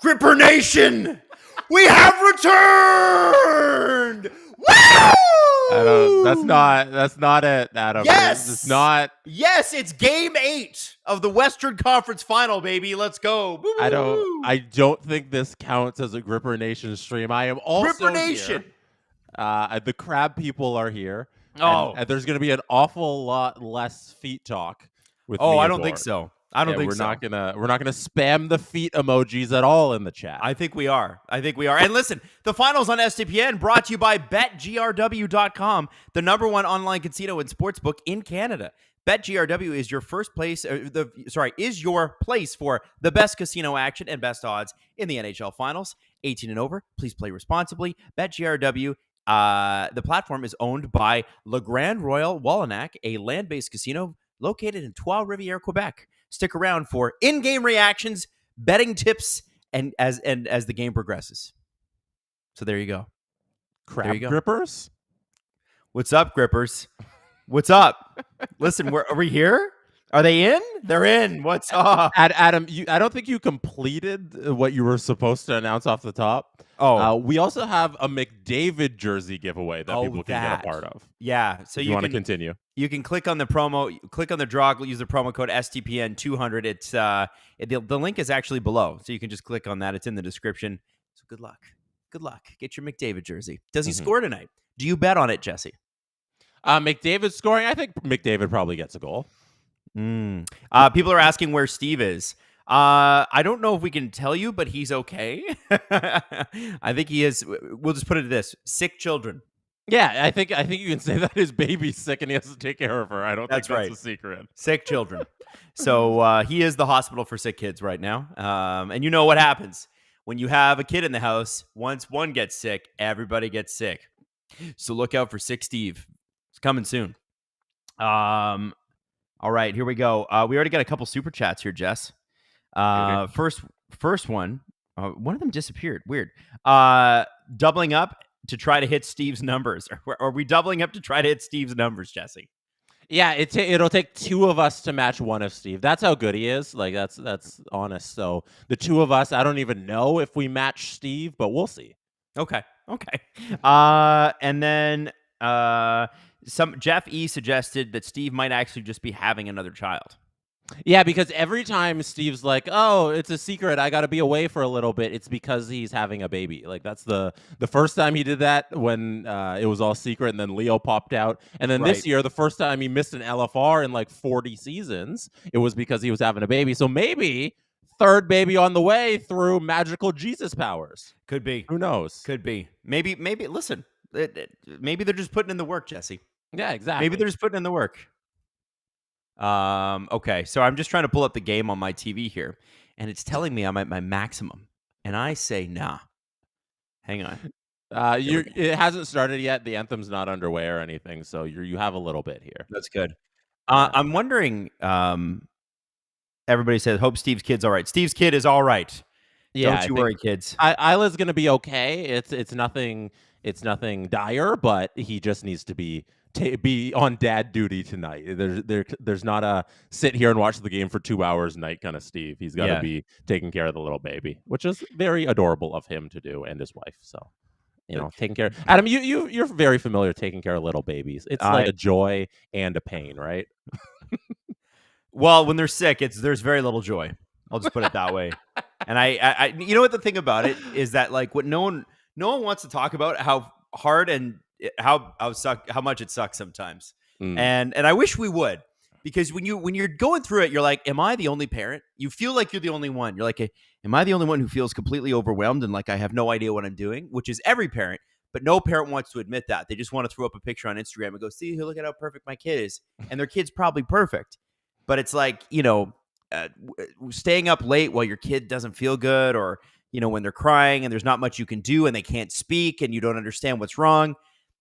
Gripper Nation, we have returned. Woo! That's not it, Adam. Yes, it's not. Yes, it's Game 8 of the Western Conference Final, baby. Let's go. I don't think this counts as a Gripper Nation stream. I am also Gripper Nation. Here. The crab people are here. Oh, and there's going to be an awful lot less feet talk with me. I don't think so. We're not gonna spam the feet emojis at all in the chat. I think we are. And listen, the finals on SDPN brought to you by BetGRW.com, the #1 online casino and sportsbook in Canada. BetGRW is your is your place for the best casino action and best odds in the NHL finals. 18 and over, please play responsibly. BetGRW. The platform is owned by Le Grand Royal Wallanac, a land-based casino located in Trois-Rivières, Quebec. Stick around for in-game reactions, betting tips, and as the game progresses. So there you go. Crab grippers? What's up, grippers? What's up? Listen, are we here? Are they in? They're in. What's up? Adam, I don't think you completed what you were supposed to announce off the top. We also have a McDavid jersey giveable that people can get a part of. Yeah. So you want to continue? You can click on the promo, click on the draw, use the promo code STPN200. It's the link is actually below, so you can just click on that. It's in the description. So good luck. Good luck. Get your McDavid jersey. Does he score tonight? Do you bet on it, Jesse? McDavid scoring. I think McDavid probably gets a goal. People are asking where Steve is. I don't know if we can tell you, but he's okay. I think he is. We'll just put it this: sick children. Yeah, I think you can say that his baby's sick and he has to take care of her. I don't think that's a secret. Sick children. So he is the hospital for sick kids right now. And you know what happens when you have a kid in the house? Once one gets sick, everybody gets sick. So look out for Sick Steve. It's coming soon. All right, here we go. We already got a couple super chats here, Jess. First one. One of them disappeared. Weird. Doubling up to try to hit Steve's numbers. Are we doubling up to try to hit Steve's numbers, Jesse? Yeah, it'll take two of us to match one of Steve. That's how good he is. Like that's honest. So the two of us, I don't even know if we match Steve, but we'll see. Okay. And then Jeff E suggested that Steve might actually just be having another child. Yeah, because every time Steve's like, "Oh, it's a secret. I got to be away for a little bit," it's because he's having a baby. Like that's the first time he did that when it was all secret, and then Leo popped out. And then this year, the first time he missed an LFR in like 40 seasons, it was because he was having a baby. So maybe third baby on the way through magical Jesus powers. Could be. Who knows? Could be. Maybe. Listen, maybe they're just putting in the work, Jesse. Yeah, exactly. Maybe they're just putting in the work. Okay, so I'm just trying to pull up the game on my TV here, and it's telling me I'm at my maximum, and I say nah. Hang on. It hasn't started yet. The anthem's not underway or anything, so you have a little bit here. That's good. I'm wondering. Everybody says, "Hope Steve's kid's all right." Steve's kid is all right. Yeah, don't you worry, kids. Isla's gonna be okay. It's nothing dire, but he just needs to be on dad duty tonight. There's not a sit here and watch the game for 2 hours night kind of Steve. He's got to be taking care of the little baby, which is very adorable of him to do, and his wife. So, taking care. Adam, you're very familiar taking care of little babies. It's like a joy and a pain, right? Well, when they're sick, there's very little joy. I'll just put it that way. And I you know what the thing about it is that like what no one wants to talk about how hard and how much it sucks sometimes. And I wish we would, because when you're going through it, you're like, am I the only parent? You feel like you're the only one. You're like, am I the only one who feels completely overwhelmed and like I have no idea what I'm doing? Which is every parent, but no parent wants to admit that. They just want to throw up a picture on Instagram and go, see, look at how perfect my kid is. And their kid's probably perfect. But it's like, staying up late while your kid doesn't feel good, or, when they're crying and there's not much you can do and they can't speak and you don't understand what's wrong.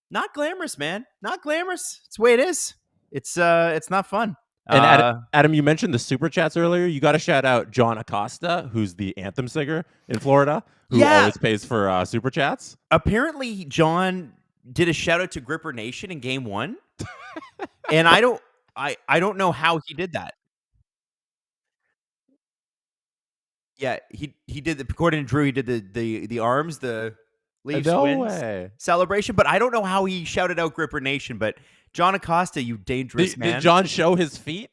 Not glamorous, man. Not glamorous. It's the way it is. It's not fun. And Adam, you mentioned the super chats earlier. You got to shout out John Acosta, who's the anthem singer in Florida, who always pays for super chats. Apparently, John did a shout out to Gripper Nation in Game 1, and I don't know how he did that. Yeah, he did according to Drew, he did the arms, the Leafs No wins way. celebration, but I don't know how he shouted out Gripper Nation, but John Acosta, you dangerous man. Did John show his feet?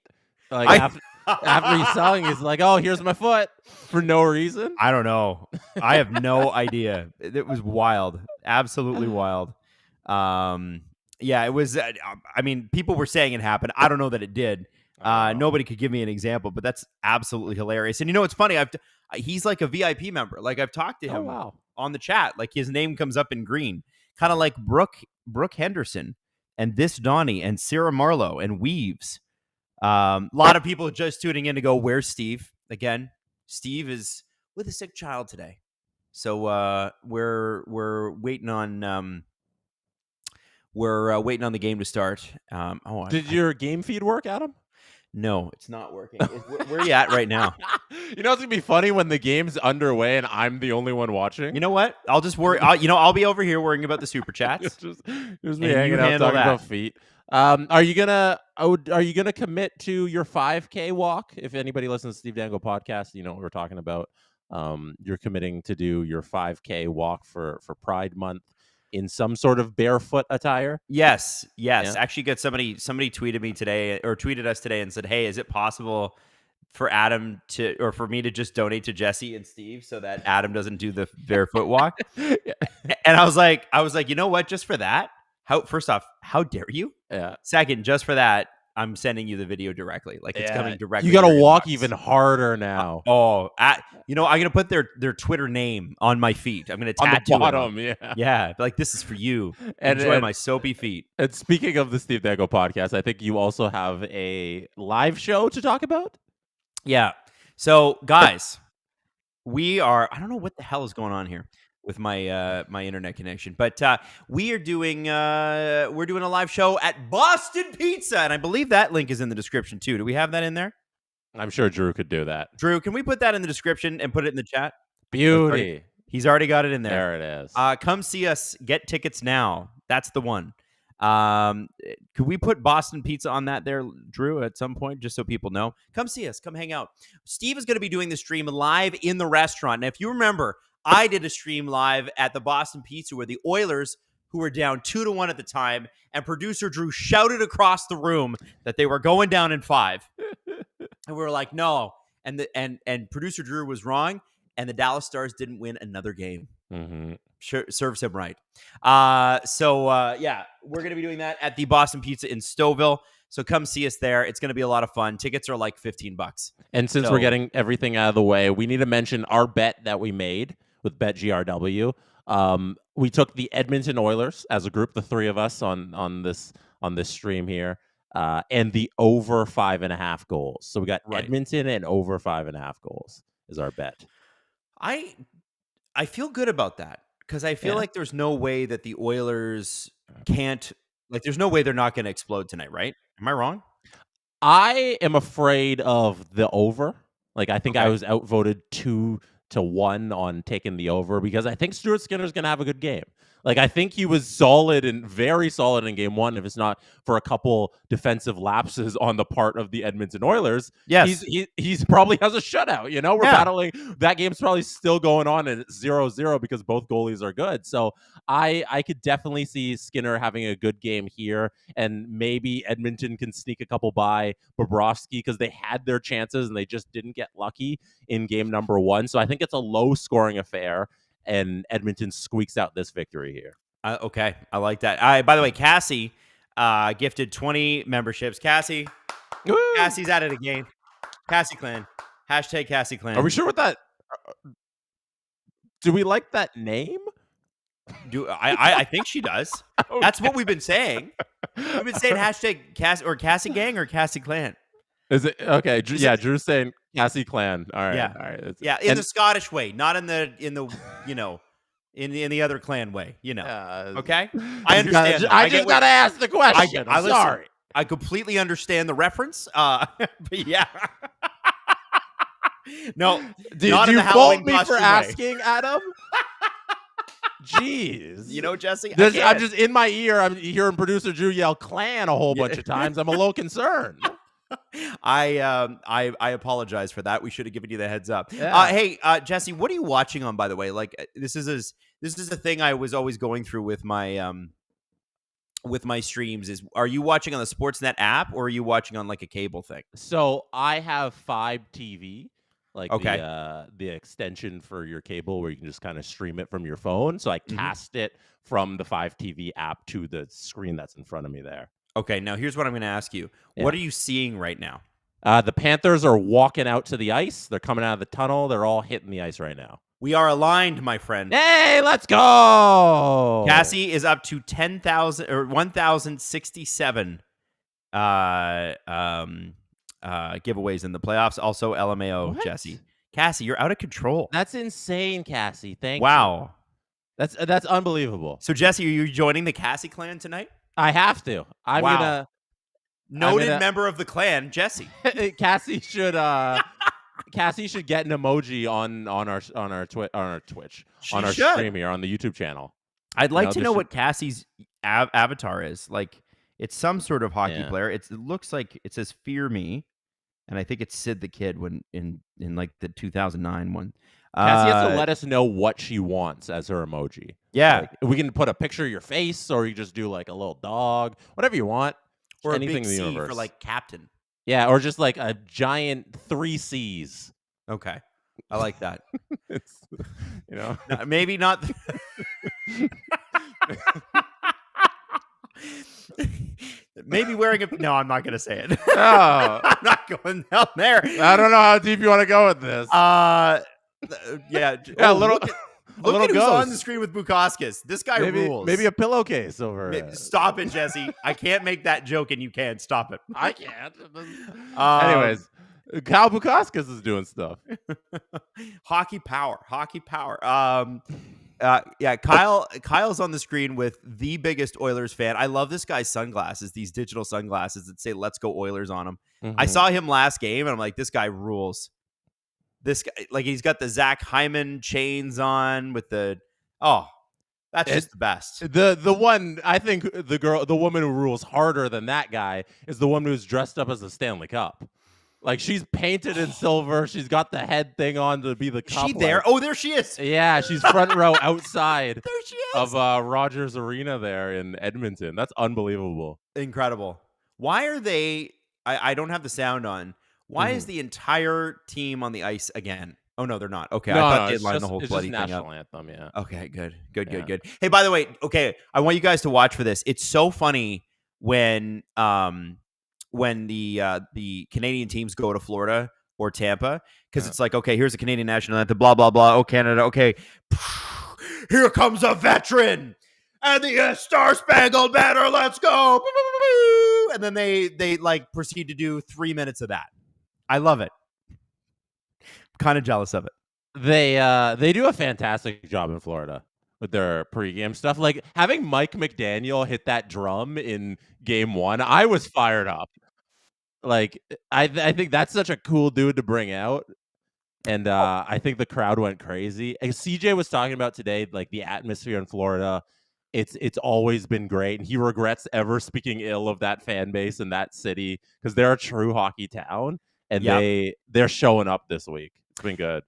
Like after he's selling, he's like, "Oh, here's my foot," for no reason. I don't know. I have no idea. It was wild. Absolutely wild. Yeah, it was I mean, people were saying it happened. I don't know that it did. Nobody could give me an example, but that's absolutely hilarious. And you know what's funny? He's like a VIP member. Like I've talked to him on the chat. Like his name comes up in green, kind of like Brooke Henderson and This Donnie and Sarah Marlowe and Weaves. A lot of people just tuning in to go, where's Steve? Again, Steve is with a sick child today. So we're waiting on waiting on the game to start. Did your game feed work, Adam? No, it's not working. Where are you at right now? You know, it's going to be funny when the game's underway and I'm the only one watching. You know what? I'll just worry. I'll be over here worrying about the super chats. just me hanging out talking about feet. Are you gonna commit to your 5K walk? If anybody listens to Steve Dangle podcast, you know what we're talking about. You're committing to do your 5K walk for Pride Month in some sort of barefoot attire. Yes. Yeah. Actually, got somebody tweeted me today or tweeted us today and said, "Hey, is it possible for Adam to or for me to just donate to Jesse and Steve so that Adam doesn't do the barefoot walk?" And I was like, you know what? Just for that. First off, how dare you? Yeah. Second, just for that, I'm sending you the video directly. Like it's coming directly. You got to walk even harder now. I'm gonna put their Twitter name on my feet. I'm gonna tattoo on the bottom. Yeah. Like this is for you. And enjoy my soapy feet. And speaking of the Steve Dangle podcast, I think you also have a live show to talk about. Yeah. So guys, I don't know what the hell is going on here with my my internet connection, but we're doing a live show at Boston Pizza, and I believe that link is in the description too. Do we have that in there? I'm sure Drew could do that. Drew, can we put that in the description and put it in the chat? Beauty. He's already got it in there. There it is. Come see us. Get tickets now. That's the one. Could we put Boston Pizza on that there, Drew, at some point, just so people know? Come see us. Come hang out. Steve is going to be doing the stream live in the restaurant. Now, if you remember, I did a stream live at the Boston Pizza where the Oilers, who were down 2-1 at the time, and producer Drew shouted across the room that they were going down in 5. And we were like, no. And producer Drew was wrong, and the Dallas Stars didn't win another game. Mm-hmm. Serves him right. Yeah, we're going to be doing that at the Boston Pizza in Stouffville. So come see us there. It's going to be a lot of fun. Tickets are like $15. And since we're getting everything out of the way, we need to mention our bet that we made with BetGRW. We took the Edmonton Oilers as a group, the three of us on this stream here, and the over 5.5 goals. So we got Edmonton and over 5.5 goals is our bet. I feel good about that because I feel like there's no way that the Oilers can't. Like, there's no way they're not going to explode tonight, right? Am I wrong? I am afraid of the over. Like, I think I was outvoted 2-1 on taking the over because I think Stuart Skinner's going to have a good game. Like, I think he was solid and very solid in game 1, if it's not for a couple defensive lapses on the part of the Edmonton Oilers. Yes. He's probably has a shutout, you know? We're battling. That game's probably still going on and it's 0-0 because both goalies are good. So I could definitely see Skinner having a good game here, and maybe Edmonton can sneak a couple by Bobrovsky because they had their chances and they just didn't get lucky in game number 1. So I think it's a low-scoring affair, and Edmonton squeaks out this victory here. Okay, I like that. By the way, Cassie gifted 20 memberships. Cassie's at it again. Cassie Clan. Hashtag Cassie Clan. Are we sure with that? Do we like that name? I think she does. Okay. That's what we've been saying. We've been saying hashtag Cassie Gang or Cassie Clan. Is it okay? Drew's saying Cassie Clan. All right. Yeah. All right. In the Scottish way, not in the you know, in the other clan way. You know. Okay. I understand. I just gotta ask the question. I'm sorry. Listen, I completely understand the reference. But yeah. No. Do you fault me for asking, Adam? Jeez. You know, Jesse, I'm just in my ear. I'm hearing producer Drew yell "clan" a whole bunch of times. I'm a little concerned. I apologize for that. We should have given you the heads up. Yeah. Hey, Jesse, what are you watching on, by the way? Like this is a thing I was always going through with my streams. Is are you watching on the Sportsnet app or are you watching on like a cable thing? So I have Fibe TV, like Okay. the extension for your cable where you can just kind of stream it from your phone. So I cast it from the Fibe TV app to the screen that's in front of me there. Okay, now here's what I'm going to ask you. Yeah. What are you seeing right now? The Panthers are walking out to the ice. They're coming out of the tunnel. They're all hitting the ice right now. We are aligned, my friend. Hey, let's go! Cassie is up to 10,000 or 1,067 giveaways in the playoffs. Also LMAO, What? Jesse. Cassie, you're out of control. That's insane, Cassie. Thank you. Wow. That's unbelievable. So Jesse, are you joining the Cassie clan tonight? I have to. I'm Wow. gonna. Noted member of the clan, Jesse. Cassie should get an emoji on our Twitch She on our should. stream here on the YouTube channel. I'd like to there know should- what Cassie's avatar is. Like, it's some sort of hockey Yeah. player. It looks like it says "Fear Me," and I think it's Sid the Kid when in like the 2009 one. Cassie has to let us know what she wants as her emoji. Yeah, Like, we can put a picture of your face, or you just do like a little dog, whatever you want. or a anything big in the C universe. for like captain. Yeah, or just like a giant 3 C's. Okay, I like that. It's, No, maybe not. Maybe wearing a. No, I'm not gonna say it. Oh. I'm not going down there. I don't know how deep you want to go with this. Yeah. Yeah, Oh, a little, Look a little at who's ghost. on the screen with Bukowskis. This guy rules. Maybe a pillowcase over it. Stop it, Jesse. I can't make that joke, and you can't stop it. I can't. Anyways, Kyle Bukowskis is doing stuff. Hockey power. Yeah, Kyle's on the screen with the biggest Oilers fan. I love this guy's sunglasses, these digital sunglasses that say "Let's go Oilers" on them. I saw him last game, and I'm like, this guy rules. This guy, like, he's got the Zach Hyman chains on with the. Oh, that's just the best. The one, I think the woman who rules harder than that guy is the one who's dressed up as the Stanley Cup. Like, she's painted in silver. She's got the head thing on to be the cup. Is she there? Oh, there she is. Yeah, she's front row outside There she is. of Rogers Arena there in Edmonton. That's unbelievable. Incredible. Why are they? I don't have the sound on. Why is the entire team on the ice again? Oh no, they're not. Okay, I thought they'd line the whole bloody thing up. national anthem. Yeah. Okay, good. Yeah. Hey, by the way, okay, I want you guys to watch for this. It's so funny when the Canadian teams go to Florida or Tampa, because it's like, okay, here's the Canadian national anthem, blah blah blah. Oh, Canada, okay, here comes a veteran and the Star Spangled Banner. Let's go, and then they like proceed to do 3 minutes of that. I love it. Kind of jealous of it. They do a fantastic job in Florida with their pregame stuff. Like, having Mike McDaniel hit that drum in game 1, I was fired up. Like, I think that's such a cool dude to bring out. And I think the crowd went crazy. And CJ was talking about today, like, the atmosphere in Florida. It's always been great, and he regrets ever speaking ill of that fan base in that city because they're a true hockey town, and they're showing up this week. It's been good.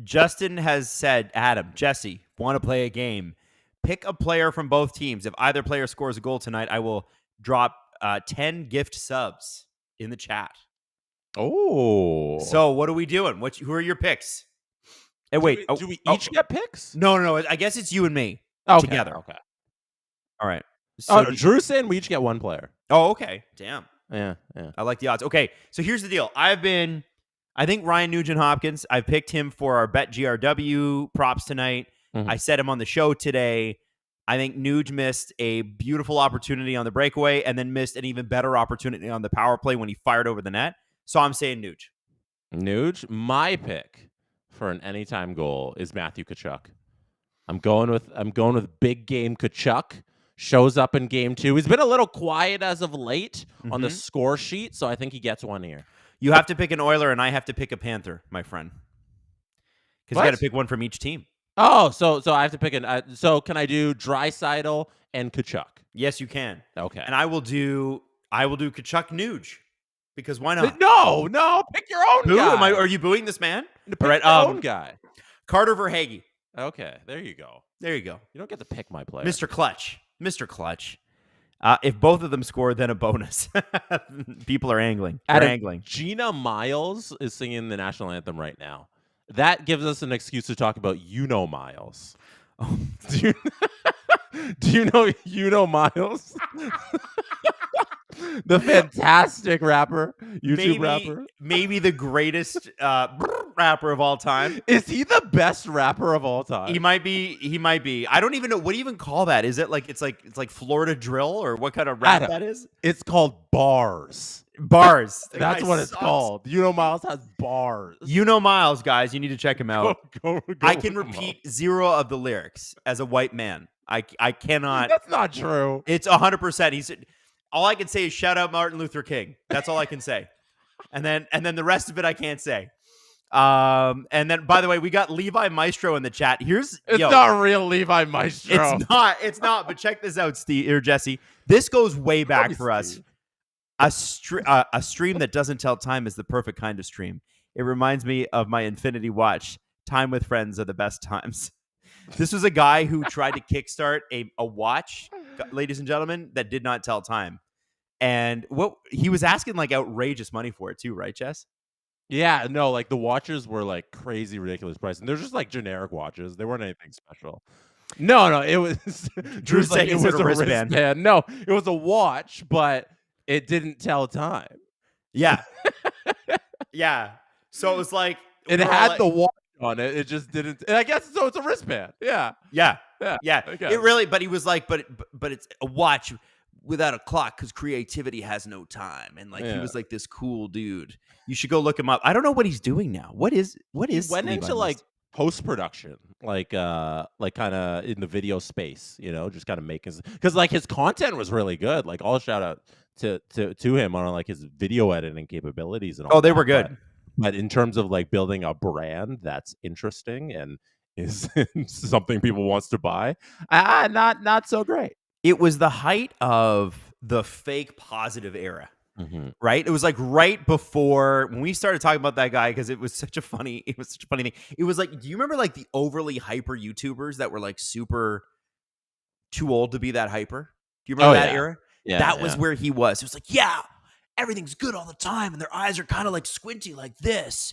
Justin has said, Jesse, want to play a game? Pick a player from both teams. If either player scores a goal tonight, I will drop 10 gift subs in the chat. Oh. So what are we doing? Who are your picks? And wait, do we each get picks? No. I guess it's you and me together. Okay. All right. So Drew saying we each get one player. Oh, okay. Damn. Yeah. I like the odds. Okay, so here's the deal. I think Ryan Nugent-Hopkins, I've picked him for our BetGRW props tonight. I said him on the show today. I think Nuge missed a beautiful opportunity on the breakaway and then missed an even better opportunity on the power play when he fired over the net. So I'm saying Nuge. Nuge, my pick for an anytime goal is Matthew Tkachuk. I'm going with big game Tkachuk. Shows up in game 2. He's been a little quiet as of late on the score sheet, so I think he gets one here. You have to pick an Oiler, and I have to pick a Panther, my friend. Because you got to pick one from each team. Oh, so I have to pick so can I do Draisaitl and Tkachuk? Yes, you can. Okay. And I will do Tkachuk Nuge. Because why not? No, pick your own Who guy. are you booing this man? Pick All right, your own guy. Carter Verhaeghe. Okay, there you go. There you go. You don't get to pick my player. Mr. Clutch. Mr. Clutch. If both of them score, then a bonus. People are angling. They're angling. Gina Miles is singing the national anthem right now. That gives us an excuse to talk about Miles. Oh. Do you know Miles? The fantastic rapper, YouTube rapper. Maybe the greatest rapper of all time. Is he the best rapper of all time? He might be. I don't even know. What do you even call that? Is it like it's like Florida drill, or what kind of rap that is? It's called bars. Bars. That's what it's called. Miles has bars. Miles, guys. You need to check him out. Go I can repeat 0 of the lyrics as a white man. I cannot. That's not true. It's 100%. He's all I can say is shout out Martin Luther King. That's all I can say. And then the rest of it I can't say. And then by the way, we got Levi Maestro in the chat. It's not real Levi Maestro. It's not. But check this out, Steve or Jesse. This goes way back for us. A stream that doesn't tell time is the perfect kind of stream. It reminds me of my Infinity Watch. Time with friends are the best times. This was a guy who tried to kickstart a watch, ladies and gentlemen, that did not tell time. And what he was asking like outrageous money for it too, right, Jess? Yeah, no, like the watches were like crazy, ridiculous price, and they're just like generic watches. They weren't anything special. No, it was. Drew's saying it was a wristband. No, it was a watch, but it didn't tell time. Yeah, yeah. So it was like it had the watch on it. It just didn't. And I guess so. It's a wristband. Yeah. It really. But he was like, but it's a watch without a clock because creativity has no time. And like he was like this cool dude. You should go look him up. I don't know what he's doing now. What is? He went into like post-production, like kind of in the video space, just kind of making, because like his content was really good. Like all shout out to him on like his video editing capabilities and all. Oh, they were good. But in terms of like building a brand that's interesting and is something people wants to buy, not so great. It was the height of the fake positive era. Mm-hmm. Right? It was like right before when we started talking about that guy because it was such a funny thing. It was like, do you remember like the overly hyper YouTubers that were like super too old to be that hyper? Do you remember that era? Yeah, that was where he was. It was like, yeah, everything's good all the time, and their eyes are kind of like squinty like this.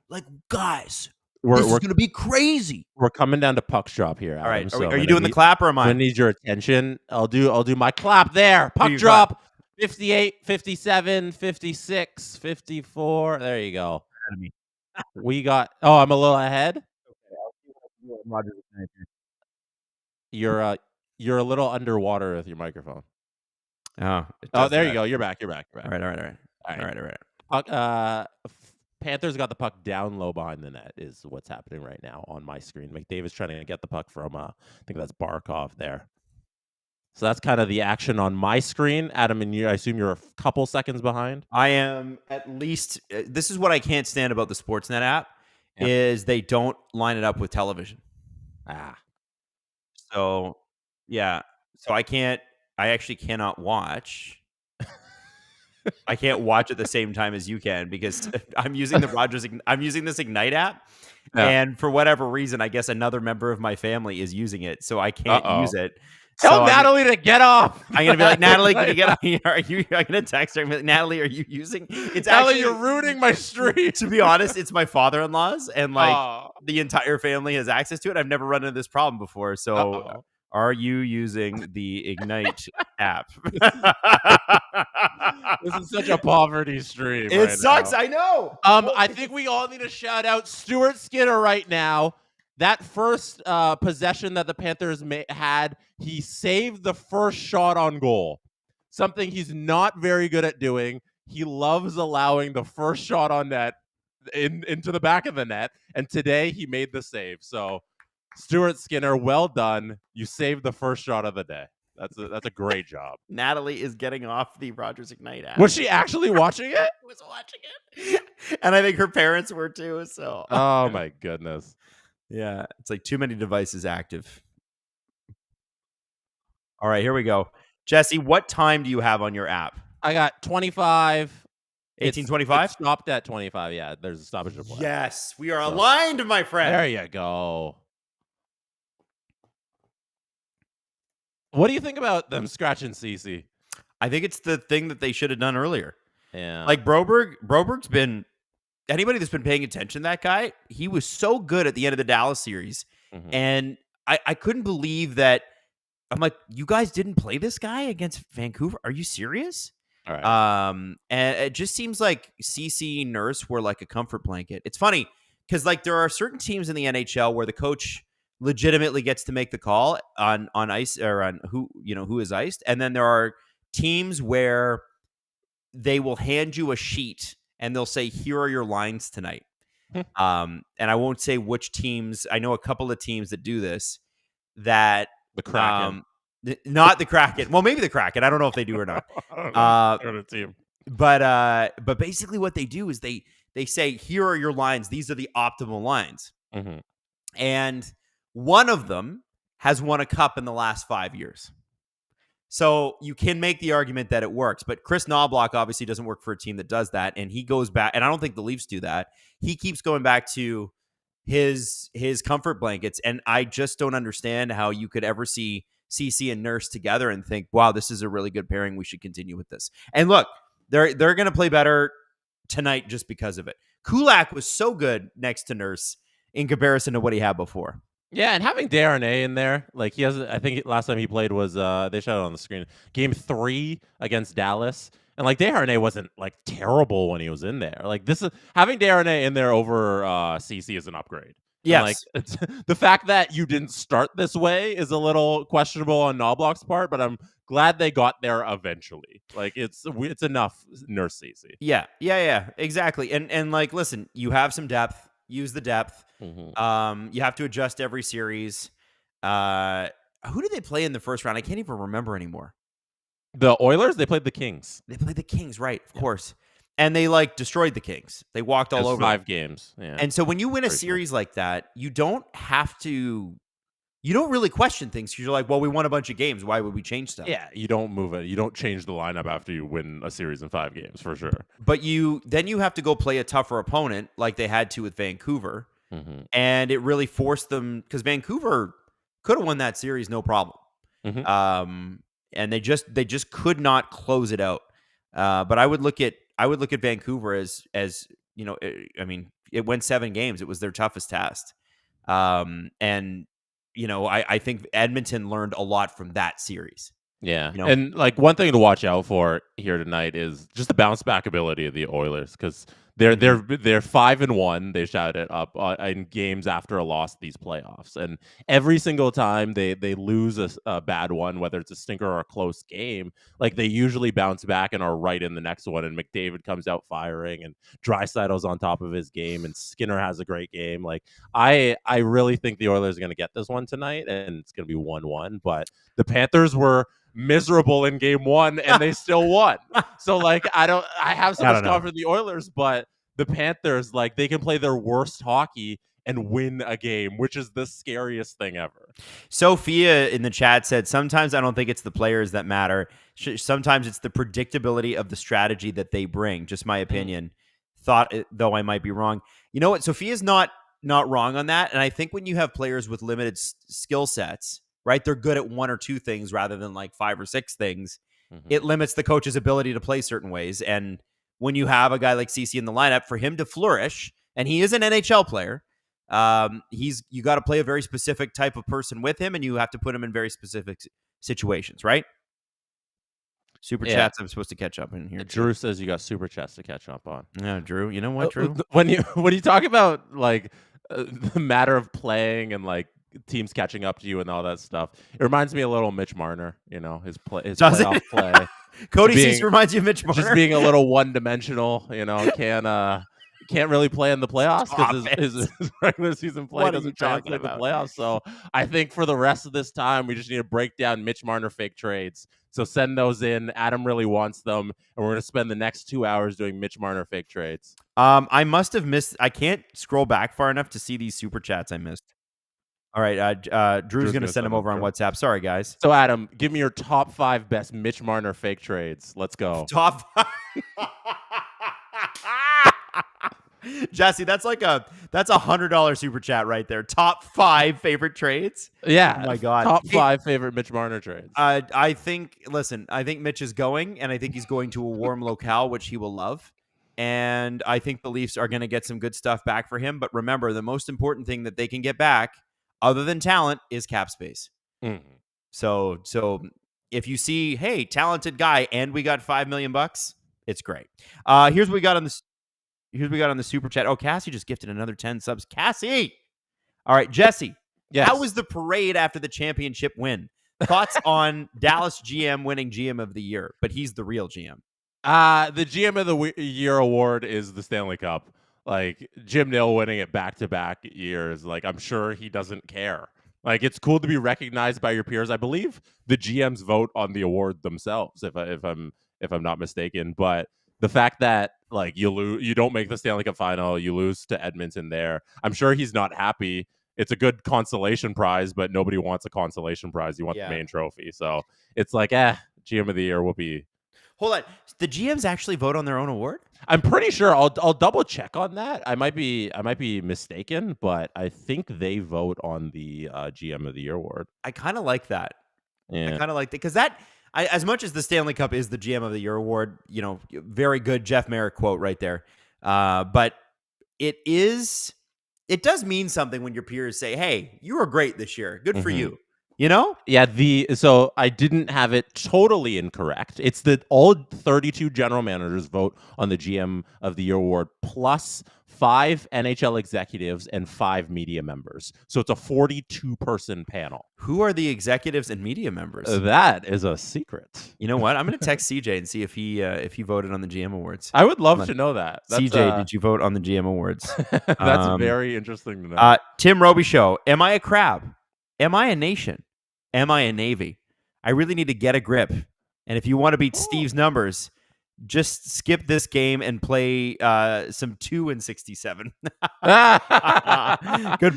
Like, guys, this is gonna be crazy. We're coming down to puck's drop here, Adam. All right, are you doing the clap or am I? I need your attention. I'll do my clap there. Puck drop. Clap. 58, 57, 56, 54. There you go. We got. Oh, I'm a little ahead. You're a little underwater with your microphone. Oh, there you go. You're back. All right. Panthers got the puck down low behind the net is what's happening right now on my screen. McDavid's trying to get the puck from I think that's Barkov there. So that's kind of the action on my screen. Adam, and I assume you're a couple seconds behind? I am at least. This is what I can't stand about the Sportsnet app is they don't line it up with television. So, yeah. So I actually cannot watch. I can't watch at the same time as you can because I'm using I'm using this Ignite app. Yeah. And for whatever reason, I guess another member of my family is using it. So I can't use it. Tell Natalie to get off. I'm gonna be like, Natalie, can you get off? I'm gonna text her. Like, Natalie, are you using? It's Natalie, actually, you're ruining my stream. To be honest, it's my father-in-law's, and like the entire family has access to it. I've never run into this problem before. So, are you using the Ignite app? This is such a poverty stream. It sucks. Now. I know. I think we all need to shout out Stuart Skinner right now. That first possession that the Panthers had, he saved the first shot on goal. Something he's not very good at doing. He loves allowing the first shot on net into the back of the net. And today he made the save. So, Stuart Skinner, well done. You saved the first shot of the day. That's a great job. Natalie is getting off the Rogers Ignite app. Was she actually watching it? Was watching it. And I think her parents were too. So. Oh, my goodness. Yeah, it's like too many devices active. All right, here we go. Jesse, what time do you have on your app? I got 25, It's 1825? stopped at 25. Yeah, there's a stoppage of play. Yes, we are aligned, my friend. There you go. What do you think about them scratching CC? I think it's the thing that they should have done earlier. Yeah. Like Broberg's been anybody that's been paying attention to that guy, he was so good at the end of the Dallas series. Mhm. And I couldn't believe that. I'm like, you guys didn't play this guy against Vancouver? Are you serious? All right. And it just seems like CC Nurse were like a comfort blanket. It's funny because like there are certain teams in the NHL where the coach legitimately gets to make the call on ice or on who is iced, and then there are teams where they will hand you a sheet and they'll say, "Here are your lines tonight." And I won't say which teams. I know a couple of teams that do this. That The Kraken. Not the Kraken. Well, maybe the Kraken. I don't know if they do or not. I don't know. Team. But basically what they do is they say, here are your lines. These are the optimal lines. Mm-hmm. And one of them has won a cup in the last 5 years. So you can make the argument that it works. But Chris Knobloch obviously doesn't work for a team that does that. And he goes back, and I don't think the Leafs do that. He keeps going back to his comfort blankets, and I just don't understand how you could ever see CC and Nurse together and think, wow, this is a really good pairing. We should continue with this. And look, they're going to play better tonight just because of it. Kulak was so good next to Nurse in comparison to what he had before. Yeah, and having Darnay in there, like he has, I think last time he played was they showed it on the screen, Game 3 against Dallas, and like Darnay wasn't like terrible when he was in there. Like this is having Darnay in there over CC is an upgrade. Yes. And, like it's, the fact that you didn't start this way is a little questionable on Knobloch's part, but I'm glad they got there eventually. Like it's enough, Nurse CC. Yeah, exactly. And like, listen, you have some depth. Use the depth. Mm-hmm. You have to adjust every series. Who did they play in the first round? I can't even remember anymore. The Oilers, they played the Kings. They played the Kings, right? Of course. And they like destroyed the Kings. They walked all over 5 games. Yeah. And so when you win a series like that, you don't really question things because you're like, well, we won a bunch of games. Why would we change stuff? Yeah, you don't move it. You don't change the lineup after you win a series in 5 games, for sure. But you have to go play a tougher opponent like they had to with Vancouver. Mm-hmm. And it really forced them because Vancouver could have won that series no problem. Mm-hmm. And they just could not close it out. But I would look at Vancouver as I mean, it went 7 games. It was their toughest test. And I think Edmonton learned a lot from that series. Yeah. And like one thing to watch out for here tonight is just the bounce back ability of the Oilers, because they're 5-1. They shot it up in games after a loss these playoffs, and every single time they lose a bad one, whether it's a stinker or a close game, like they usually bounce back and are right in the next one. And McDavid comes out firing, and Draisaitl's on top of his game, and Skinner has a great game. Like I really think the Oilers are going to get this one tonight, and it's going to be 1-1. But the Panthers were miserable in Game 1 and they still won. So like I have so much confidence in the Oilers, but the Panthers, like they can play their worst hockey and win a game, which is the scariest thing ever. Sophia in the chat said, sometimes I don't think it's the players that matter. Sometimes it's the predictability of the strategy that they bring. Just my opinion. Thought, though I might be wrong. You know what? Sophia's not wrong on that. And I think when you have players with limited skill sets, right, they're good at 1 or 2 things rather than like 5 or 6 things. Mm-hmm. It limits the coach's ability to play certain ways. And when you have a guy like CC in the lineup, for him to flourish, and he is an NHL player, you got to play a very specific type of person with him, and you have to put him in very specific situations, right? Super chats I'm supposed to catch up in here. Drew says you got super chats to catch up on. Yeah, Drew. You know what, Drew? When you talk about like the matter of playing and like teams catching up to you and all that stuff, it reminds me a little Mitch Marner. His playoff play. Cody Cease reminds you of Mitch Marner. Just being a little one-dimensional. Can't really play in the playoffs because his regular season play doesn't translate to the playoffs. So I think for the rest of this time, we just need to break down Mitch Marner fake trades. So send those in. Adam really wants them, and we're going to spend the next 2 hours doing Mitch Marner fake trades. I must have missed. I can't scroll back far enough to see these super chats I missed. All right, Drew's going to send them over on WhatsApp. Sorry, guys. So, Adam, give me your top 5 best Mitch Marner fake trades. Let's go. Top 5. Jesse, that's $100 super chat right there. Top 5 favorite trades. Yeah. Oh my God. Top 5 favorite Mitch Marner trades. I think Mitch is going, and I think he's going to a warm locale, which he will love. And I think the Leafs are going to get some good stuff back for him. But remember, the most important thing that they can get back, other than talent, is cap space. Mm-hmm. So if you see, hey, talented guy, and we got $5 million, it's great. Here's what we got on the super chat. Oh, Cassie just gifted another 10 subs. Cassie. All right, Jesse. Yes. How was the parade after the championship win? Thoughts on Dallas GM winning GM of the year, but he's the real GM. The GM of the year award is the Stanley Cup. Like Jim Nill winning it back-to-back years. Like I'm sure he doesn't care. Like it's cool to be recognized by your peers. I believe the GMs vote on the award themselves, if I'm not mistaken. But the fact that like you don't make the Stanley Cup Final, you lose to Edmonton there. I'm sure he's not happy. It's a good consolation prize, but nobody wants a consolation prize. You want the main trophy. So it's like, GM of the year will be. Hold on. The GMs actually vote on their own award? I'm pretty sure. I'll double check on that. I might be mistaken, but I think they vote on the GM of the year award. I kind of like that. Yeah. I kind of like that because as much as the Stanley Cup is the GM of the year award, very good Jeff Merrick quote right there. But it does mean something when your peers say, "Hey, you were great this year. Good for you." Yeah, so I didn't have it totally incorrect. It's that all 32 general managers vote on the GM of the year award plus 5 NHL executives and 5 media members. So it's a 42-person panel. Who are the executives and media members? That is a secret. You know what? I'm going to text CJ and see if he voted on the GM awards. I would love to know that. CJ, did you vote on the GM awards? That's very interesting to know. Tim Roby Show. Am I a crab? Am I a nation? Am I a Navy? I really need to get a grip. And if you want to beat Steve's numbers, just skip this game and play some 2 and 67. Good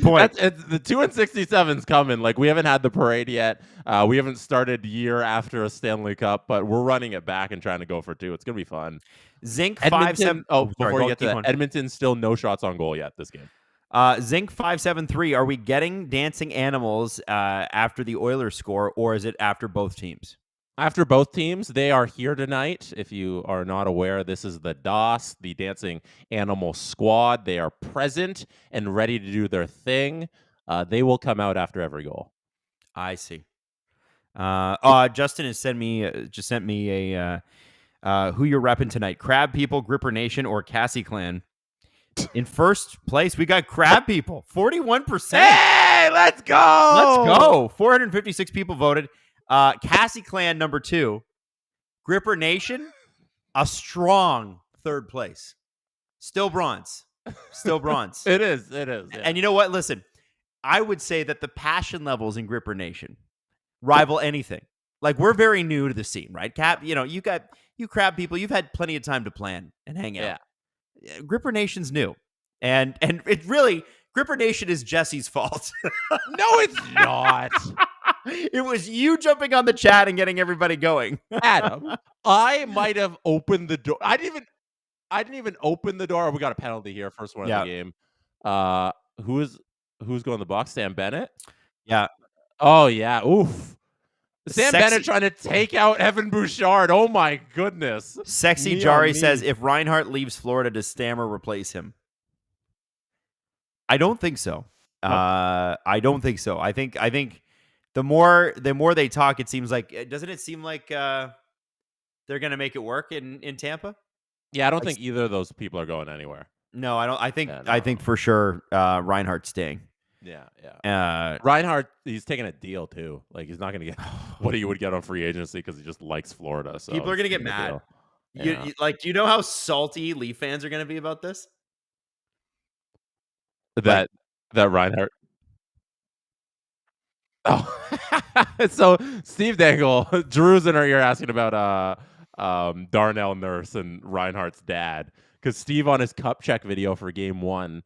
point. The 2 and 67's coming. Like we haven't had the parade yet. We haven't started year after a Stanley Cup, but we're running it back and trying to go for 2. It's gonna be fun. Zinc Edmonton, 57. Before you get to that, Edmonton still no shots on goal yet this game. Zinc 573. Are we getting dancing animals after the Oilers score, or is it after both teams? After both teams, they are here tonight. If you are not aware, this is the DOS, the Dancing Animal Squad. They are present and ready to do their thing. They will come out after every goal. I see. Justin has sent me a who you're repping tonight: Crab People, Gripper Nation, or Cassie Clan. In first place, we got Crab People, 41%. Hey, let's go! Let's go. 456 people voted. Cassie Clan number 2. Gripper Nation, a strong third place. Still bronze. It is. Yeah. And you know what? Listen, I would say that the passion levels in Gripper Nation rival anything. Like we're very new to the scene, right? Cap, you Crab People, you've had plenty of time to plan and hang out. Yeah. Gripper Nation's new. And it really, Gripper Nation is Jesse's fault. No, it's not. It was you jumping on the chat and getting everybody going. Adam, I might have opened the door. I didn't even open the door. We got a penalty here, first one of the game. Who's going to the box? Sam Bennett? Yeah. Oh, yeah. Oof. Sam Bennett trying to take out Evan Bouchard. Oh, my goodness. Sexy Jari says, if Reinhart leaves Florida, does Stammer replace him? I don't think so. I don't think so. I think the more they talk, it seems like, doesn't it seem like they're going to make it work in Tampa? Yeah, I don't think either of those people are going anywhere. No, I don't. I think for sure Reinhart's staying. Yeah. Reinhart, he's taking a deal too. Like he's not going to get what he would get on free agency because he just likes Florida. So people are going to get mad. Do you know how salty Leaf fans are going to be about this? That Reinhart. Oh, so Steve Dangle, Drew's in our ear asking about Darnell Nurse and Reinhardt's dad, because Steve on his cup check video for Game 1,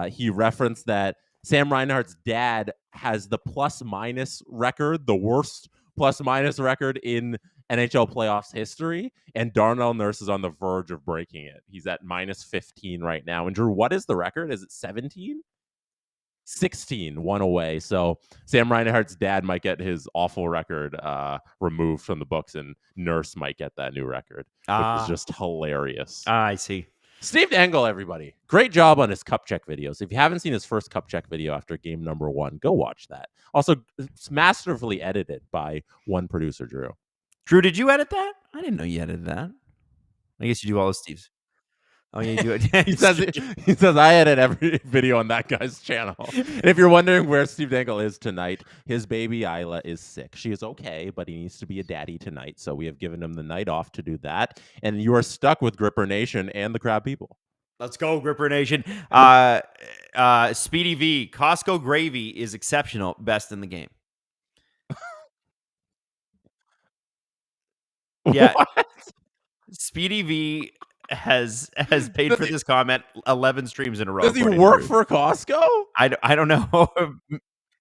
he referenced that Sam Reinhardt's dad has the plus-minus record, the worst plus-minus record in NHL playoffs history, and Darnell Nurse is on the verge of breaking it. He's at -15 right now. And Drew, what is the record? Is it 17? 16, one away. So Sam Reinhart's dad might get his awful record removed from the books, and Nurse might get that new record, which is just hilarious. I see. Steve Dangle, everybody. Great job on his cup check videos. If you haven't seen his first cup check video after game number 1, go watch that. Also, it's masterfully edited by one producer, Drew. Drew, did you edit that? I didn't know you edited that. I guess you do all of Steve's. Oh, yeah, you do it. he says I edit every video on that guy's channel. And if you're wondering where Steve Dangle is tonight, his baby Isla is sick. She is okay, but he needs to be a daddy tonight. So we have given him the night off to do that. And you are stuck with Gripper Nation and the Crab People. Let's go, Gripper Nation. Speedy V, Costco gravy is exceptional. Best in the game. Yeah. What? Speedy V has paid for this comment 11 streams in a row. Does he work for Costco? I don't know.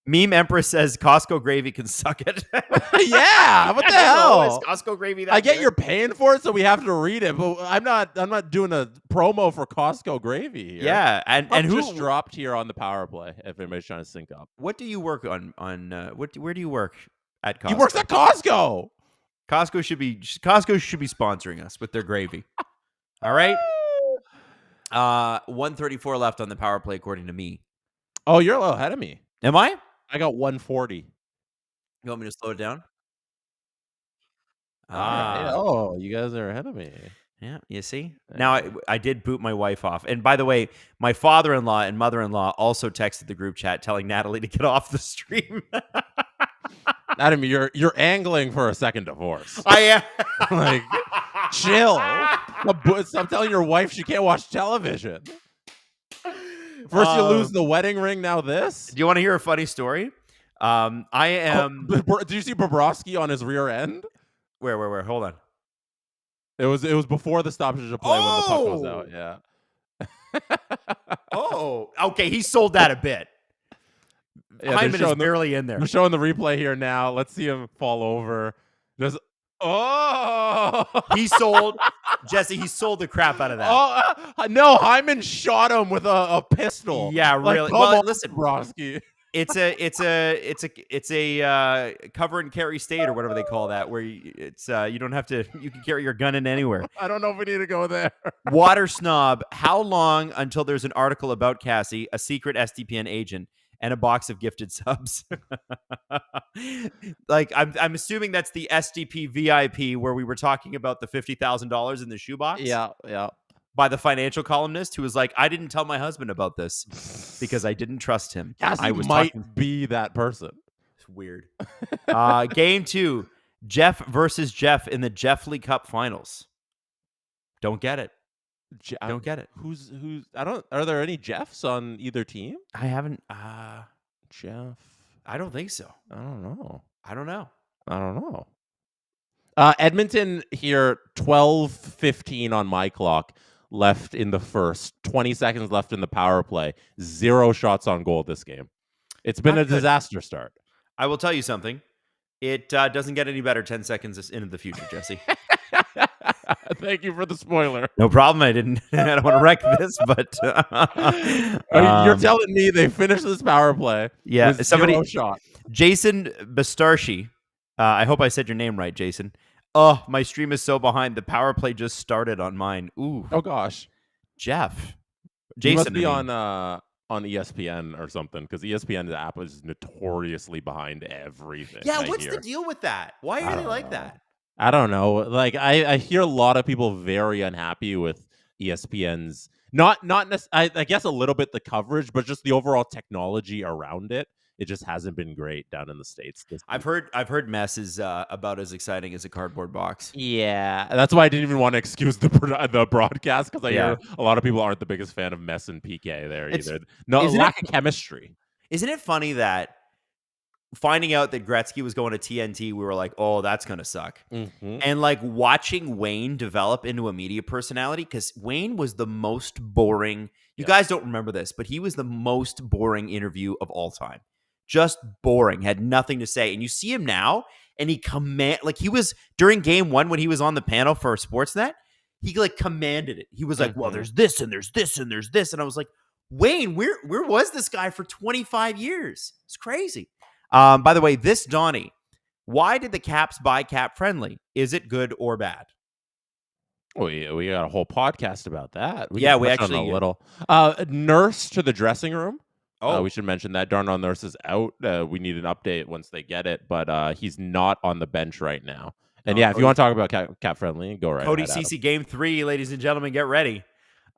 Meme Empress says Costco gravy can suck it. Yeah, what the hell? Is Costco gravy that I get good? you're paying for it, so we have to read it, but I'm not doing a promo for Costco gravy here. Yeah, and who just dropped here on the power play if anybody's trying to sync up. What do you work on where do you work at Costco? He works at Costco. Costco should be sponsoring us with their gravy. All right. 134 left on the power play according to me. Oh, you're a little ahead of me. Am I? I got 140. You want me to slow it down? Right. Oh, you guys are ahead of me. Yeah, you see? Now, I did boot my wife off. And by the way, my father-in-law and mother-in-law also texted the group chat telling Natalie to get off the stream. Adam, you're angling for a second divorce. I am. Like, chill. I'm telling your wife she can't watch television. First you lose the wedding ring, now this? Do you want to hear a funny story? I am... Did you see Bobrovsky on his rear end? Where? Hold on. It was before the stoppage of play when the puck goes out. Yeah. Oh, okay. He sold that a bit. Yeah, Hyman is barely in there. I'm showing the replay here now. Let's see him fall over. He sold Jesse. He sold the crap out of that. No, Hyman shot him with a pistol. Yeah, like, really. Well, listen, Bobrovsky. It's a cover and carry state or whatever they call that, where you don't have to. You can carry your gun in anywhere. I don't know if we need to go there. Water snob. How long until there's an article about Cassie, a secret SDPN agent, and a box of gifted subs? Like I'm assuming that's the SDP VIP where we were talking about the $50,000 in the shoebox. Yeah. By the financial columnist who was like, I didn't tell my husband about this because I didn't trust him. Cassie might be that person. It's weird. Game 2, Jeff versus Jeff in the Jeffley Cup Finals. Don't get it. Don't get it. Who's? Are there any Jeffs on either team? I haven't. Jeff. I don't think so. I don't know. Edmonton here, 12:15 on my clock left in the first. 20 seconds left in the power play. 0 shots on goal this game. It's been a disaster start. I will tell you something. It doesn't get any better 10 seconds into the future, Jesse. Thank you for the spoiler. No problem. I don't want to wreck this, but you're telling me they finished this power play. Yeah, with 0 shot. Jason Bastarchi. I hope I said your name right, Jason. Oh, my stream is so behind. The power play just started on mine. Ooh. Oh gosh. Jeff. Jason must be on ESPN or something, because ESPN's app is notoriously behind everything. Yeah, what's the deal with that? Why are they like that? I don't know. Like I hear a lot of people very unhappy with ESPN's not I guess a little bit the coverage, but just the overall technology around it. It just hasn't been great down in the States. I've heard mess is about as exciting as a cardboard box. Yeah, that's why I didn't even want to excuse the broadcast, because I hear a lot of people aren't the biggest fan of Mess and PK there either. No, lack of chemistry. Isn't it funny that finding out that Gretzky was going to TNT, we were like, oh, that's going to suck. Mm-hmm. And like watching Wayne develop into a media personality, because Wayne was the most boring. You guys don't remember this, but he was the most boring interview of all time. Just boring, had nothing to say. And you see him now, and he was during game 1 when he was on the panel for Sportsnet, he like commanded it. He was like, well, there's this and there's this and there's this. And I was like, Wayne, where was this guy for 25 years? It's crazy. By the way, this Donnie, why did the Caps buy Cap Friendly? Is it good or bad? We got a whole podcast about that. We actually a little nurse to the dressing room. Oh, we should mention that Darnell Nurse is out. We need an update once they get it, but he's not on the bench right now. And if you want to talk about Cap Friendly, go right Cody ahead. Ceci, game 3, ladies and gentlemen, get ready.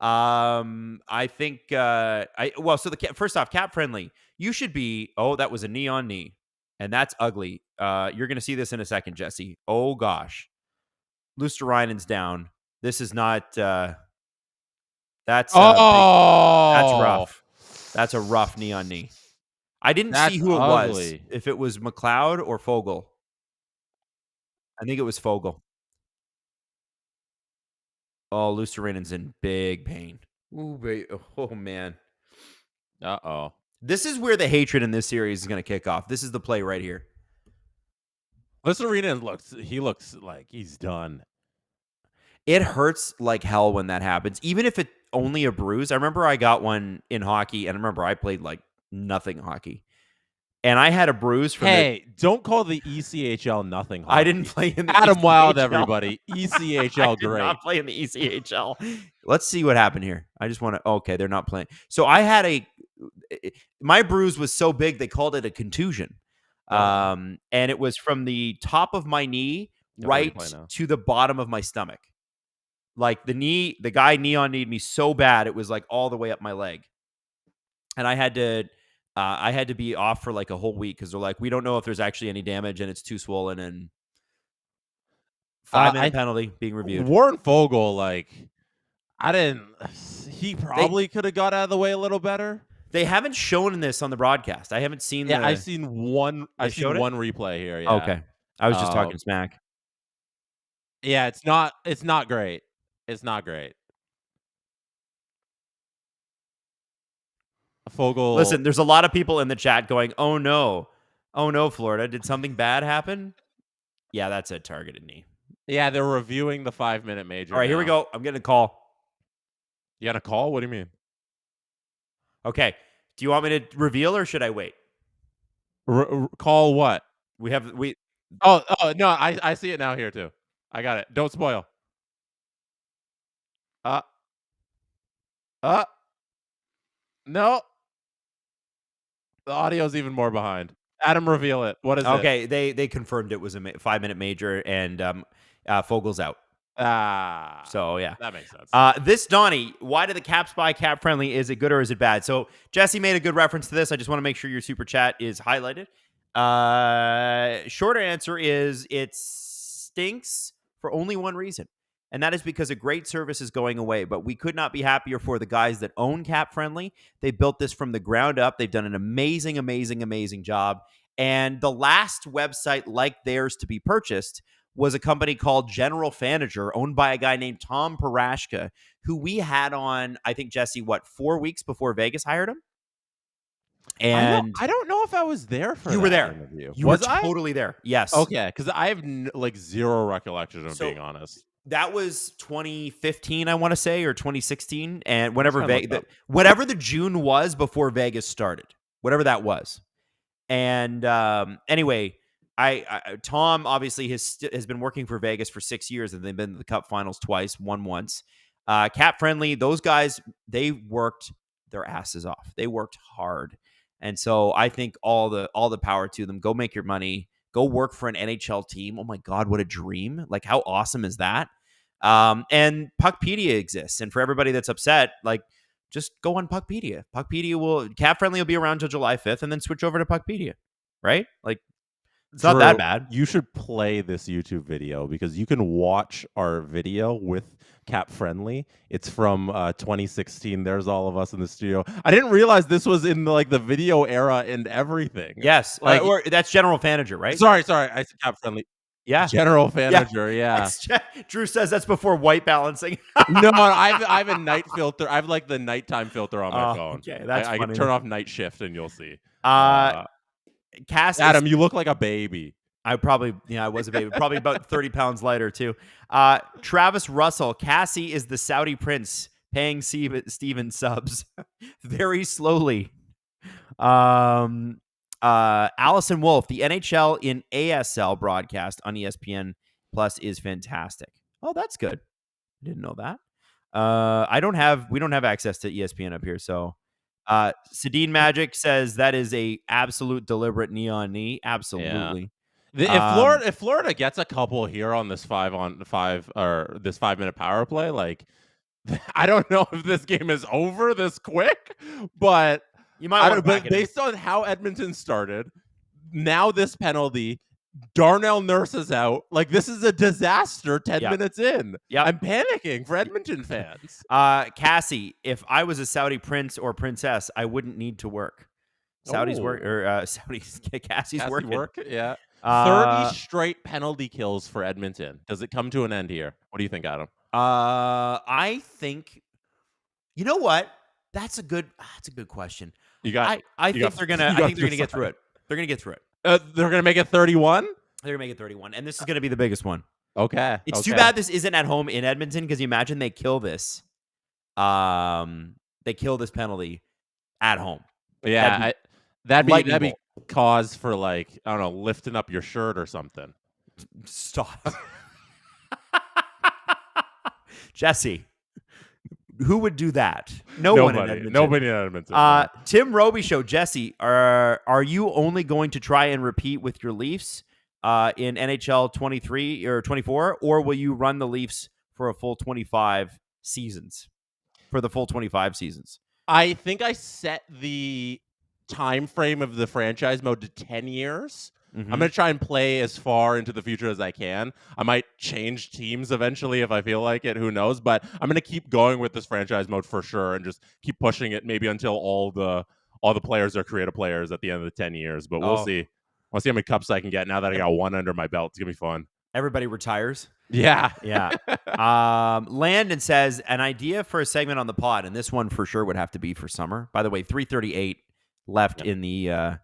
I think first off, Cap Friendly, you should be. Oh, that was a knee on knee, and that's ugly. You're gonna see this in a second, Jesse. Oh gosh, Luosterainen's down. This is not. That's rough. That's a rough knee on knee. I didn't see who it was. If it was McLeod or Fogle. I think it was Fogle. Oh, Luosterainen's in big pain. Ooh, oh man. Uh-oh. This is where the hatred in this series is going to kick off. This is the play right here. Luosterainen looks like he's done. It hurts like hell when that happens, even if it's only a bruise. I remember I got one in hockey, and I remember I played like nothing hockey. And I had a bruise from don't call the ECHL nothing hockey. I didn't play in the Adam ECHL. Wild, everybody. ECHL, I did great. not play in the ECHL. Let's see what happened here. I just want to... Okay, they're not playing. So I had my bruise was so big, they called it a contusion. And it was from the top of my knee right to the bottom of my stomach. Like the guy knee on kneed me so bad, it was like all the way up my leg. And I had to be off for like a whole week because they're like, we don't know if there's actually any damage and it's too swollen, and 5-minute penalty being reviewed. Warren Fogle, he probably could have got out of the way a little better. They haven't shown this on the broadcast. I haven't seen. Yeah, I've seen one. I've seen one replay here. Yeah. Okay, I was just talking smack. Yeah, it's not great. It's not great. Fogle. Listen, there's a lot of people in the chat going, "Oh no, Florida, did something bad happen?" Yeah, that's a targeted knee. Yeah, they're reviewing the 5-minute major. All right, here we go. I'm getting a call. You got a call? What do you mean? Okay. Do you want me to reveal or should I wait? Call what? Oh no, I see it now here too. I got it. Don't spoil. No. The audio's even more behind. Adam, reveal it. What is it? Okay, they confirmed it was a 5-minute major, and Fogle's out. So yeah, that makes sense. This Donnie, why do the Caps buy Cap Friendly? Is it good or is it bad? So Jesse made a good reference to this. I just want to make sure your super chat is highlighted. Short answer is it stinks for only one reason, and that is because a great service is going away. But we could not be happier for the guys that own Cap Friendly. They built this from the ground up. They've done an amazing, amazing, amazing job. And the last website like theirs to be purchased was a company called General Fanager, owned by a guy named Tom Parashka, who we had on, I think, Jesse, 4 weeks before Vegas hired him? And I don't know if I was there for you that were there. Interview. You were totally there. Yes. Okay, because I have zero recollection of being honest. That was 2015, I want to say, or 2016, and whatever the June was before Vegas started, whatever that was. And anyway, Tom obviously has been working for Vegas for 6 years, and they've been to the Cup Finals twice, won once. Cap Friendly, those guys, they worked their asses off. They worked hard, and so I think all the power to them. Go make your money. Go work for an NHL team. Oh my God, what a dream! Like, how awesome is that? And Puckpedia exists, and for everybody that's upset, just go on Puckpedia. Cap Friendly will be around till July 5th, and then switch over to Puckpedia, right? It's not that bad. You should play this YouTube video because you can watch our video with Cap Friendly. It's from 2016. There's all of us in the studio. I didn't realize this was in the video era and everything. Yes, or that's General Fanager, right? Sorry, I said Cap Friendly. Yeah, General Fanager. Yeah. Drew says that's before white balancing. No, I have a night filter. I have the nighttime filter on my phone. Okay, that's I can turn off night shift and you'll see. Cass, Adam, you look like a baby. I was a baby. Probably about 30 pounds lighter, too. Travis Russell, Cassie is the Saudi prince, paying Steven subs very slowly. Allison Wolf, the NHL in ASL broadcast on ESPN Plus is fantastic. Oh, that's good. Didn't know that. We don't have access to ESPN up here, so Sedin Magic says that is a absolute deliberate knee on knee. Absolutely. If Florida gets a couple here on this 5-on-5 or this 5-minute power play, like I don't know if this game is over this quick, but you might. But based on how Edmonton started, now this penalty, Darnell Nurse is out. Like this is a disaster. 10 minutes in, I'm panicking for Edmonton fans. Cassie, if I was a Saudi prince or princess, I wouldn't need to work. Saudis work or Cassie's working. Work, yeah. 30 straight penalty kills for Edmonton. Does it come to an end here? What do you think, Adam? I think. You know what? That's a good question. I think they're gonna get through it. They're gonna get through it. They're gonna make it 31. They're gonna make it 31, and this is gonna be the biggest one. Okay. It's too bad this isn't at home in Edmonton because you imagine they kill this. They kill this penalty at home. Yeah, that'd be cause for like I don't know, lifting up your shirt or something. Stop, Jesse. Who would do that? Nobody in Edmonton. Nobody in Edmonton. Tim Roby Show. Jesse, are you only going to try and repeat with your Leafs in NHL 23 or 24, or will you run the Leafs for a full 25 seasons? For the full 25 seasons, I think I set the time frame of the franchise mode to 10 years. Mm-hmm. I'm going to try and play as far into the future as I can. I might change teams eventually if I feel like it. Who knows? But I'm going to keep going with this franchise mode for sure and just keep pushing it maybe until all the players are creative players at the end of the 10 years. But we'll see. We'll see how many cups I can get now that I got one under my belt. It's going to be fun. Everybody retires. Yeah. Landon says, an idea for a segment on the pod, and this one for sure would have to be for summer. By the way, 3:38 left in the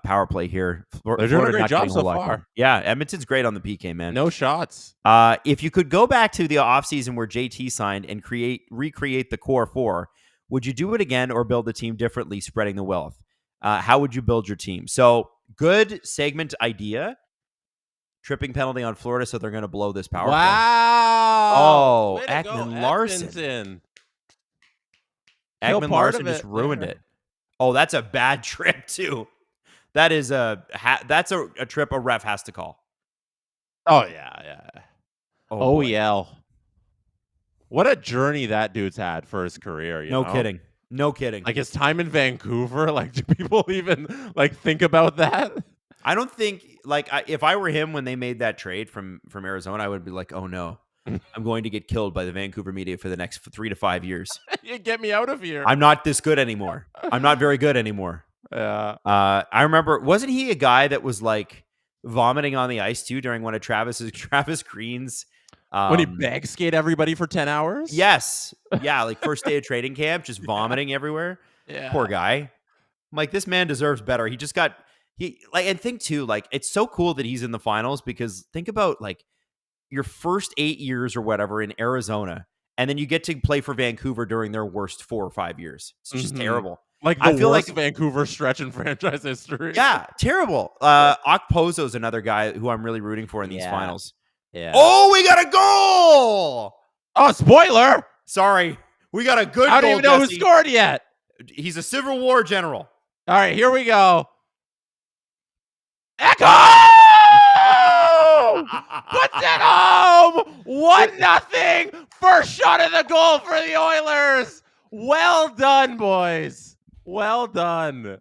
power play here. They're doing a great job so far. Yeah, Edmonton's great on the PK, man. No shots. If you could go back to the offseason where JT signed and recreate the core four, would you do it again or build the team differently, spreading the wealth? How would you build your team? So, good segment idea. Tripping penalty on Florida, so they're going to blow this power play. Wow. Oh, Ekman Larson. Ekman Larson just ruined it. Oh, that's a bad trip, too. That is that's a trip a ref has to call. Oh, yeah. Oh, OEL. What a journey that dude's had for his career. No kidding. Like his time in Vancouver, like do people even like think about that? I don't think if I were him when they made that trade from Arizona, I would be like, oh no, I'm going to get killed by the Vancouver media for the next 3 to 5 years. You get me out of here. I'm not this good anymore. I'm not very good anymore. Yeah. I remember, wasn't he a guy that was like vomiting on the ice too during one of Travis Green's when he bag skate everybody for 10 hours? Yes. Yeah, like first day of training camp, just vomiting everywhere. Yeah. Poor guy. I'm like, this man deserves better. And think too, like, it's so cool that he's in the finals because think about like your first 8 years or whatever in Arizona, and then you get to play for Vancouver during their worst 4 or 5 years. It's just terrible. Like I feel worst Vancouver stretch in franchise history. Yeah, terrible. Okpozo's another guy who I'm really rooting for in these finals. Yeah. Oh, we got a goal! Oh, spoiler! Sorry. We got a good goal, I don't even know who scored yet. He's a Civil War general. All right, here we go. Echo! Puts it home! 1-0! First shot of the goal for the Oilers! Well done, boys. Well done.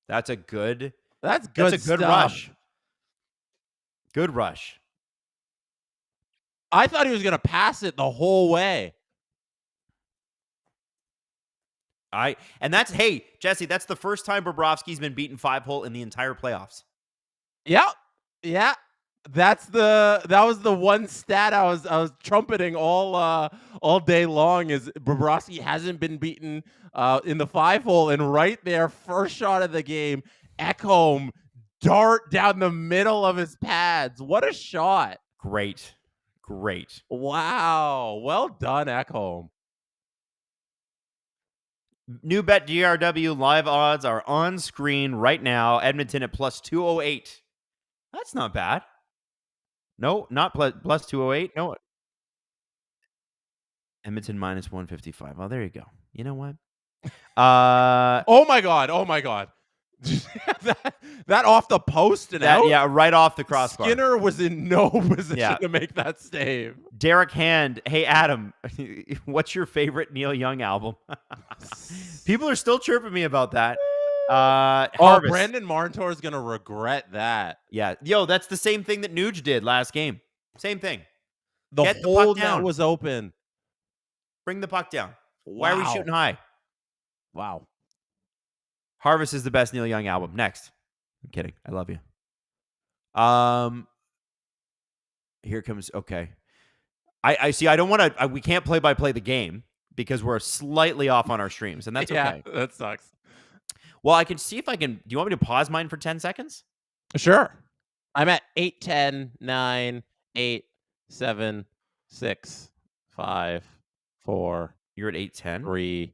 That's a good stuff. rush. Good rush. I thought he was going to pass it the whole way. Hey, Jesse, that's the first time Bobrovsky's been beaten 5-hole in the entire playoffs. Yep. Yeah. That was the one stat I was trumpeting all day long is Bobrovsky hasn't been beaten in the 5-hole, and right there, first shot of the game, Ekholm dart down the middle of his pads. What a shot. Great. Wow. Well done, Ekholm. New Bet GRW live odds are on screen right now. Edmonton at plus 208. That's not bad. No, not plus 208. No. Edmonton minus 155. Well, there you go. You know what? Oh my God. that off the post and out? Yeah, right off the crossbar. Skinner was in no position to make that save. Derek Hand. Hey, Adam, what's your favorite Neil Young album? People are still chirping me about that. Brandon Martintor is going to regret that. Yeah. Yo, that's the same thing that Nuge did last game. Same thing. The hole that was open. Bring the puck down. Wow. Why are we shooting high? Wow. Harvest is the best Neil Young album. Next. I'm kidding. I love you. Here comes, okay. I see. I don't want to, we can't play-by-play the game because we're slightly off on our streams, and that's okay. Yeah, that sucks. Well, I can see if I can, do you want me to pause mine for 10 seconds? Sure. I'm at 8, 10, 9, 8, 7, 6, 5, 4. You're at 8:10. 3.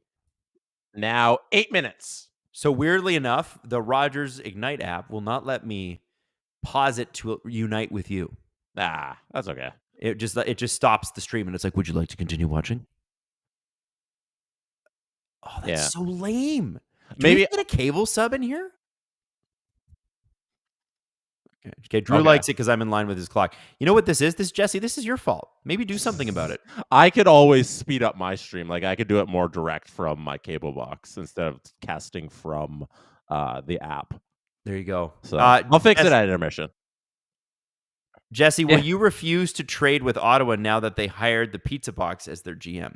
Now 8 minutes. So weirdly enough, the Rogers Ignite app will not let me pause it to unite with you. That's okay. It just stops the stream and it's like, would you like to continue watching? Oh, that's so lame. Maybe get a cable sub in here. Okay, Drew likes it because I'm in line with his clock. You know what this is? Jesse, this is your fault. Maybe do something about it. I could always speed up my stream. Like I could do it more direct from my cable box instead of casting from the app. There you go. So I'll fix it at intermission. Jesse, will you refuse to trade with Ottawa now that they hired the Pizza Box as their GM?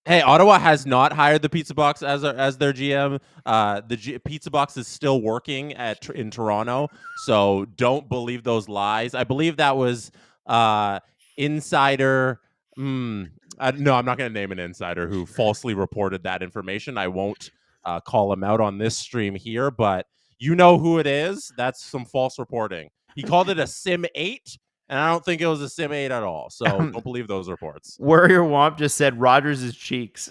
Hey, Ottawa has not hired the Pizza Box as their GM. Pizza Box is still working in Toronto, so don't believe those lies. I believe that was insider. No, I'm not going to name an insider who falsely reported that information. I won't call him out on this stream here, but you know who it is. That's some false reporting. He called it a Sim 8. And I don't think it was a Sim 8 at all. So don't believe those reports. Warrior Womp just said Rogers' cheeks.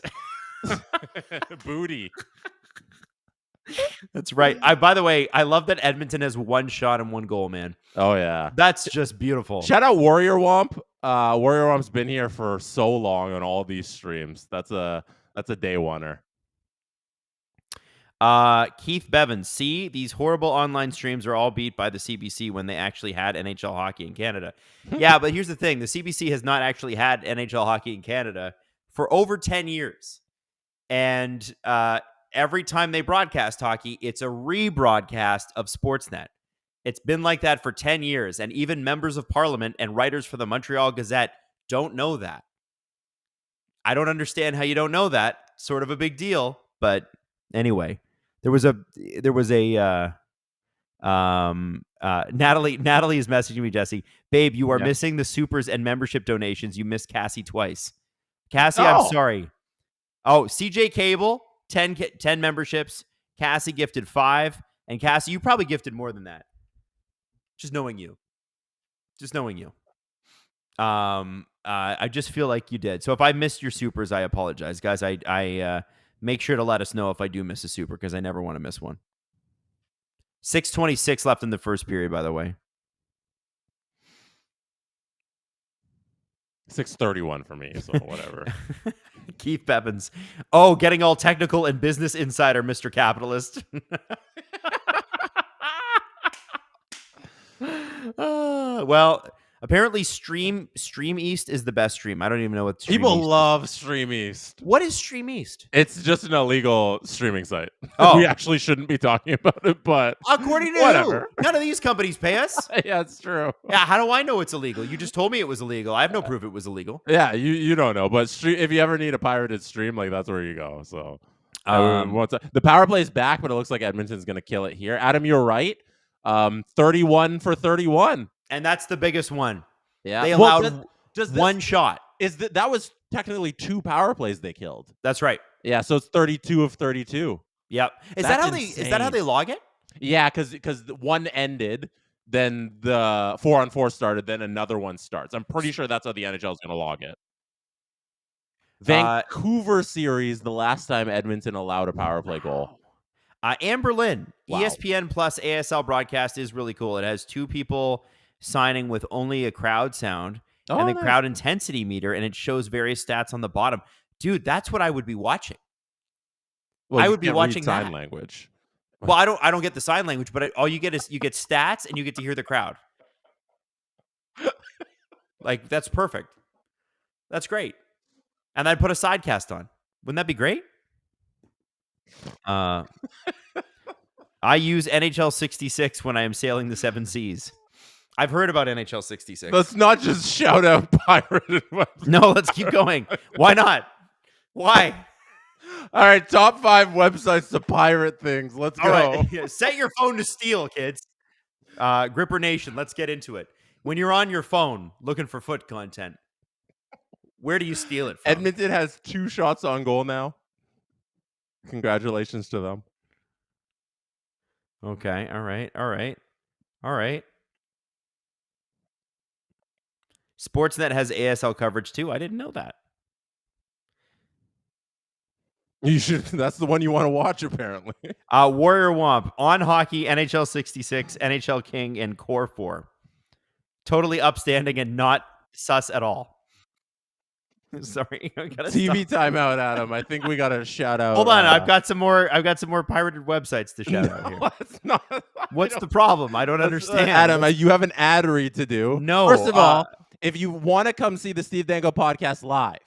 Booty. That's right. By the way, I love that Edmonton has one shot and one goal, man. Oh, yeah. That's just beautiful. Shout out Warrior Womp. Warrior Womp's been here for so long on all these streams. That's a day oneer. Keith Bevins, see, these horrible online streams are all beat by the CBC when they actually had NHL hockey in Canada. Yeah, but here's the thing. The CBC has not actually had NHL hockey in Canada for over 10 years. And every time they broadcast hockey, it's a rebroadcast of Sportsnet. It's been like that for 10 years. And even members of parliament and writers for the Montreal Gazette don't know that. I don't understand how you don't know that. Sort of a big deal. But anyway. There was a Natalie is messaging me, Jesse. Babe, you are missing the supers and membership donations. You missed Cassie twice. Cassie, I'm sorry. Oh, CJ Cable, 10 memberships. Cassie gifted 5. And Cassie, you probably gifted more than that. Just knowing you. I just feel like you did. So if I missed your supers, I apologize. Guys, I make sure to let us know if I do miss a super because I never want to miss one. 6:26 left in the first period, by the way. 6:31 for me, so whatever. Keith Bevins. Oh, getting all technical and Business Insider, Mr. Capitalist. Well, apparently Stream East is the best stream. I don't even know what Stream People East love Stream East. What is Stream East? It's just an illegal streaming site. Oh. We actually shouldn't be talking about it, but according to whatever. Who? None of these companies pay us. Yeah, it's true. Yeah, how do I know it's illegal? You just told me it was illegal. I have no proof it was illegal. Yeah, you don't know, but if you ever need a pirated stream, like that's where you go. So the power play is back, but it looks like Edmonton's going to kill it here. Adam, you're right. 31 for 31. And that's the biggest one. Yeah. They allowed one shot. That was technically 2 power plays they killed. That's right. Yeah, so it's 32 of 32. Yep. Is that how they log it? Yeah, because one ended, then the 4-on-4 started, then another one starts. I'm pretty sure that's how the NHL is going to log it. Uh, Vancouver series, the last time Edmonton allowed a power play goal. Amber Lynn, Wow. ESPN Plus ASL broadcast is really cool. It has 2 people signing with only a crowd sound and the nice. crowd intensity meter, and it shows various stats on the bottom. Dude, that's what I would be watching. Well, I you would be can't watching read sign that. language. Well, I don't get the sign language, but all you get is you get stats and you get to hear the crowd. Like, that's perfect. That's great. And I'd put a sidecast on. Wouldn't that be great? I use NHL 66 when I am sailing the 7 seas. I've heard about NHL 66. Let's not just shout out pirated websites. No, let's keep going. Why not? Why? All right, top 5 websites to pirate things. Let's go. All right. Yeah, set your phone to steal, kids. Gripper Nation, let's get into it. When you're on your phone looking for foot content, where do you steal it from? Edmonton has 2 shots on goal now. Congratulations to them. Okay. All right. Sportsnet has ASL coverage too. I didn't know that. You should. That's the one you want to watch, apparently. Warrior Womp on hockey, NHL 66, NHL King, and Core 4. Totally upstanding and not sus at all. Sorry, I gotta TV stop. timeout, Adam. I think we got to shout out. Hold on, I've got some more pirated websites to shout out here. That's not. What's the problem? I don't understand. Adam, you have an ad read to do. No. First of all, if you want to come see the Steve Dangle podcast live,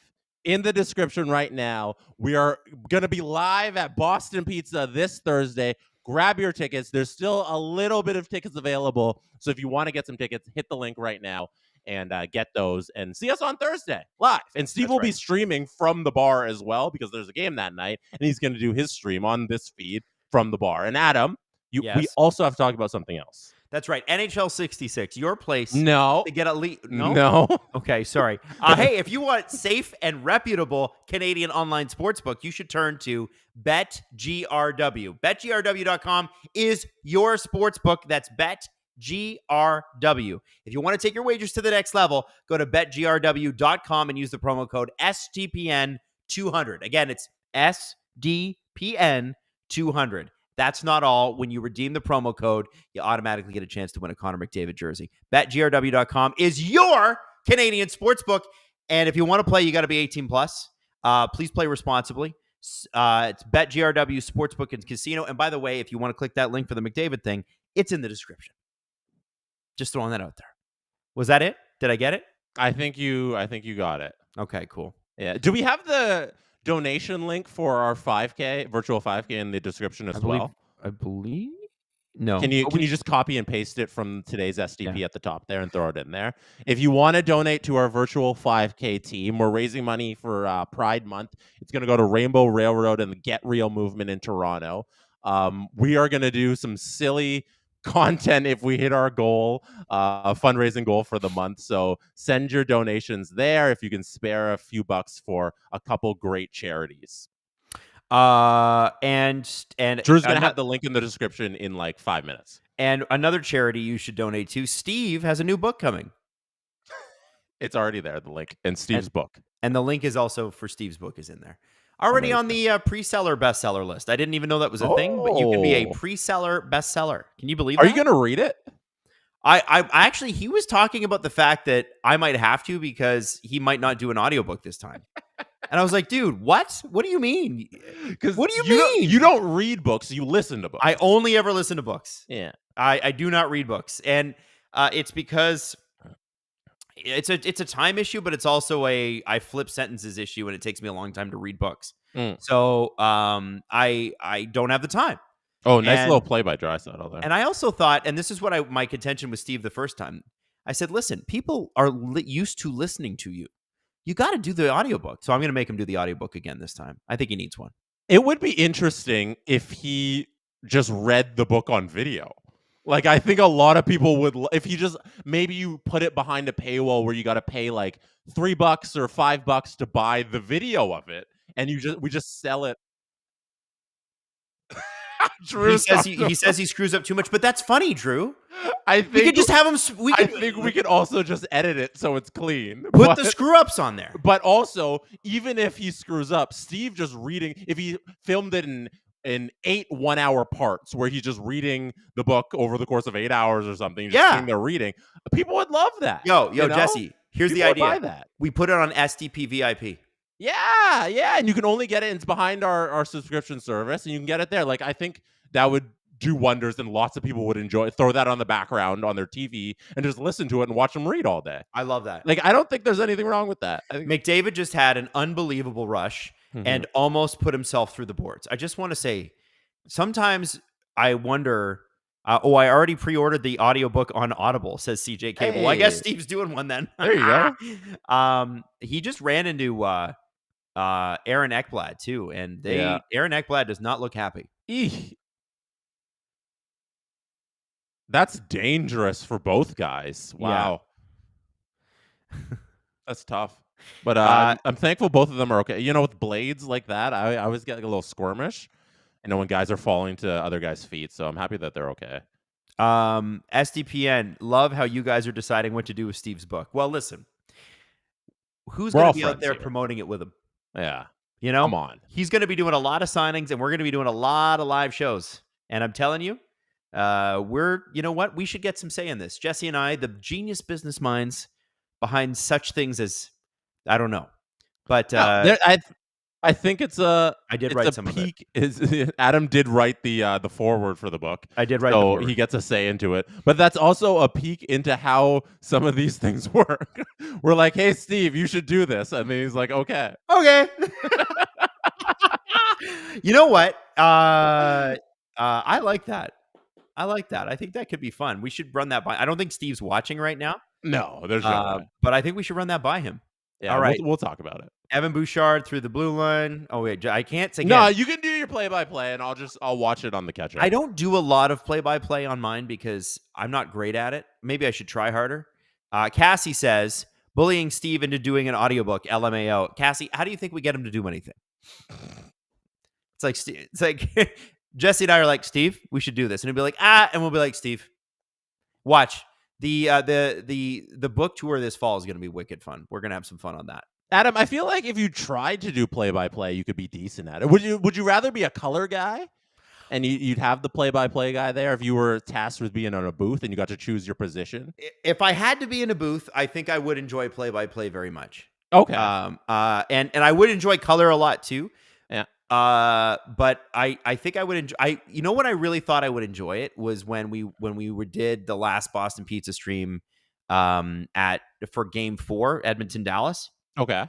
in the description right now, we are going to be live at Boston Pizza this Thursday. Grab your tickets. There's still a little bit of tickets available. So if you want to get some tickets, hit the link right now and get those and see us on Thursday live. And Steve will be streaming from the bar as well because there's a game that night. And he's going to do his stream on this feed from the bar. And Adam, we also have to talk about something else. That's right. NHL 66, your place. No. To get a lead. No. Okay, sorry. Hey, if you want safe and reputable Canadian online sportsbook, you should turn to BetGRW. BetGRW.com is your sportsbook. That's BetGRW. If you want to take your wagers to the next level, go to BetGRW.com and use the promo code SDPN200. Again, it's SDPN200. That's not all. When you redeem the promo code, you automatically get a chance to win a Connor McDavid jersey. BetGRW.com is your Canadian sportsbook. And if you want to play, you got to be 18 plus. Please play responsibly. It's BetGRW Sportsbook and Casino. And by the way, if you want to click that link for the McDavid thing, it's in the description. Just throwing that out there. Was that it? Did I get it? I think you got it. Okay, cool. Yeah. Do we have the donation link for our 5K, virtual 5K in the description as well? I believe. No. Can you just copy and paste it from today's SDP at the top there and throw it in there? If you want to donate to our virtual 5K team, we're raising money for Pride Month. It's going to go to Rainbow Railroad and the Get Real movement in Toronto. We are going to do some silly content if we hit our goal, a fundraising goal for the month. So send your donations there if you can spare a few bucks for a couple great charities. And Drew's gonna have the link in the description in like 5 minutes. And another charity you should donate to. Steve has a new book coming. It's already there, the link, and Steve's book. And the link is also for Steve's book is in there. Already on the pre-seller bestseller list. I didn't even know that was a thing, but you can be a pre-seller bestseller. Can you believe that? Are you going to read it? I actually, he was talking about the fact that I might have to because he might not do an audiobook this time. And I was like, dude, what? What do you mean? What do you mean? You don't read books, you listen to books. I only ever listen to books. Yeah. I do not read books. And it's because it's a time issue, but it's also I flip sentences issue, and it takes me a long time to read books. So I don't have the time. Oh, nice little play by Draisaitl there. And I also thought, and this is what my contention with Steve the first time. I said, listen, people are used to listening to you. You got to do the audiobook. So I'm going to make him do the audiobook again this time. I think he needs one. It would be interesting if he just read the book on video. Like, I think a lot of people would, if he just, maybe you put it behind a paywall where you got to pay like $3 or $5 to buy the video of it. And we just sell it. Drew, He says he screws up too much, but that's funny, Drew. I We think could just have him. I think we could also just edit it so it's clean. Put the screw ups on there. But also, even if he screws up, Steve just reading. If he filmed it in 8 1-hour parts where he's just reading the book over the course of 8 hours or something, just sitting there reading, people would love that. Yo, you know? Jesse, here's people the idea. would buy that. We put it on STP VIP. Yeah, and you can only get it. It's behind our subscription service, and you can get it there. Like, I think that would do wonders, and lots of people would enjoy it. Throw that on the background on their TV and just listen to it and watch them read all day. I love that. Like, I don't think there's anything wrong with that. I think McDavid just had an unbelievable rush and almost put himself through the boards. I just want to say, sometimes I wonder. I already pre-ordered the audiobook on Audible, says CJ Cable. Well, I guess Steve's doing one then. There you go. He just ran into Aaron Ekblad too, and Aaron Ekblad does not look happy. Eek. That's dangerous for both guys. Wow. Yeah. That's tough. But I'm thankful both of them are okay. You know, with blades like that, I always get like a little squirmish. I know when guys are falling to other guys' feet, so I'm happy that they're okay. SDPN, love how you guys are deciding what to do with Steve's book. Well, listen, who's going to be out there promoting it with him? Yeah. You know, come on. He's going to be doing a lot of signings, and we're going to be doing a lot of live shows. And I'm telling you, you know what? We should get some say in this. Jesse and I, the genius business minds behind such things as, I don't know. But I think it's I did write some peek. Adam did write the foreword for the book. I did write the foreword. He gets a say into it. But that's also a peek into how some of these things work. We're like, hey, Steve, you should do this. And then he's like, okay. You know what? I like that. I think that could be fun. We should run that by. I don't think Steve's watching right now. No, there's no way. But I think we should run that by him. Yeah, all right. We'll talk about it. Evan Bouchard through the blue line. Oh wait, I can't say. No, you can do your play-by-play, and I'll watch it on the catch-up. I don't do a lot of play-by-play on mine because I'm not great at it. Maybe I should try harder. Cassie says, bullying Steve into doing an audiobook. LMAO. Cassie, how do you think we get him to do anything? It's like Jesse and I are like, Steve, we should do this, and he'll be like, and we'll be like, Steve, watch. The book tour this fall is going to be wicked fun. We're going to have some fun on that. Adam, I feel like if you tried to do play-by-play, you could be decent at it. Would you rather be a color guy and you'd have the play-by-play guy there if you were tasked with being on a booth and you got to choose your position? If I had to be in a booth, I think I would enjoy play-by-play very much. Okay. And I would enjoy color a lot too. Yeah. But I think I would enjoy. You know what I really thought I would enjoy it was when we did the last Boston Pizza stream for Game 4, Edmonton Dallas. Okay.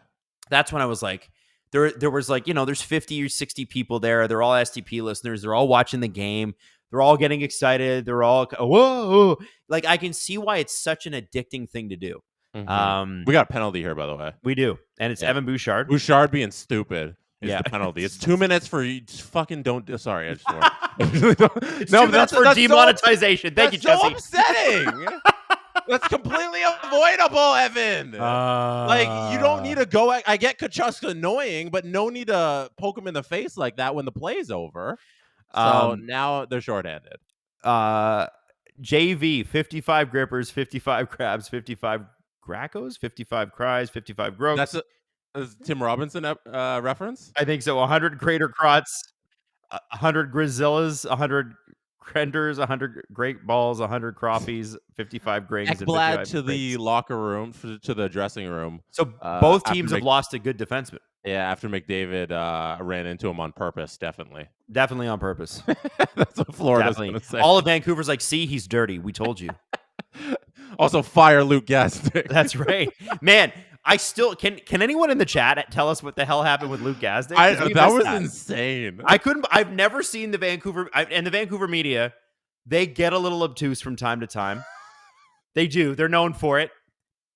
That's when I was like, there was like, there's 50 or 60 people there. They're all STP listeners. They're all watching the game. They're all getting excited. They're all whoa. Like I can see why it's such an addicting thing to do. Mm-hmm. We got a penalty here, by the way. We do, and it's Evan Bouchard. Bouchard being stupid. Is the penalty. It's 2 minutes for you. Just fucking don't. Sorry, I just it's no, that's for demonetization. Thank you, Jesse. So upsetting. That's completely avoidable, Evan. Like you don't need to go. I get Kachuk's annoying, but no need to poke him in the face like that when the play's over. So now they're shorthanded. JV 55 grippers, 55 crabs, 55 Grackos, 55 cries, 55 grokes. That's a Tim Robinson reference? I think so. 100 crater crots, 100 grizzillas, 100 crenders, 100 great balls, 100 crappies, 55 grings. Ekblad to the locker room, to the dressing room. So both teams have lost a good defenseman. Yeah, after McDavid ran into him on purpose, definitely. Definitely on purpose. That's what Florida's going to say. All of Vancouver's like, see, he's dirty. We told you. Also, fire Luke Gaston. That's right. Man, I still can anyone in the chat tell us what the hell happened with Luke Gaston? That was insane. I've never seen the Vancouver media. They get a little obtuse from time to time. They do. They're known for it.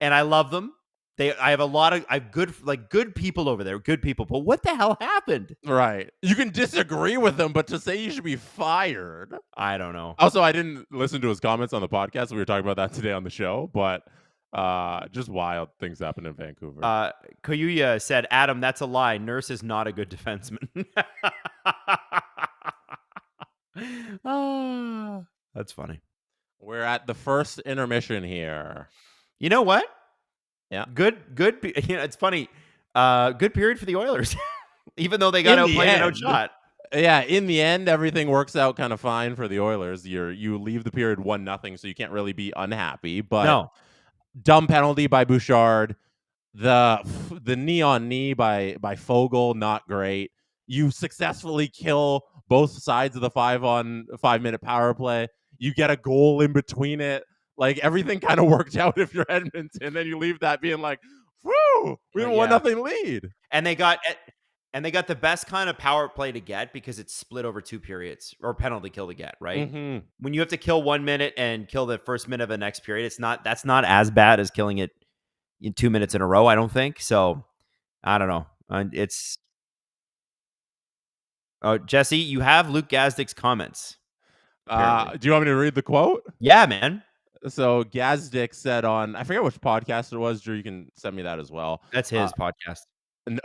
And I love them. I have good people over there, good people. But what the hell happened? Right. You can disagree with them, but to say you should be fired. I don't know. Also, I didn't listen to his comments on the podcast. We were talking about that today on the show, but just wild things happen in Vancouver. Koyuya said, Adam, that's a lie. Nurse is not a good defenseman. Ah, that's funny. We're at the first intermission here. You know what? Yeah. Good. It's funny. Good period for the Oilers, even though they got In the outplayed and end, outshot. yeah, in the end, everything works out kind of fine for the Oilers. You leave the period 1-0, so you can't really be unhappy. But No. dumb penalty by Bouchard. The knee on knee by Fogle, not great. You successfully kill both sides of the 5-on-5-minute power play. You get a goal in between it. Like, everything kind of worked out if you're Edmonton. Then you leave that being like, whew, we have a 1-0 lead. And they got the best kind of power play to get because it's split over 2 periods, or penalty kill to get, right? Mm-hmm. When you have to kill 1 minute and kill the first minute of the next period, that's not as bad as killing it in 2 minutes in a row, I don't think. So, I don't know. It's Jesse, you have Luke Gazdik's comments. Do you want me to read the quote? Yeah, man. So Gazdick said on, I forget which podcast it was, Drew, you can send me that as well. That's his podcast. No.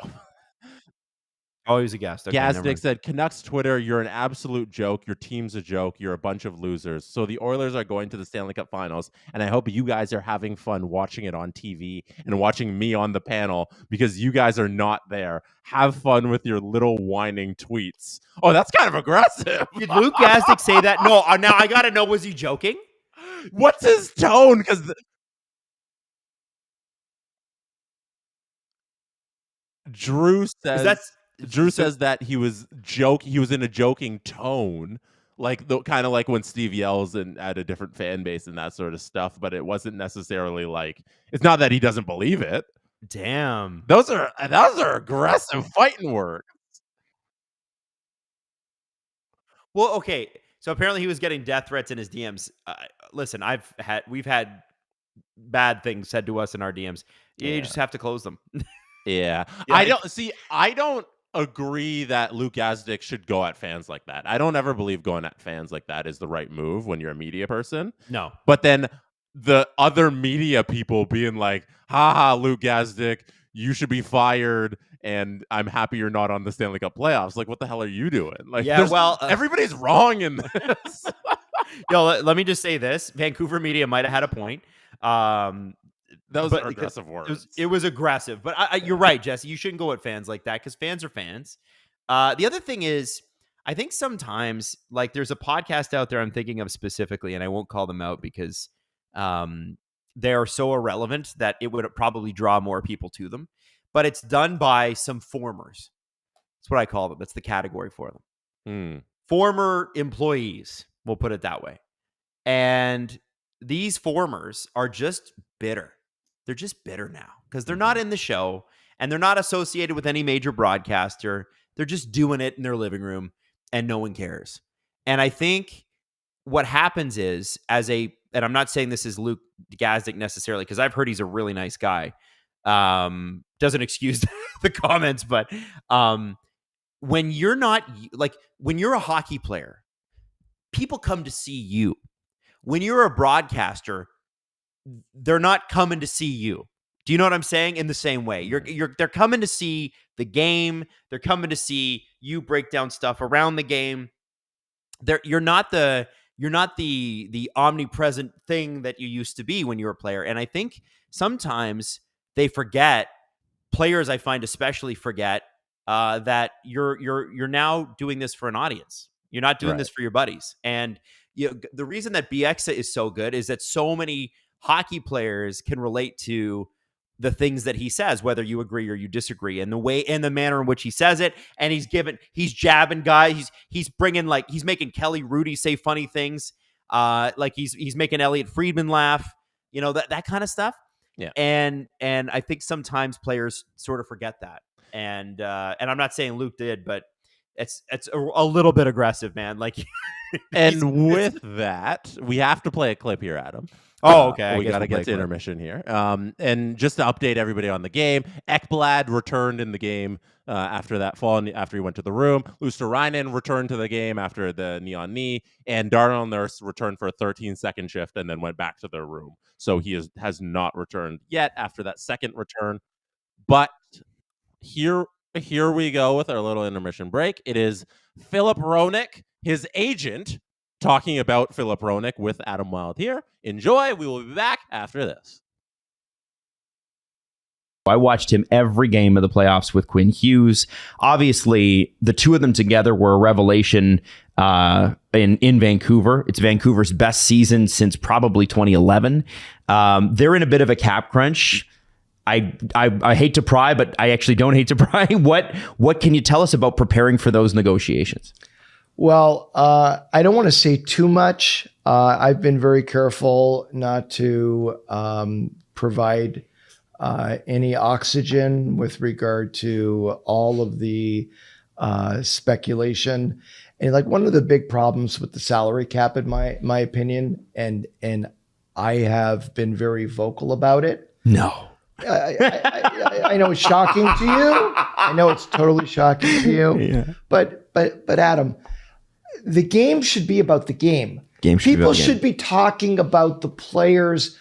Oh, he was a guest. Okay, Gazdick said, Canucks Twitter, you're an absolute joke. Your team's a joke. You're a bunch of losers. So the Oilers are going to the Stanley Cup Finals, and I hope you guys are having fun watching it on TV and watching me on the panel because you guys are not there. Have fun with your little whining tweets. Oh, that's kind of aggressive. Did Luke Gazdick say that? No, now I got to know, was he joking? What's his tone? Because Drew says that he was in a joking tone, like kind of like when Steve yells at a different fan base and that sort of stuff, but it wasn't necessarily like, it's not that he doesn't believe it. Damn. Those are aggressive fighting words. Well, okay. So apparently he was getting death threats in his DMs. Listen, we've had bad things said to us in our DMs. You just have to close them. Yeah. I don't agree that Luke Gazdick should go at fans like that. I don't ever believe going at fans like that is the right move when you're a media person. No. But then the other media people being like, haha, Luke Gazdick, you should be fired, and I'm happy you're not on the Stanley Cup playoffs. Like, what the hell are you doing? Like, everybody's wrong in this. Yo, let me just say this. Vancouver media might have had a point. Those are aggressive words. It was aggressive. But you're right, Jesse. You shouldn't go at fans like that because fans are fans. The other thing is, I think sometimes, like, there's a podcast out there I'm thinking of specifically, and I won't call them out because they are so irrelevant that it would probably draw more people to them. But it's done by some formers. That's what I call them. That's the category for them. Former employees, we'll put it that way. And these formers are just bitter. They're just bitter now because they're not in the show and they're not associated with any major broadcaster. They're just doing it in their living room and no one cares. And I think what happens is, and I'm not saying this is Luke Gazdick necessarily because I've heard he's a really nice guy. Doesn't excuse the comments, but when you're a hockey player, people come to see you. When you're a broadcaster, they're not coming to see you. Do you know what I'm saying? In the same way, they're coming to see the game. They're coming to see you break down stuff around the game. You're not the omnipresent thing that you used to be when you were a player. And I think sometimes they forget. Players, I find especially, forget that you're now doing this for an audience. You're not doing this for your buddies. And the reason that BX is so good is that so many hockey players can relate to the things that he says, whether you agree or you disagree, and the way and the manner in which he says it. And he's jabbing guys. He's making Kelly Rudy say funny things. Like he's making Elliot Friedman laugh, that kind of stuff. Yeah. And I think sometimes players sort of forget that. And I'm not saying Luke did, but it's a little bit aggressive, man. Like, and with that, we have to play a clip here, Adam. Oh, okay. We got to get to intermission here. And just to update everybody on the game, Ekblad returned in the game after that fall, after he went to the room. Luosterainen returned to the game after the knee-on-knee, and Darnell Nurse returned for a 13-second shift and then went back to their room. So he has not returned yet after that second return. But here we go with our little intermission break. It is Philip Roenick. his agent, talking about Philip Hronek with Adam Wilde here. Enjoy. We will be back after this. I watched him every game of the playoffs with Quinn Hughes. Obviously, the two of them together were a revelation in Vancouver. It's Vancouver's best season since probably 2011. They're in a bit of a cap crunch. I hate to pry, but I actually don't hate to pry. What can you tell us about preparing for those negotiations? Well, I don't want to say too much. I've been very careful not to provide any oxygen with regard to all of the speculation. And like one of the big problems with the salary cap, in my opinion, and I have been very vocal about it. No. I know it's shocking to you. I know it's totally shocking to you. Yeah. But Adam, the game should be about the game. People should be talking about the players.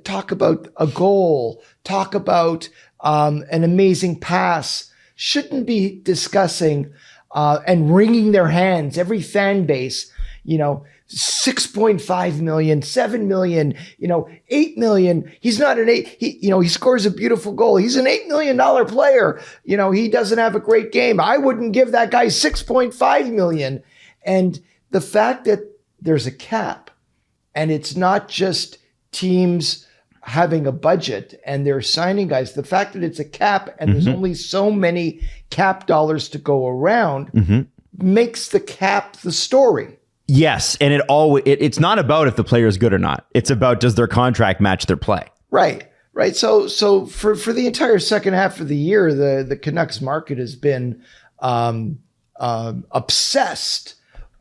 Talk about a goal. Talk about an amazing pass. Shouldn't be discussing and wringing their hands. Every fan base, 6.5 million, 7 million, 8 million. He's not an 8. He scores a beautiful goal. He's an $8 million player. He doesn't have a great game. I wouldn't give that guy 6.5 million. And the fact that there's a cap and it's not just teams having a budget and they're signing guys, the fact that it's a cap and there's only so many cap dollars to go around makes the cap the story. Yes, and it's not about if the player is good or not. It's about, does their contract match their play? Right. So for the entire second half of the year, the Canucks market has been obsessed.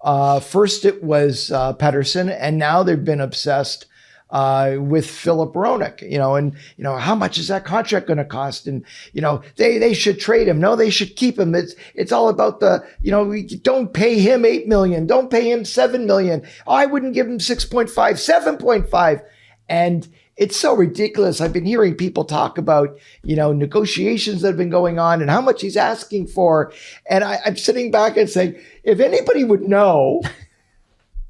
First it was Pettersson, and now they've been obsessed with Philip Hronek, and how much is that contract going to cost? And they should trade him. No, they should keep him. It's all about don't pay him $8 million, don't pay him $7 million. Oh, I wouldn't give him 6.5, 7.5, and it's so ridiculous. I've been hearing people talk about negotiations that have been going on and how much he's asking for, and I'm sitting back and saying, if anybody would know,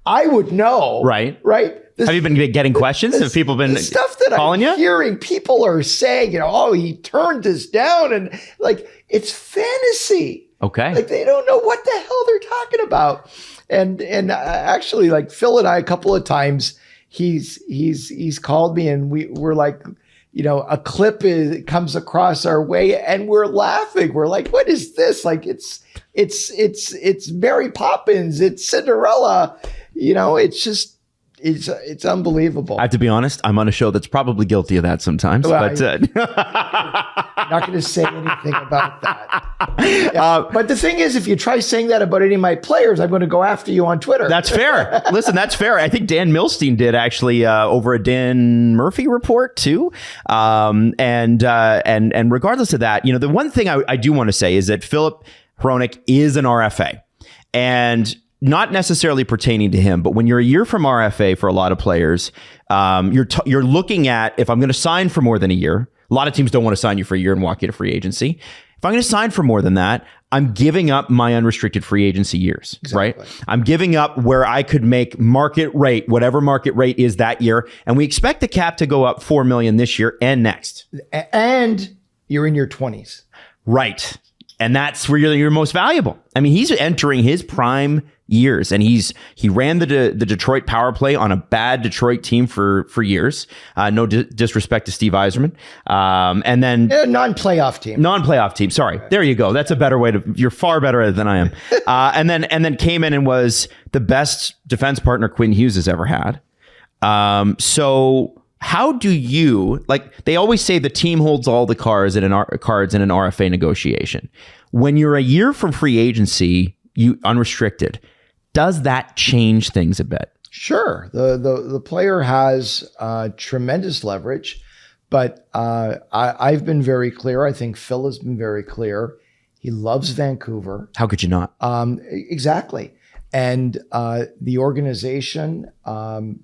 I would know. Right. Have you been getting questions? Have people been stuff that calling I'm hearing? People are saying, he turned this down, and it's fantasy. Okay. They don't know what the hell they're talking about. And actually, Phil and I, a couple of times, he's called me, and we're like, a clip comes across our way, and we're laughing. We're like, what is this? It's Mary Poppins. It's Cinderella. It's just. It's unbelievable. I have to be honest, I'm on a show that's probably guilty of that sometimes. Well, but I'm not going to say anything about that. Yeah. But the thing is, if you try saying that about any of my players, I'm going to go after you on Twitter. That's fair. Listen, that's fair. I think Dan Milstein did actually over a Dan Murphy report too. And regardless of that, the one thing I do want to say is that Philip Hronek is an RFA, and not necessarily pertaining to him, but when you're a year from RFA for a lot of players, you're looking at, if I'm going to sign for more than a year, a lot of teams don't want to sign you for a year and walk you to free agency. If I'm going to sign for more than that, I'm giving up my unrestricted free agency years, right? I'm giving up where I could make market rate, whatever market rate is that year. And we expect the cap to go up $4 million this year and next. And you're in your 20s. Right. And that's where you're most valuable. I mean, he's entering his prime years, and he ran the Detroit power play on a bad Detroit team for years. No disrespect to Steve Yzerman. And then non-playoff team. Sorry, there you go. That's a better way to. You're far better than I am. And then came in and was the best defense partner Quinn Hughes has ever had. So how do you, they always say the team holds all the cards in an RFA negotiation. When you're a year from free agency, you unrestricted, does that change things a bit? Sure. The player has tremendous leverage, but I've been very clear. I think Phil has been very clear. He loves Vancouver. How could you not? Exactly. And the organization, from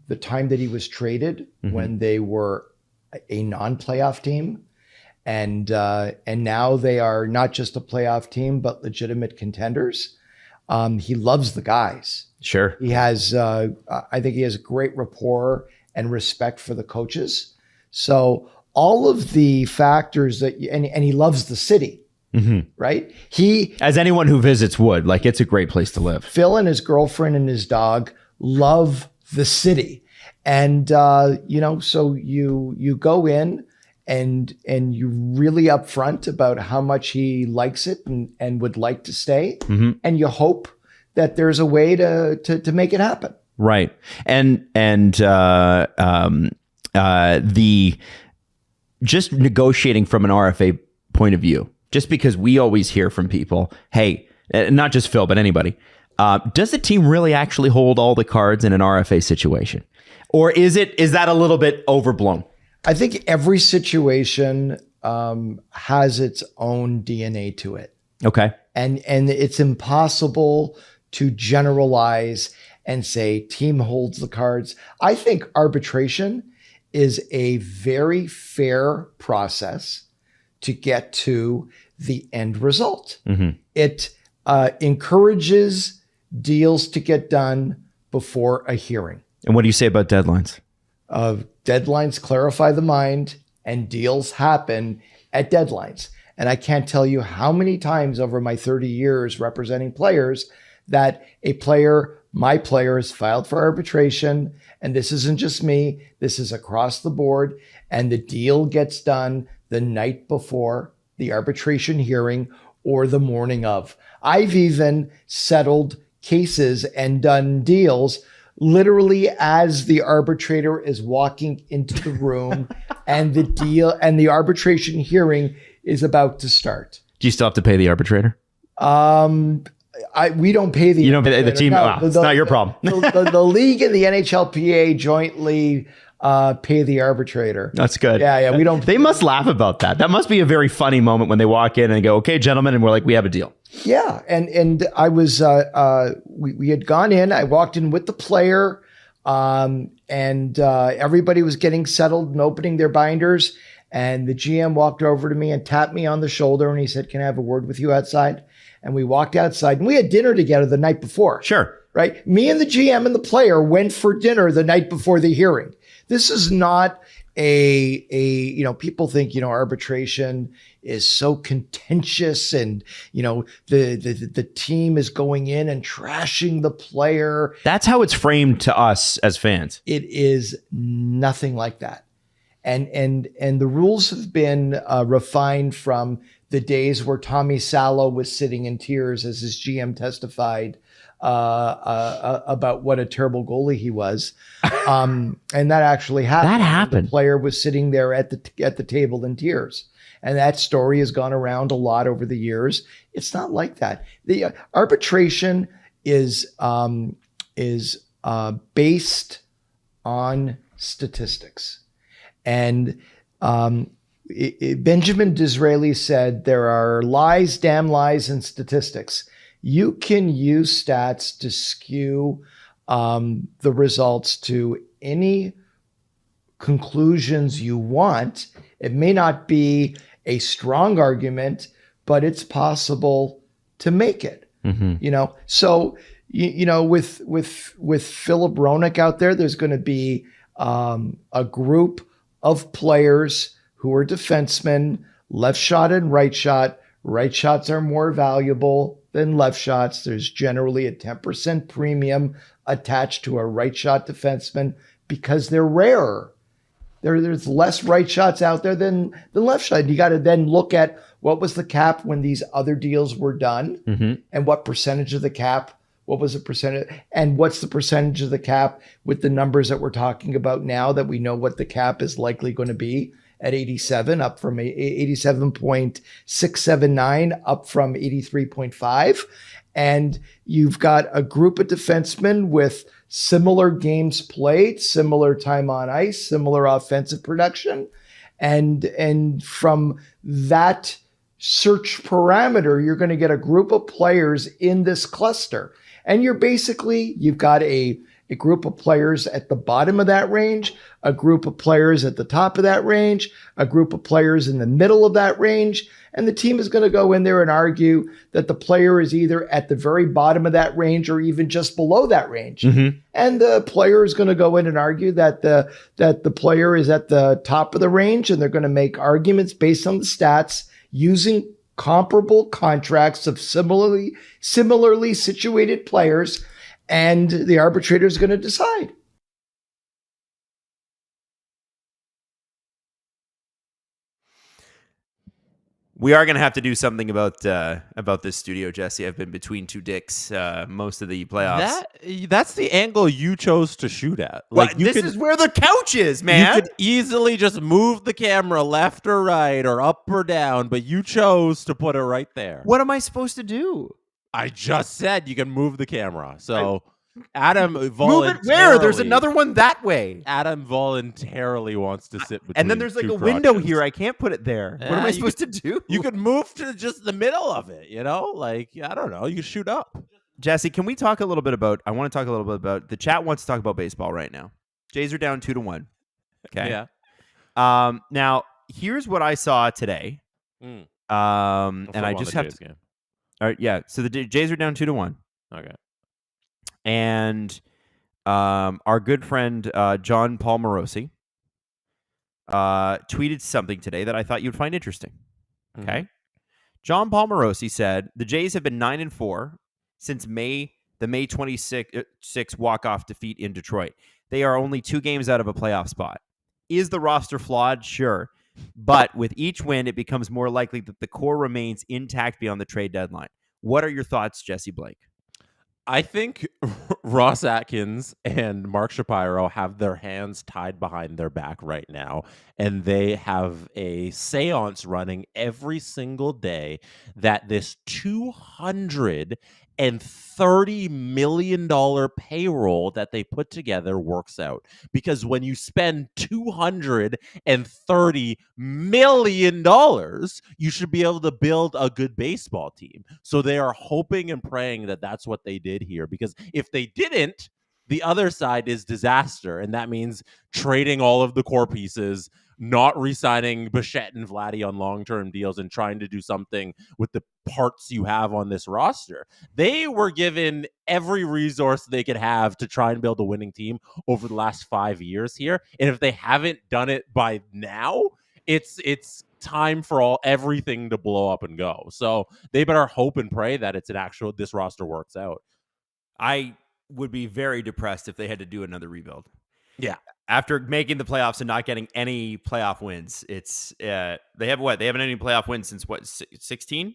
the time that he was traded, when they were a non-playoff team, And now they are not just a playoff team, but legitimate contenders. He loves the guys. Sure. He has, I think he has great rapport and respect for the coaches. So all of the factors and he loves the city, right? As anyone who visits would, like, it's a great place to live. Phil and his girlfriend and his dog love the city. And, so you go in and you're really upfront about how much he likes it and would like to stay. And you hope that there's a way to make it happen. Right. And the just negotiating from an RFA point of view, just because we always hear from people, hey, not just Phil, but anybody, does the team really actually hold all the cards in an RFA situation? Or is that a little bit overblown? I think every situation has its own DNA to it. Okay. And it's impossible to generalize and say team holds the cards. I think arbitration is a very fair process to get to the end result. It encourages deals to get done before a hearing. And what do you say about deadlines? Deadlines clarify the mind, and deals happen at deadlines. And I can't tell you how many times over my 30 years representing players that my player has filed for arbitration, and this isn't just me, this is across the board, and the deal gets done the night before the arbitration hearing or the morning of. I've even settled cases and done deals literally as the arbitrator is walking into the room and the arbitration hearing is about to start. Do you still have to pay the arbitrator? We don't pay the. You don't pay the team. No, it's not your problem. The league and the NHLPA jointly pay the arbitrator. That's good. Yeah. We don't. They must laugh about that. That must be a very funny moment when they walk in and go, "Okay, gentlemen," and we're like, "We have a deal." Yeah, and I was. We had gone in. I walked in with the player, and everybody was getting settled and opening their binders. And the GM walked over to me and tapped me on the shoulder, and he said, "Can I have a word with you outside?" And we walked outside, and we had dinner together the night before. Sure. Right? Me and the GM and the player went for dinner the night before the hearing. This is not people think, arbitration is so contentious and, the team is going in and trashing the player. That's how it's framed to us as fans. It is nothing like that. And the rules have been refined from the days where Tommy Salo was sitting in tears as his GM testified about what a terrible goalie he was, and that actually happened. That happened. The player was sitting there at the table in tears, and that story has gone around a lot over the years. It's not like that. The arbitration is based on statistics. And Benjamin Disraeli said there are lies, damn lies, and statistics. You can use stats to skew the results to any conclusions you want. It may not be a strong argument, but it's possible to make it. So with Philip Roenick out there's going to be a group of players who are defensemen, left shot and right shot. Right shots are more valuable than left shots. There's generally a 10% premium attached to a right shot defenseman because they're rarer. There's less right shots out there than left shot. You got to then look at what was the cap when these other deals were done and what percentage of the cap. What was the percentage, and what's the percentage of the cap with the numbers that we're talking about now that we know what the cap is likely going to be at 87, up from 87.679, up from 83.5. And you've got a group of defensemen with similar games played, similar time on ice, similar offensive production. And from that search parameter, you're going to get a group of players in this cluster. And you've got a a group of players at the bottom of that range, a group of players at the top of that range, a group of players in the middle of that range. And the team is going to go in there and argue that the player is either at the very bottom of that range or even just below that range. Mm-hmm. And the player is going to go in and argue that the player is at the top of the range, and they're going to make arguments based on the stats using comparable contracts of similarly situated players, and the arbitrator is going to decide. We are going to have to do something about this studio, Jesse. I've been between two dicks most of the playoffs. That's the angle you chose to shoot at. Like, this is where the couch is, man. You could easily just move the camera left or right or up or down, but you chose to put it right there. What am I supposed to do? I just said you can move the camera. So Adam Move it where? There's another one that way. Adam voluntarily wants to sit between. And then there's like a window crotches. here. I can't put it there. What am I supposed to do? You could move to just the middle of it, Like, I don't know. You can shoot up. Jesse, can we talk a little bit about, I want to talk a little bit about, the chat wants to talk about baseball right now. Jays are down 2-1. Okay. Yeah. Now, here's what I saw today. And I just have to. Game. All right. Yeah. So the Jays are down 2-1. Okay. And our good friend John Palmarosi tweeted something today that I thought you'd find interesting. Okay. Mm-hmm. John Palmarosi said the Jays have been 9-4 since the May 26 walk-off defeat in Detroit. They are only 2 games out of a playoff spot. Is the roster flawed? Sure. But with each win, it becomes more likely that the core remains intact beyond the trade deadline. What are your thoughts, Jesse Blake? I think Ross Atkins and Mark Shapiro have their hands tied behind their back right now, and they have a seance running every single day that this $230 million payroll that they put together works out. Because when you spend $230 million, you should be able to build a good baseball team. So they are hoping and praying that that's what they did here. Because if they didn't, the other side is disaster. And that means trading all of the core pieces, not re-signing Bichette and Vladdy on long-term deals, and trying to do something with the parts you have on this roster. They were given every resource they could have to try and build a winning team over the last 5 years here. And if they haven't done it by now, it's time for everything to blow up and go. So they better hope and pray that this roster works out. I would be very depressed if they had to do another rebuild. Yeah. After making the playoffs and not getting any playoff wins, it's they have what? They haven't had any playoff wins since what, 16?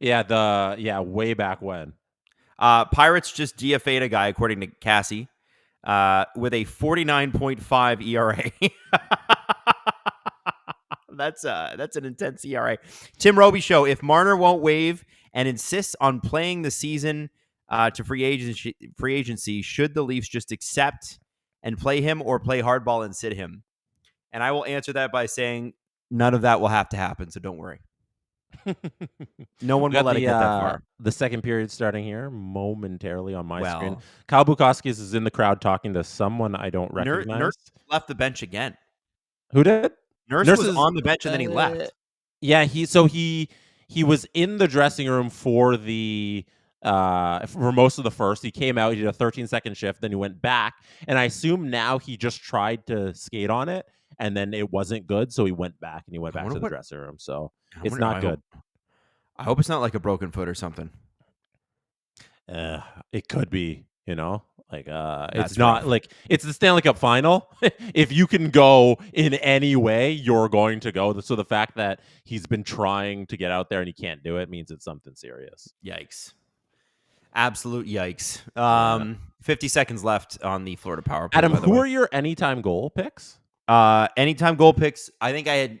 Yeah, way back when. Pirates just DFA'd a guy, according to Cassie, with a 49.5 ERA. That's an intense ERA. Tim Roby Show, if Marner won't waive and insists on playing the season to free agency, should the Leafs just accept and play him, or play hardball and sit him? And I will answer that by saying none of that will have to happen, so don't worry. No one will let it get that far. The second period starting here momentarily on my screen. Kyle Bukauskas is in the crowd talking to someone I don't recognize. Nurse left the bench again. Who did? Nurse was on the bench and then he left. Yeah, he was in the dressing room for most of the first. He came out, he did a 13-second shift, then he went back, and I assume now he just tried to skate on it, and then it wasn't good, so he went back to the dressing room. So it's not good. I hope it's not like a broken foot or something. It could be, it's not like it's the Stanley Cup Final. If you can go in any way, you're going to go. So the fact that he's been trying to get out there and he can't do it means it's something serious. Yikes. Absolute yikes. 50 seconds left on the Florida power play. Adam, who are your anytime goal picks? Anytime goal picks. I think I had.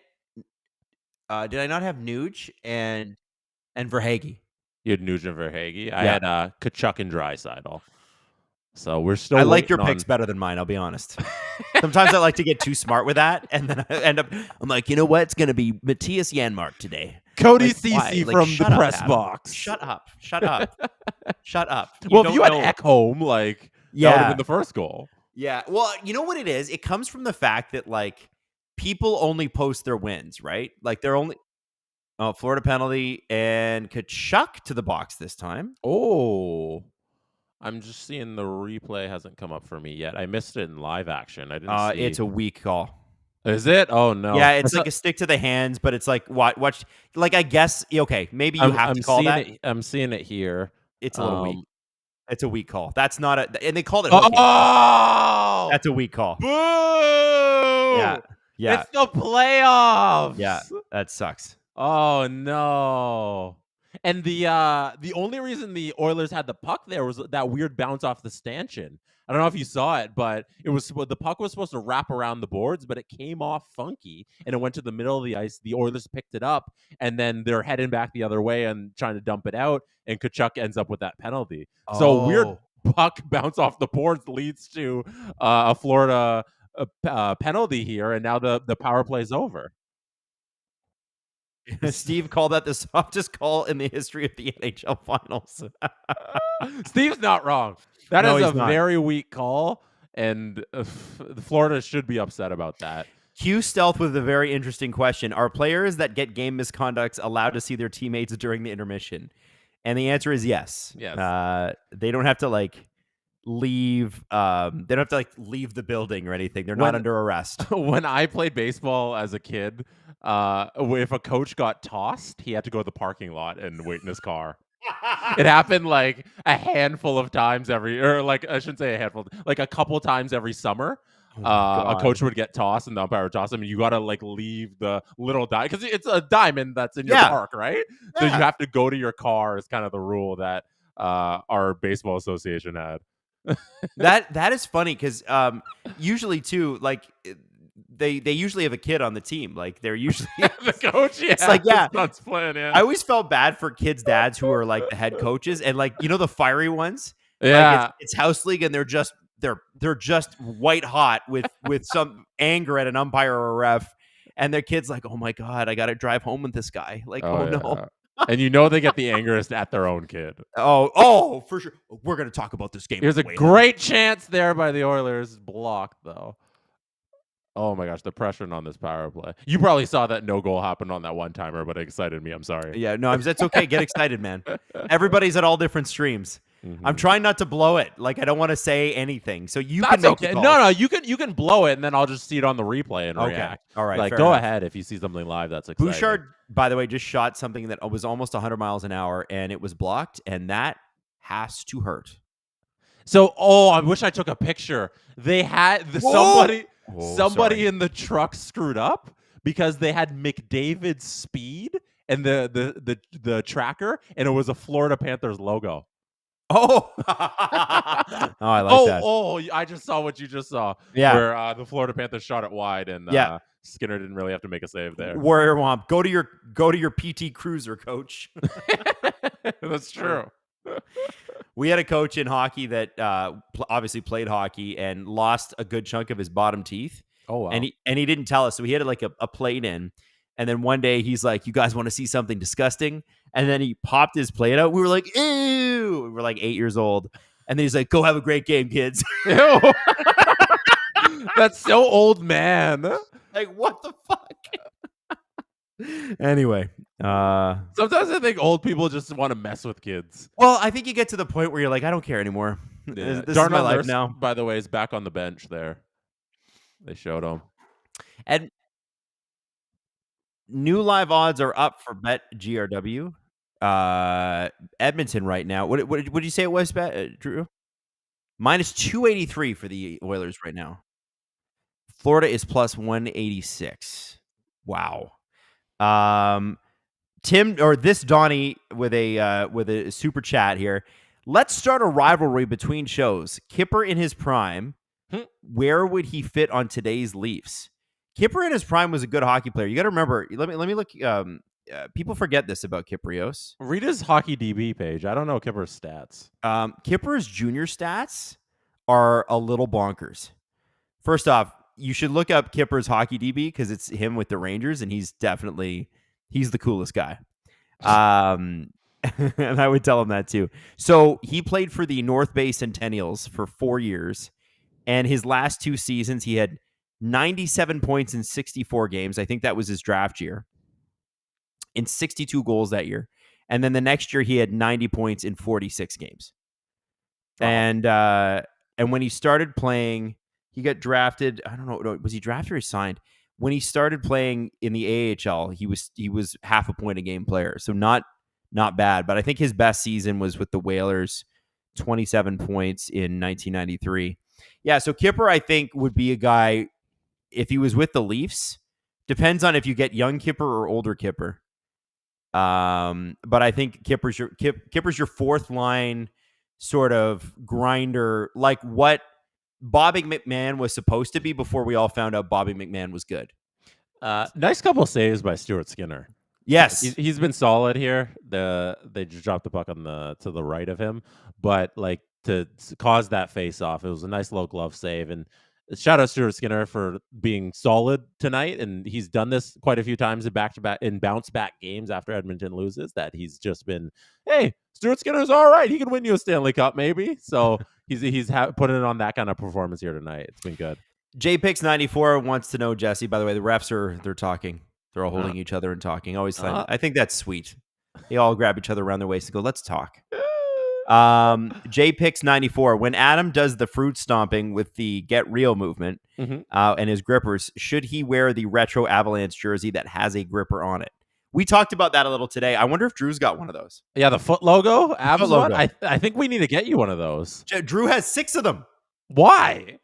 Did I not have Nuge and Verhaeghe? You had Nuge and Verhaeghe. I had Kachuk and Draisaitl. So we're still. I like your picks better than mine. I'll be honest. Sometimes I like to get too smart with that, and then I end up. I'm like, you know what? It's going to be Matthias Janmark today. Cody Ceci from the press box. Shut up. Shut up. Well, if you had Ekholm, That would have been the first goal. Yeah. Well, you know what it is? It comes from the fact that like people only post their wins, right? Like they're only Florida penalty and Kachuk to the box this time. Oh, I'm just seeing the replay hasn't come up for me yet. I missed it in live action. I didn't see. It's a weak call. Is it? Oh no. Yeah, it's like a stick to the hands, but it's like watch. Like I guess okay, maybe you have to call that. I'm seeing it here. It's a little weak. It's a weak call. That's not a, and they called it hooking. Oh, That's a weak call. Boo! Yeah. It's the playoffs. Yeah, that sucks. Oh no. And the only reason the Oilers had the puck there was that weird bounce off the stanchion. I don't know if you saw it, but the puck was supposed to wrap around the boards, but it came off funky and it went to the middle of the ice. The Oilers picked it up, and then they're heading back the other way and trying to dump it out, and Kachuk ends up with that penalty. So weird puck bounce off the boards leads to a Florida penalty here, and now the power play's over. Steve called that the softest call in the history of the NHL Finals. Steve's not wrong. That is a very weak call, and Florida should be upset about that. Q Stealth with a very interesting question. Are players that get game misconducts allowed to see their teammates during the intermission? And the answer is yes. Yes. They don't have to leave. They don't have to leave the building or anything. They're not under arrest. When I played baseball as a kid, if a coach got tossed, he had to go to the parking lot and wait in his car. It happened like a handful of times I shouldn't say a handful, like a couple times every summer. A coach would get tossed and the umpire would toss him, and you got to leave the little diamond because it's a diamond that's in your park, right? So you have to go to your car is kind of the rule that our baseball association had. That is funny because usually too, they usually have a kid on the team. Like they're usually the coach. Yeah, it's nuts playing. Yeah, I always felt bad for kids' dads who are like the head coaches and the fiery ones. Yeah, it's house league and they're just white hot with some anger at an umpire or a ref, and their kid's like, oh my god, I got to drive home with this guy. No. And they get the angerest at their own kid. Oh, for sure. We're going to talk about this game. There's a great chance there by the Oilers. Blocked, though. Oh, my gosh. The pressure on this power play. You probably saw that no goal happened on that one-timer, but it excited me. I'm sorry. Yeah, no, that's okay. Get excited, man. Everybody's at all different streams. Mm-hmm. I'm trying not to blow it. I don't want to say anything. So you can make okay. No, you can blow it, and then I'll just see it on the replay and react. All right. Go ahead if you see something live that's exciting. Bouchard, by the way, just shot something that was almost 100 miles an hour, and it was blocked, and that has to hurt. So, I wish I took a picture. They had somebody in the truck screwed up because they had McDavid's speed and the tracker, and it was a Florida Panthers logo. Oh, I like that. Oh, I just saw what you just saw. Yeah, where the Florida Panthers shot it wide, and Skinner didn't really have to make a save there. Warrior Womp, go to your PT Cruiser, coach. That's true. We had a coach in hockey that obviously played hockey and lost a good chunk of his bottom teeth. Oh wow! And he didn't tell us, so he had a plate in. And then one day he's like, "You guys want to see something disgusting?" And then he popped his plate out. We were like, "Ew!" We were like 8 years old. And then he's like, "Go have a great game, kids." Ew. That's so old, man. Like, what the fuck? Anyway, sometimes I think old people just want to mess with kids. Well, I think you get to the point where you're like, I don't care anymore. Yeah. This is my life now. By the way, is back on the bench there. They showed him. And new live odds are up for BetGRW. Edmonton right now. What did you say it was, Drew? Minus 283 for the Oilers right now. Florida is plus 186. Wow. Tim or this Donnie with a super chat here. Let's start a rivalry between shows. Kipper in his prime. Where would he fit on today's Leafs? Kipper in his prime was a good hockey player. You got to remember. Let me look. People forget this about Kyprios. Read his hockey DB page. I don't know Kipper's stats. Kipper's junior stats are a little bonkers. First off, you should look up Kipper's hockey DB because it's him with the Rangers, and he's the coolest guy. And I would tell him that too. So he played for the North Bay Centennials for 4 years. And his last 2 seasons, he had 97 points in 64 games. I think that was his draft year. In 62 goals that year. And then the next year, he had 90 points in 46 games. And when he started playing, he got drafted. I don't know. Was he drafted or he signed? When he started playing in the AHL, he was half a point a game player. So not bad. But I think his best season was with the Whalers, 27 points in 1993. Yeah, so Kipper, I think, would be a guy, if he was with the Leafs, depends on if you get young Kipper or older Kipper. But I think Kipper's your fourth line sort of grinder, like what Bobby McMahon was supposed to be before we all found out Bobby McMahon was good. Nice couple saves by Stuart Skinner. Yes, he's been solid here. They just dropped the puck to the right of him, but like to cause that face off, it was a nice low glove save. And shout out Stuart Skinner for being solid tonight. And he's done this quite a few times in back-to-back in bounce-back games after Edmonton loses. That he's just been, hey, Stuart Skinner's all right. He can win you a Stanley Cup maybe. So he's putting it on that kind of performance here tonight. It's been good. JPix94 wants to know, Jesse. By the way, the refs they're talking. They're all holding each other and talking. Always fun. I think that's sweet. They all grab each other around their waist and go, let's talk. JPix94, when Adam does the fruit stomping with the Get Real movement and his grippers, should he wear the retro Avalanche jersey that has a gripper on it? We talked about that a little today. I wonder if Drew's got one of those. Yeah, the foot logo, Avs logo. one. I think we need to get you one of those. Drew has 6 of them. Why?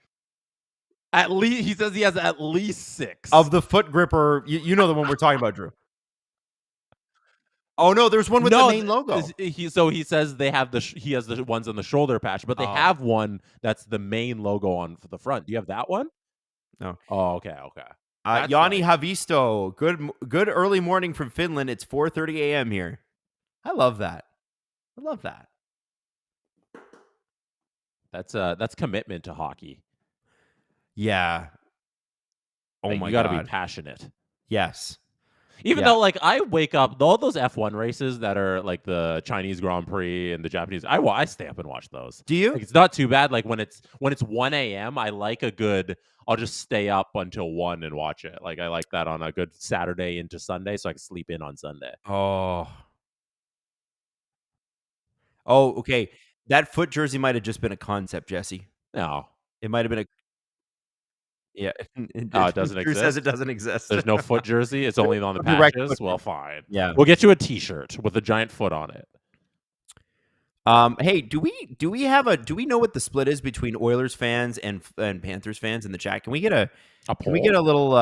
At least he says he has at least 6 of the foot gripper. You know the one we're talking about, Drew. Oh no, there's one with the main logo. He says he has the ones on the shoulder patch, but they have one that's the main logo on the front. Do you have that one? No. Oh, okay. Yanni Havisto, good early morning from Finland. It's 4:30 a.m. here. I love that. That's commitment to hockey. Yeah. Oh my God. You got to be passionate. Yes. Even though, like, I wake up, all those F1 races that are like the Chinese Grand Prix and the Japanese, I stay up and watch those. Do you? Like, it's not too bad. Like when it's 1 a.m., I like I'll just stay up until 1 and watch it. Like I like that on a good Saturday into Sunday, so I can sleep in on Sunday. Oh, okay. That foot jersey might have just been a concept, Jesse. No, it might have been a. Yeah. It doesn't exist. Drew says it doesn't exist. There's no foot jersey. It's only on the patches. Well, fine. Yeah. We'll get you a T-shirt with a giant foot on it. Hey, do we know what the split is between Oilers fans and Panthers fans in the chat? Can we get a poll? Can we get a little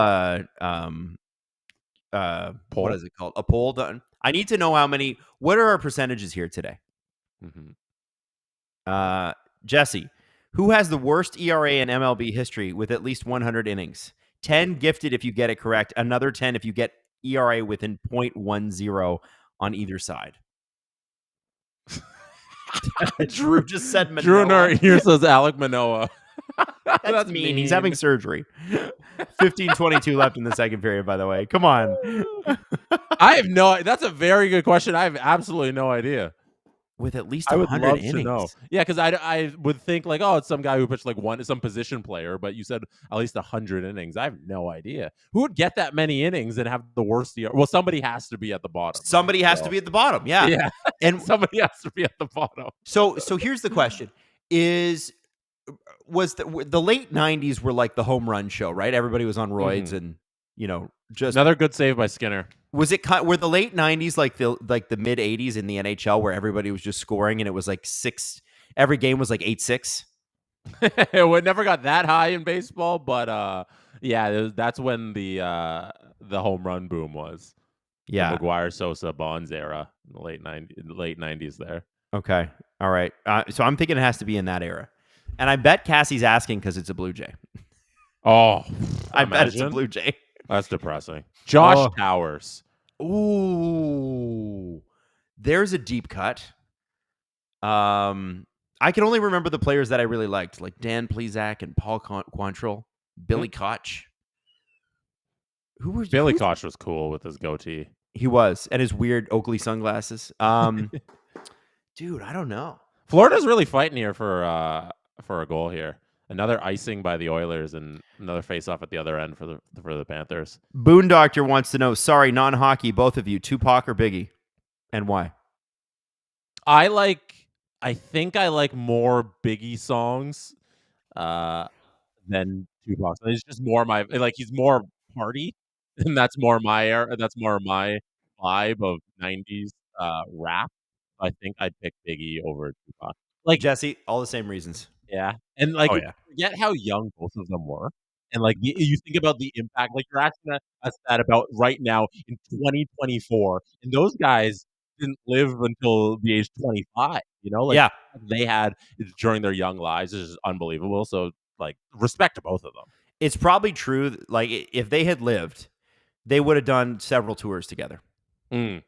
poll? What is it called? A poll done? I need to know what are our percentages here today? Jesse, who has the worst ERA in MLB history with at least 100 innings? 10 gifted if you get it correct. Another 10 if you get ERA within 0.10 on either side. Drew just said Manoah. Drew in our ear says Alec Manoah. That's mean. He's having surgery. 15:22 left in the second period, by the way. Come on. That's a very good question. I have absolutely no idea. With at least 100 innings. To know. Yeah, because I would think like, oh, it's some guy who pitched like some position player, but you said at least 100 innings. I have no idea. Who would get that many innings and have the worst year? Well, somebody has to be at the bottom. Somebody has to be at the bottom. Yeah. Yeah. And somebody has to be at the bottom. So here's the question. Was the late 90s were like the home run show, right? Everybody was on roids and, just another good save by Skinner. Were the late 90s like the mid 80s in the NHL where everybody was just scoring and it was like every game was like 8-6? It never got that high in baseball, but that's when the home run boom was. Yeah, the McGuire, Sosa, Bonds era, in the late 90s there. Okay, all right. So I'm thinking it has to be in that era, and I bet Cassie's asking because it's a Blue Jay. Oh, I bet it's a Blue Jay. That's depressing. Josh Towers. Ooh, there's a deep cut. I can only remember the players that I really liked, like Dan Plesac and Paul Quantrill, Billy Koch. Billy Koch was cool with his goatee. He was, and his weird Oakley sunglasses. Dude, I don't know. Florida's really fighting here for a goal here. Another icing by the Oilers and another face-off at the other end for the Panthers. Boone Doctor wants to know, sorry, non-hockey, both of you, Tupac or Biggie, and why? I think I like more Biggie songs than Tupac. It's just more my he's more party, and that's more my era. That's more my vibe of '90s rap. I think I'd pick Biggie over Tupac. Like, Jesse, all the same reasons. yeah, and Oh, yeah. forget how young both of them were, and you think about the impact. Like, you're asking us that about right now in 2024, and those guys didn't live until the age 25. Yeah. They had during their young lives is just unbelievable. So, respect to both of them. It's probably true. Like, if they had lived, they would have done several tours together. Mm.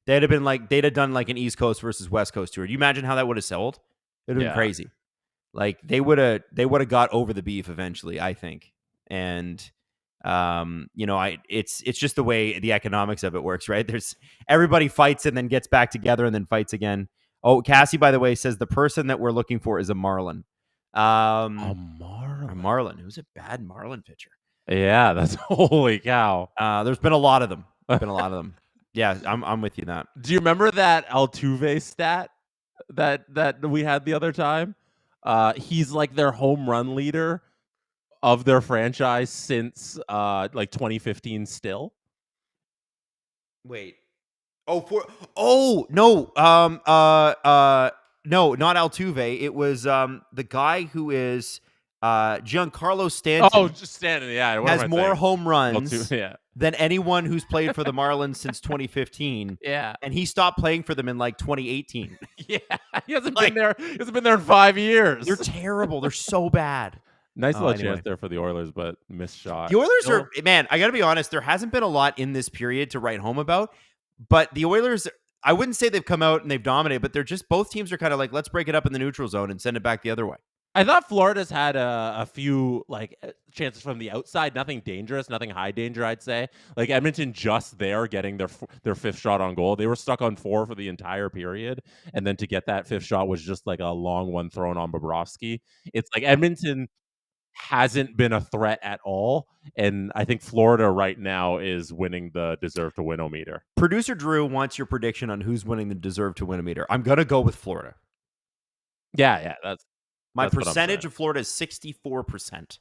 They'd have done like an East Coast versus West Coast tour. Do you imagine how that would have sold? It would have been crazy. Like, they would have got over the beef eventually, I think. And it's just the way the economics of it works, right? There's everybody fights and then gets back together and then fights again. Oh, Cassie, by the way, says the person that we're looking for is a Marlin. A Marlin. A Marlin. Who's a bad Marlin pitcher? Yeah, that's holy cow. There's been a lot of them. Yeah, I'm with you on that. Do you remember that Altuve stat that we had the other time? He's like their home run leader of their franchise since 2015 still. Wait. No. No, not Altuve. It was the guy who is Giancarlo Stanton. Oh, just Stanton, yeah. What has am I more saying? home runs Yeah. than anyone who's played for the Marlins since 2015. Yeah. And he stopped playing for them in 2018. Yeah. He hasn't been there. He hasn't been there in 5 years. They're terrible. They're so bad. Nice little anyway. chance there for the Oilers, but missed shot. The Oilers are, man, I got to be honest, there hasn't been a lot in this period to write home about. But the Oilers, I wouldn't say they've come out and they've dominated, but they're just, both teams are kind of like, let's break it up in the neutral zone and send it back the other way. I thought Florida's had a few chances from the outside, nothing dangerous, nothing high danger, I'd say. Like Edmonton just there getting their fifth shot on goal. They were stuck on 4 for the entire period, and then to get that fifth shot was just like a long one thrown on Bobrovsky. It's like Edmonton hasn't been a threat at all, and I think Florida right now is winning the deserve to win-o-meter. Producer Drew wants your prediction on who's winning the deserve to win-o-meter. I'm going to go with Florida. Yeah, My That's percentage of Florida is 64%.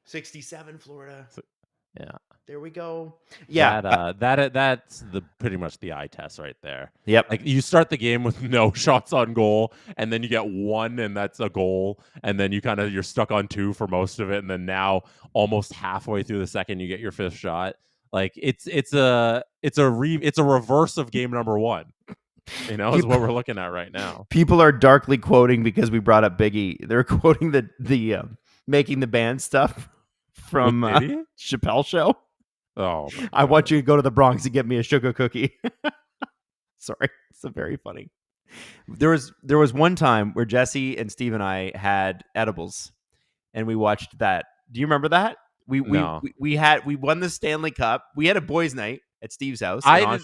67 Florida. Yeah. There we go. Yeah. That's pretty much the eye test right there. Yep. Like you start the game with no shots on goal, and then you get 1 and that's a goal, and then you're stuck on 2 for most of it, and then now almost halfway through the second you get your 5th shot. Like it's a reverse of game number 1. Is what we're looking at right now. People are darkly quoting because we brought up Biggie. They're quoting the making the band stuff from Chappelle Show. Oh, I want you to go to the Bronx and get me a sugar cookie. Sorry, it's very funny. There was one time where Jesse and Steve and I had edibles, and we watched that. Do you remember that? We won the Stanley Cup. We had a boys' night at Steve's house. I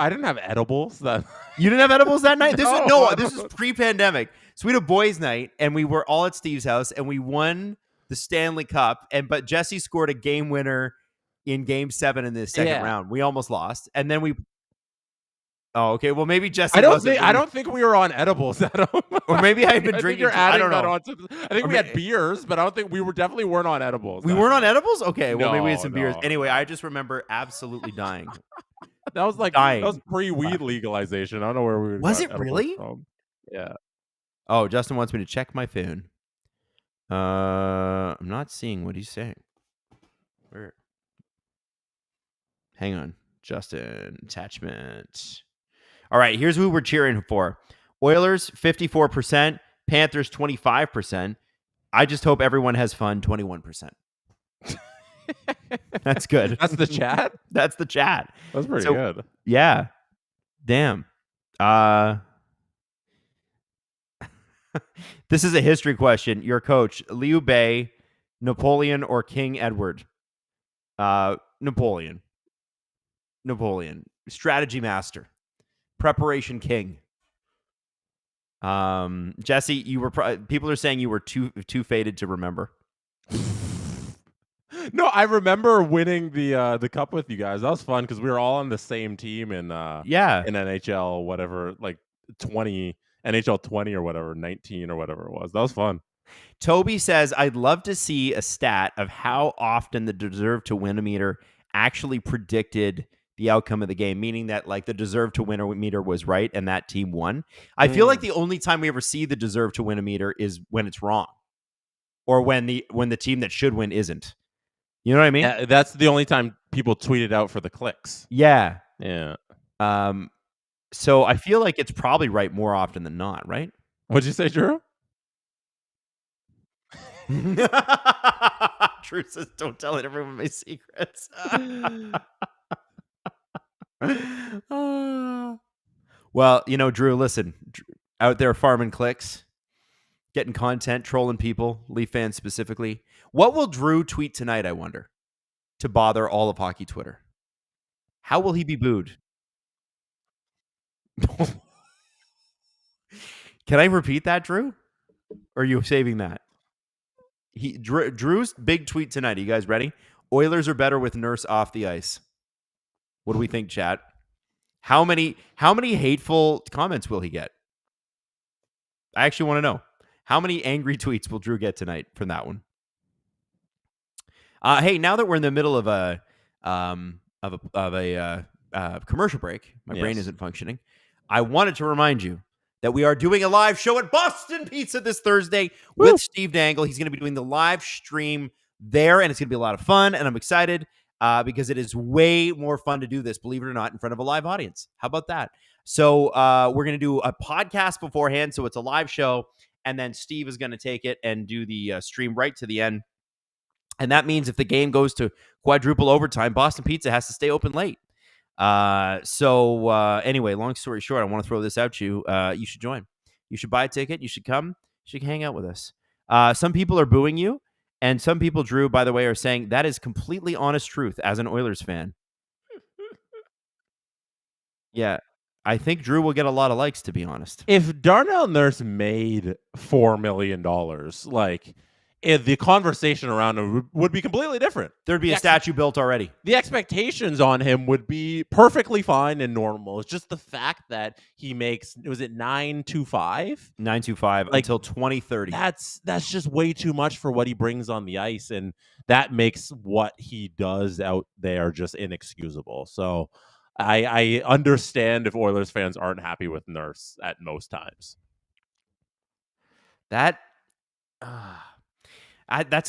didn't have edibles. You didn't have edibles that night? This is pre-pandemic. So we had a boys' night, and we were all at Steve's house, and we won the Stanley Cup. But Jesse scored a game winner in Game 7 in the second round. We almost lost, and then we. Oh, okay. Well, maybe Jesse. I don't think we were on edibles at home. Or maybe I had been drinking. I don't know. I think we had beers, but I don't think we definitely weren't on edibles. We weren't on edibles? Okay. Well, maybe we had some beers. No. Anyway, I just remember absolutely dying. That was dying. That was pre-weed legalization. I don't know where we was it really? From. Yeah. Oh, Justin wants me to check my phone. I'm not seeing what he's saying. Where? Hang on, Justin. Attachment. All right, here's who we're cheering for. Oilers, 54%. Panthers, 25%. I just hope everyone has fun, 21%. That's good. That's the chat? That's the chat. That's pretty good. Yeah. Damn. This is a history question. Your coach, Liu Bei, Napoleon, or King Edward? Napoleon. Strategy master. Preparation king. Jesse, you were people are saying you were too faded to remember. No, I remember winning the cup with you guys. That was fun because we were all on the same team in NHL, whatever, like 20 NHL 20 or whatever, 19 or whatever it was. That was fun. Toby says, I'd love to see a stat of how often the deserve to win meter actually predicted the outcome of the game, meaning that like the deserve to win meter was right and that team won. I feel like the only time we ever see the deserve to win a meter is when it's wrong, or when the team that should win isn't. You know what I mean? Yeah, that's the only time people tweet it out for the clicks. Yeah. Yeah. So I feel like it's probably right more often than not, right? What'd you say, Drew? Drew says, don't tell everyone my secrets. Well, Drew, listen, out there farming clicks, getting content, trolling people, Leaf fans specifically. What will Drew tweet tonight, I wonder, to bother all of hockey Twitter? How will he be booed? Can I repeat that, Drew? Or are you saving that? Drew's big tweet tonight. Are you guys ready? Oilers are better with Nurse off the ice. What do we think, chat? How many hateful comments will he get? I actually want to know. How many angry tweets will Drew get tonight from that one? Hey, now that we're in the middle of a commercial break, my brain isn't functioning. I wanted to remind you that we are doing a live show at Boston Pizza this Thursday with Steve Dangle. He's going to be doing the live stream there, and it's going to be a lot of fun, and I'm excited because it is way more fun to do this, believe it or not, in front of a live audience. How about that? So we're going to do a podcast beforehand, so it's a live show, and then Steve is going to take it and do the stream right to the end. And that means if the game goes to quadruple overtime, Boston Pizza has to stay open late. Anyway, long story short, I want to throw this out to you. You should join. You should buy a ticket. You should come. You should hang out with us. Some people are booing you, and some people, Drew, by the way, are saying that is completely honest truth as an Oilers fan. Yeah. I think Drew will get a lot of likes, to be honest. If Darnell Nurse made $4 million, the conversation around him would be completely different. There'd be a statue built already. The expectations on him would be perfectly fine and normal. It's just the fact that he makes, was it $925? $925 until 2030. That's just way too much for what he brings on the ice, and that makes what he does out there just inexcusable. So I understand if Oilers fans aren't happy with Nurse at most times. That's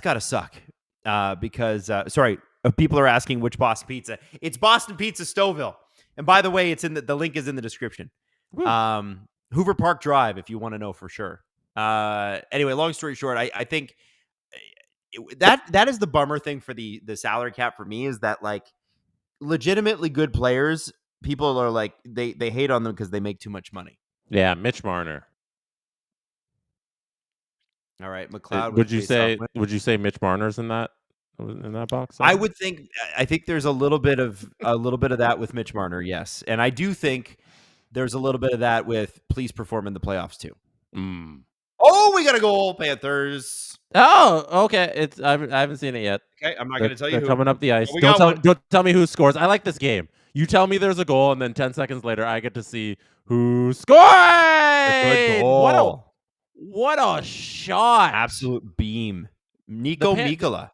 got to suck because, people are asking which Boston Pizza. It's Boston Pizza Stouffville. And by the way, it's in the link is in the description. Hoover Park Drive, if you want to know for sure. Anyway, long story short, I think that is the bummer thing for the salary cap for me, is that like legitimately good players, people are like, they hate on them because they make too much money. Yeah, Mitch Marner. All right, McLeod. Would you say Mitch Marner's in that box? I think there's a little bit of that with Mitch Marner, yes, and I do think there's a little bit of that with please perform in the playoffs too. Oh, we got a goal, Panthers. Oh, okay. I haven't seen it yet. Okay, I'm not going to tell you who. Coming up the ice. Don't tell me who scores. I like this game. You tell me there's a goal, and then 10 seconds later, I get to see who scored. Good goal. What a shot. Absolute beam. Nico Mikkola.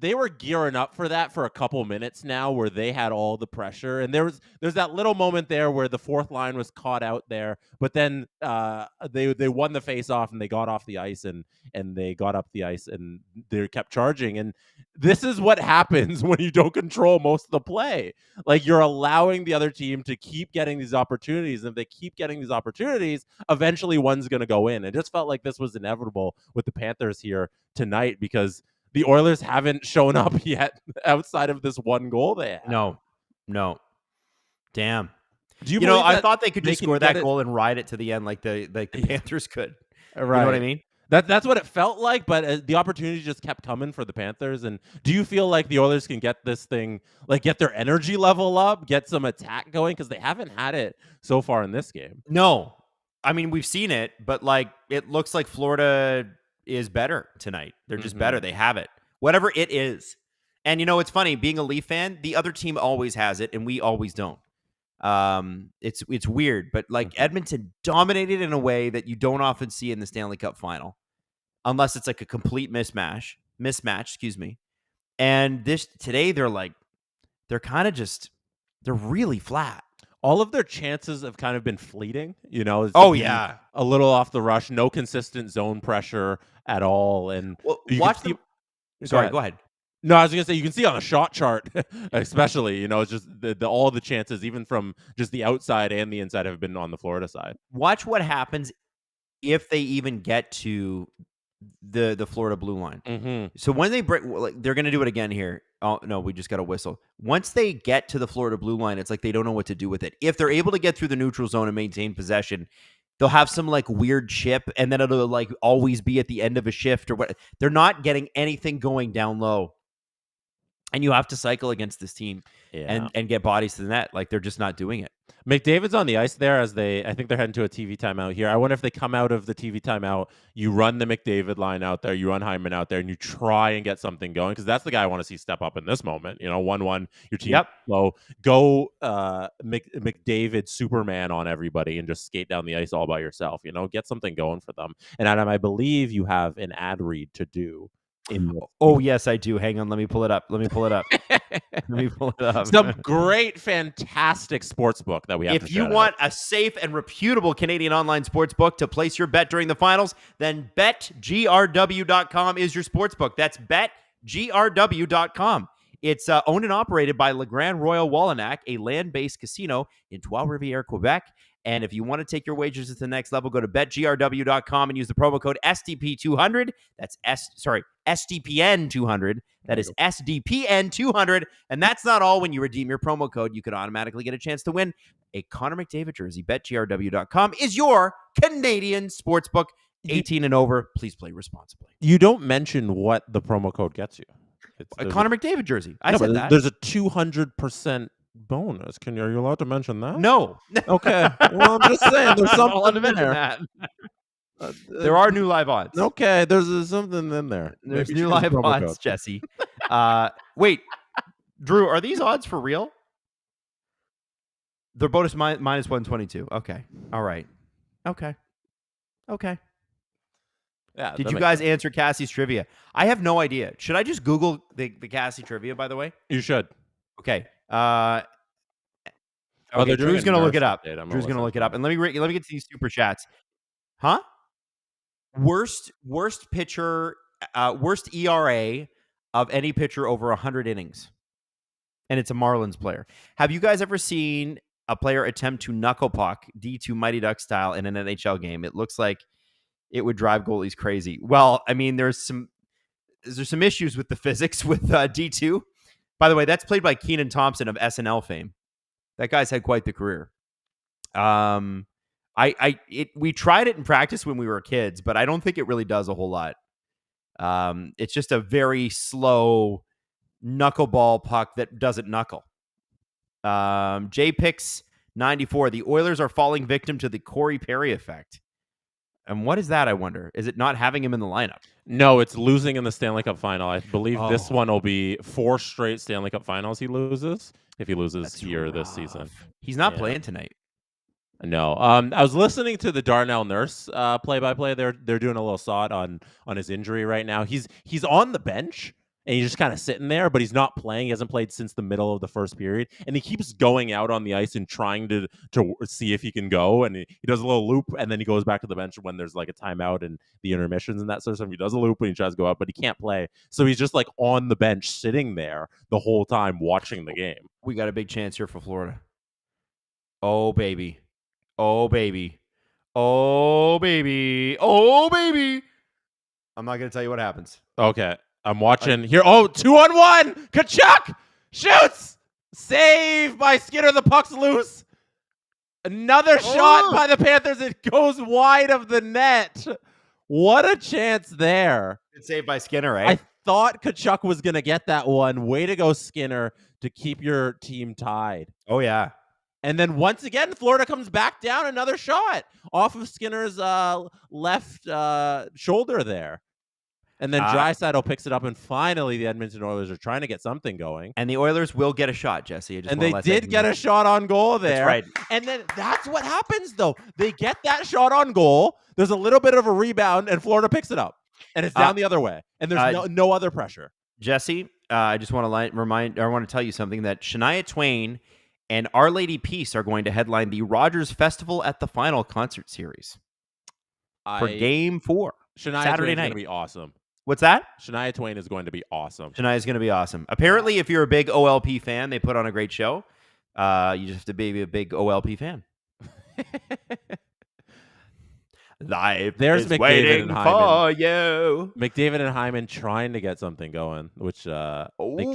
They were gearing up for that for a couple minutes now, where they had all the pressure, and there's that little moment there where the fourth line was caught out there, but then they won the face off and they got off the ice and they got up the ice and they kept charging. And this is what happens when you don't control most of the play. Like, you're allowing the other team to keep getting these opportunities, and if they keep getting these opportunities, eventually one's going to go in. It just felt like this was inevitable with the Panthers here tonight, because the Oilers haven't shown up yet outside of this one goal they had. No. Damn. Do I thought they could just score that goal and ride it to the end like the Panthers could. Right. You know what I mean? That's what it felt like, but the opportunity just kept coming for the Panthers. And do you feel like the Oilers can get this thing, like get their energy level up, get some attack going? Because they haven't had it so far in this game. No. I mean, we've seen it, but like it looks like Florida is better tonight. They're just better. They have it. Whatever it is. And it's funny, being a Leaf fan, the other team always has it and we always don't. It's weird, but like Edmonton dominated in a way that you don't often see in the Stanley Cup Final, unless it's like a complete mismatch, excuse me. And today they're really flat. All of their chances have kind of been fleeting, Oh yeah, a little off the rush, no consistent zone pressure at all. And watch the. Sorry, go ahead. No, I was going to say, you can see on the shot chart, especially, it's just all the chances, even from just the outside and the inside, have been on the Florida side. Watch what happens if they even get to the Florida blue line. Mm-hmm. So when they break, they're going to do it again here. Oh, no, we just got a whistle. Once they get to the Florida blue line, it's like they don't know what to do with it. If they're able to get through the neutral zone and maintain possession, they'll have some like weird chip, and then it'll like always be at the end of a shift or what. They're not getting anything going down low. And you have to cycle against this team and get bodies to the net. Like, they're just not doing it. McDavid's on the ice there I think they're heading to a TV timeout here. I wonder if they come out of the TV timeout, you run the McDavid line out there, you run Hyman out there, and you try and get something going, because that's the guy I want to see step up in this moment. 1-1, your team low. Go McDavid Superman on everybody and just skate down the ice all by yourself. Get something going for them. And Adam, I believe you have an ad read to do. Oh, yes, I do. Hang on. Let me pull it up. Some great, fantastic sports book that we have. If you want a safe and reputable Canadian online sports book to place your bet during the finals, then betgrw.com is your sports book. That's betgrw.com. It's owned and operated by Le Grand Royal Wallinac, a land-based casino in Trois-Rivières, Quebec. And if you want to take your wagers to the next level, go to betgrw.com and use the promo code SDP200. That's SDPN200. That is SDPN200. And that's not all. When you redeem your promo code, you can automatically get a chance to win a Connor McDavid jersey. BetGRW.com is your Canadian sportsbook. 18 and over. Please play responsibly. You don't mention what the promo code gets you. A Connor McDavid jersey. I said that. There's a 200% bonus. Are you allowed to mention that? No. Okay. Well, I'm just saying there's something in there. That. There are new live odds. Okay, there's something in there. There's new live odds, Jesse. Wait, Drew, are these odds for real? They're bonus minus 122. Okay. All right. Okay. Yeah. Did you guys answer Cassie's trivia? I have no idea. Should I just Google the Cassie trivia, by the way? You should. Okay. Okay, Drew's going to look it up. And let me get to these super chats. Huh? Worst pitcher, worst ERA of any pitcher over 100 innings. And it's a Marlins player. Have you guys ever seen a player attempt to knuckle puck D2 Mighty Duck style in an NHL game? It looks like it would drive goalies crazy. Well, I mean, there's some issues with the physics with D2. By the way, that's played by Kenan Thompson of SNL fame. That guy's had quite the career. We tried it in practice when we were kids, but I don't think it really does a whole lot. It's just a very slow knuckleball puck that doesn't knuckle. JPix94, the Oilers are falling victim to the Corey Perry effect. And what is that, I wonder? Is it not having him in the lineup? No, it's losing in the Stanley Cup Final. I believe this one will be 4 straight Stanley Cup Finals he loses, if he loses this season. He's not playing tonight. No. I was listening to the Darnell Nurse play-by-play. They're doing a little sod on his injury right now. He's on the bench, and he's just kind of sitting there, but he's not playing. He hasn't played since the middle of the first period, and he keeps going out on the ice and trying to see if he can go, and he does a little loop, and then he goes back to the bench when there's like a timeout and the intermissions and that sort of stuff. He does a loop and he tries to go out, but he can't play. So he's just like on the bench sitting there the whole time watching the game. We got a big chance here for Florida. Oh, baby. Oh, baby. Oh, baby. Oh, baby. I'm not going to tell you what happens. Okay. I'm watching here. Oh, 2-on-1. Kachuk shoots. Save by Skinner. The puck's loose. Another shot by the Panthers. It goes wide of the net. What a chance there. Good save by Skinner, I right? thought Kachuk was going to get that one. Way to go, Skinner, to keep your team tied. Oh, yeah. And then once again, Florida comes back down, another shot off of Skinner's left shoulder there. And then Draisaitl picks it up, and finally the Edmonton Oilers are trying to get something going. And the Oilers will get a shot, Jesse. And they did get a shot on goal there. That's right. And then that's what happens, though. They get that shot on goal. There's a little bit of a rebound, and Florida picks it up. And it's down the other way. And there's no other pressure. Jesse, I just want to tell you something, that Shania Twain and Our Lady Peace are going to headline the Rogers Festival at the Final concert series for Game 4. Shania Saturday Twain's night. going to be awesome. What's that? Shania Twain is going to be awesome. Shania is going to be awesome. Apparently, if you're a big OLP fan, they put on a great show. You just have to be a big OLP fan. Life There's is McDavid waiting and for you. McDavid and Hyman trying to get something going, which they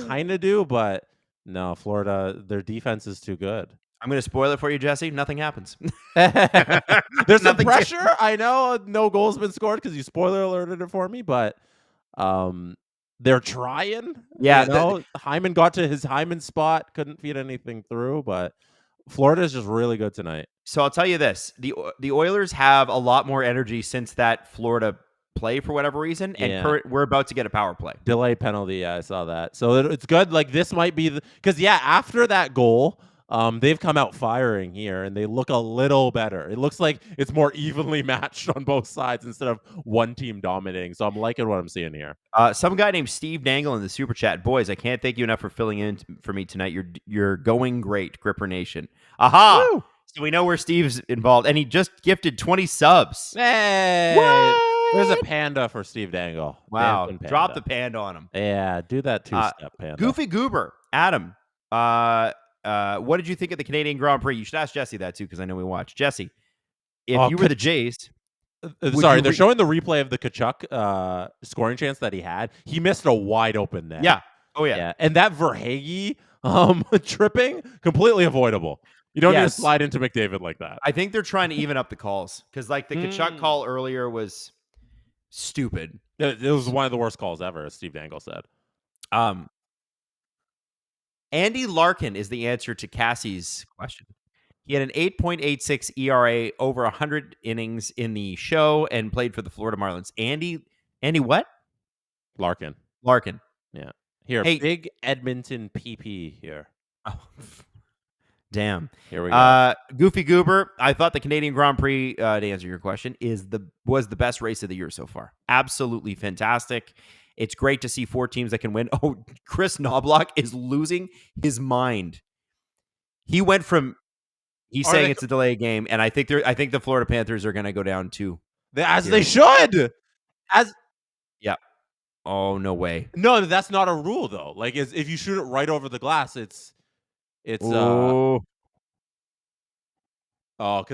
kind of do, but no, Florida, their defense is too good. I'm going to spoil it for you, Jesse. Nothing happens. There's some pressure. I know no goal's been scored because you spoiler alerted it for me, but they're trying. Yeah. You know? Hyman got to his Hyman spot, couldn't feed anything through, but Florida is just really good tonight. So I'll tell you this. The Oilers have a lot more energy since that Florida play for whatever reason, and we're about to get a power play. Delayed penalty, yeah, I saw that. So it's good. Like, this might be because after that goal, they've come out firing here, and they look a little better. It looks like it's more evenly matched on both sides instead of one team dominating. So I'm liking what I'm seeing here. Some guy named Steve Dangle in the super chat. Boys, I can't thank you enough for filling in for me tonight. You're going great, Gripper Nation. Aha! Woo! So we know where Steve's involved, and he just gifted 20 subs. Hey! What? There's a panda for Steve Dangle. Wow. Drop the panda on him. Yeah, do that two-step panda. Goofy Goober. Adam, what did you think of the Canadian Grand Prix? You should ask Jesse that, too, because I know we watched. Jesse, if you were the Jays... Sorry, they're showing the replay of the Kachuk scoring chance that he had. He missed a wide-open net. Yeah. Oh, yeah. And that Verhaeghe tripping, completely avoidable. You don't need to slide into McDavid like that. I think they're trying to even up the calls because, like, the Kachuk call earlier was stupid. It was one of the worst calls ever, as Steve Dangle said. Andy Larkin is the answer to Cassie's question. He had an 8.86 ERA over 100 innings in the show and played for the Florida Marlins. Andy what? Larkin. Yeah. Here, big Edmonton PP here. Oh. Damn. Here we go. Goofy Goober, I thought the Canadian Grand Prix, to answer your question, was the best race of the year so far. Absolutely fantastic. It's great to see 4 teams that can win. Oh, Chris Knobloch is losing his mind. He's saying it's a delay game, and I think the Florida Panthers are going to go down 2. As they should. Yeah. Oh, no way. No, that's not a rule though. Like, if you shoot it right over the glass, it's because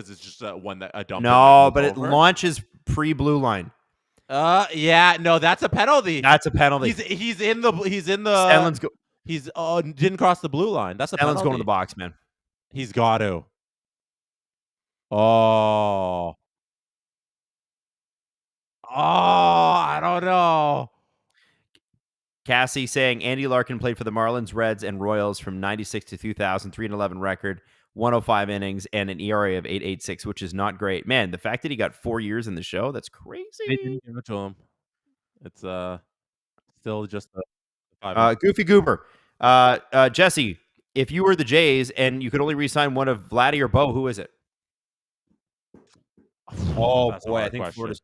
it's just one that a dump. No, but it launches pre-blue line. Yeah, no, that's a penalty. That's a penalty. He's in the Stanley's didn't cross the blue line. That's a penalty. Stanley's going to the box, man. He's got to. Oh, I don't know. Cassie saying Andy Larkin played for the Marlins, Reds, and Royals from 96 to 2000, 3-11 record, 105 innings, and an ERA of 8.86, which is not great. Man, the fact that he got 4 years in the show, that's crazy. They didn't give it to him. It's still just a 5. Goofy Goober. Jesse, if you were the Jays and you could only re-sign one of Vladdy or Bo, who is it? Oh, boy, I think Florida's...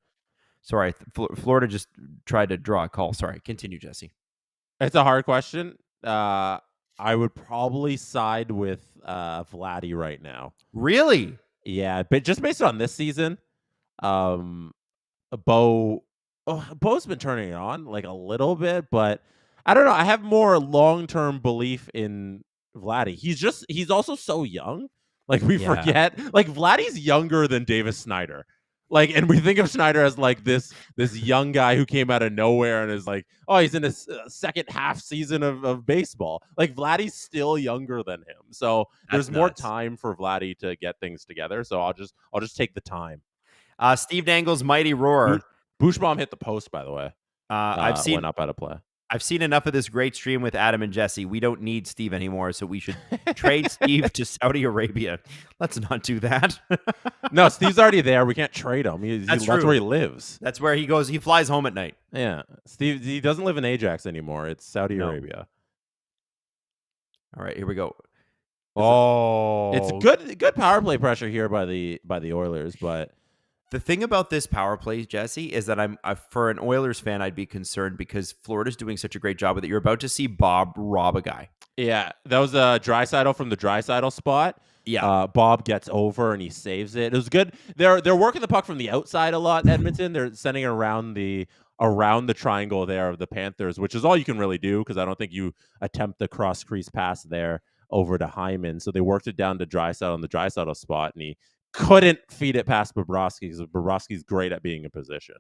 Sorry, Florida just tried to draw a call. Sorry, continue, Jesse. It's a hard question. I would probably side with Vladdy right now. Really? Yeah, but just based on this season, Bo's been turning it on like a little bit, but I don't know. I have more long-term belief in Vladdy. He's also so young. Like, we forget. Like, Vladdy's younger than Davis Snyder. Like, and we think of Snyder as like this young guy who came out of nowhere and is like, oh, he's in his second half season of baseball. Like, Vladdy's still younger than him, so there's more time for Vladdy to get things together. So I'll just take the time. Steve Dangle's mighty roar. Bushbaum hit the post, by the way. Went up out of play. I've seen enough of this great stream with Adam and Jesse. We don't need Steve anymore, so we should trade Steve to Saudi Arabia. Let's not do that. No, Steve's already there. We can't trade him. That's where he lives. That's where he goes. He flies home at night. Yeah, Steve. He doesn't live in Ajax anymore. It's Saudi Arabia. All right, here we go. Oh, it's good power play pressure here by the Oilers, but the thing about this power play, Jesse, is that for an Oilers fan, I'd be concerned because Florida's doing such a great job with it. You're about to see Bob rob a guy. Yeah, that was a Draisaitl from the Draisaitl spot. Yeah, Bob gets over and he saves it. It was good. They're working the puck from the outside a lot. Edmonton, they're sending it around the triangle there of the Panthers, which is all you can really do because I don't think you attempt the cross crease pass there over to Hyman. So they worked it down to Draisaitl on the Draisaitl spot, and he couldn't feed it past Bobrovsky because Bobrovsky's great at being in position.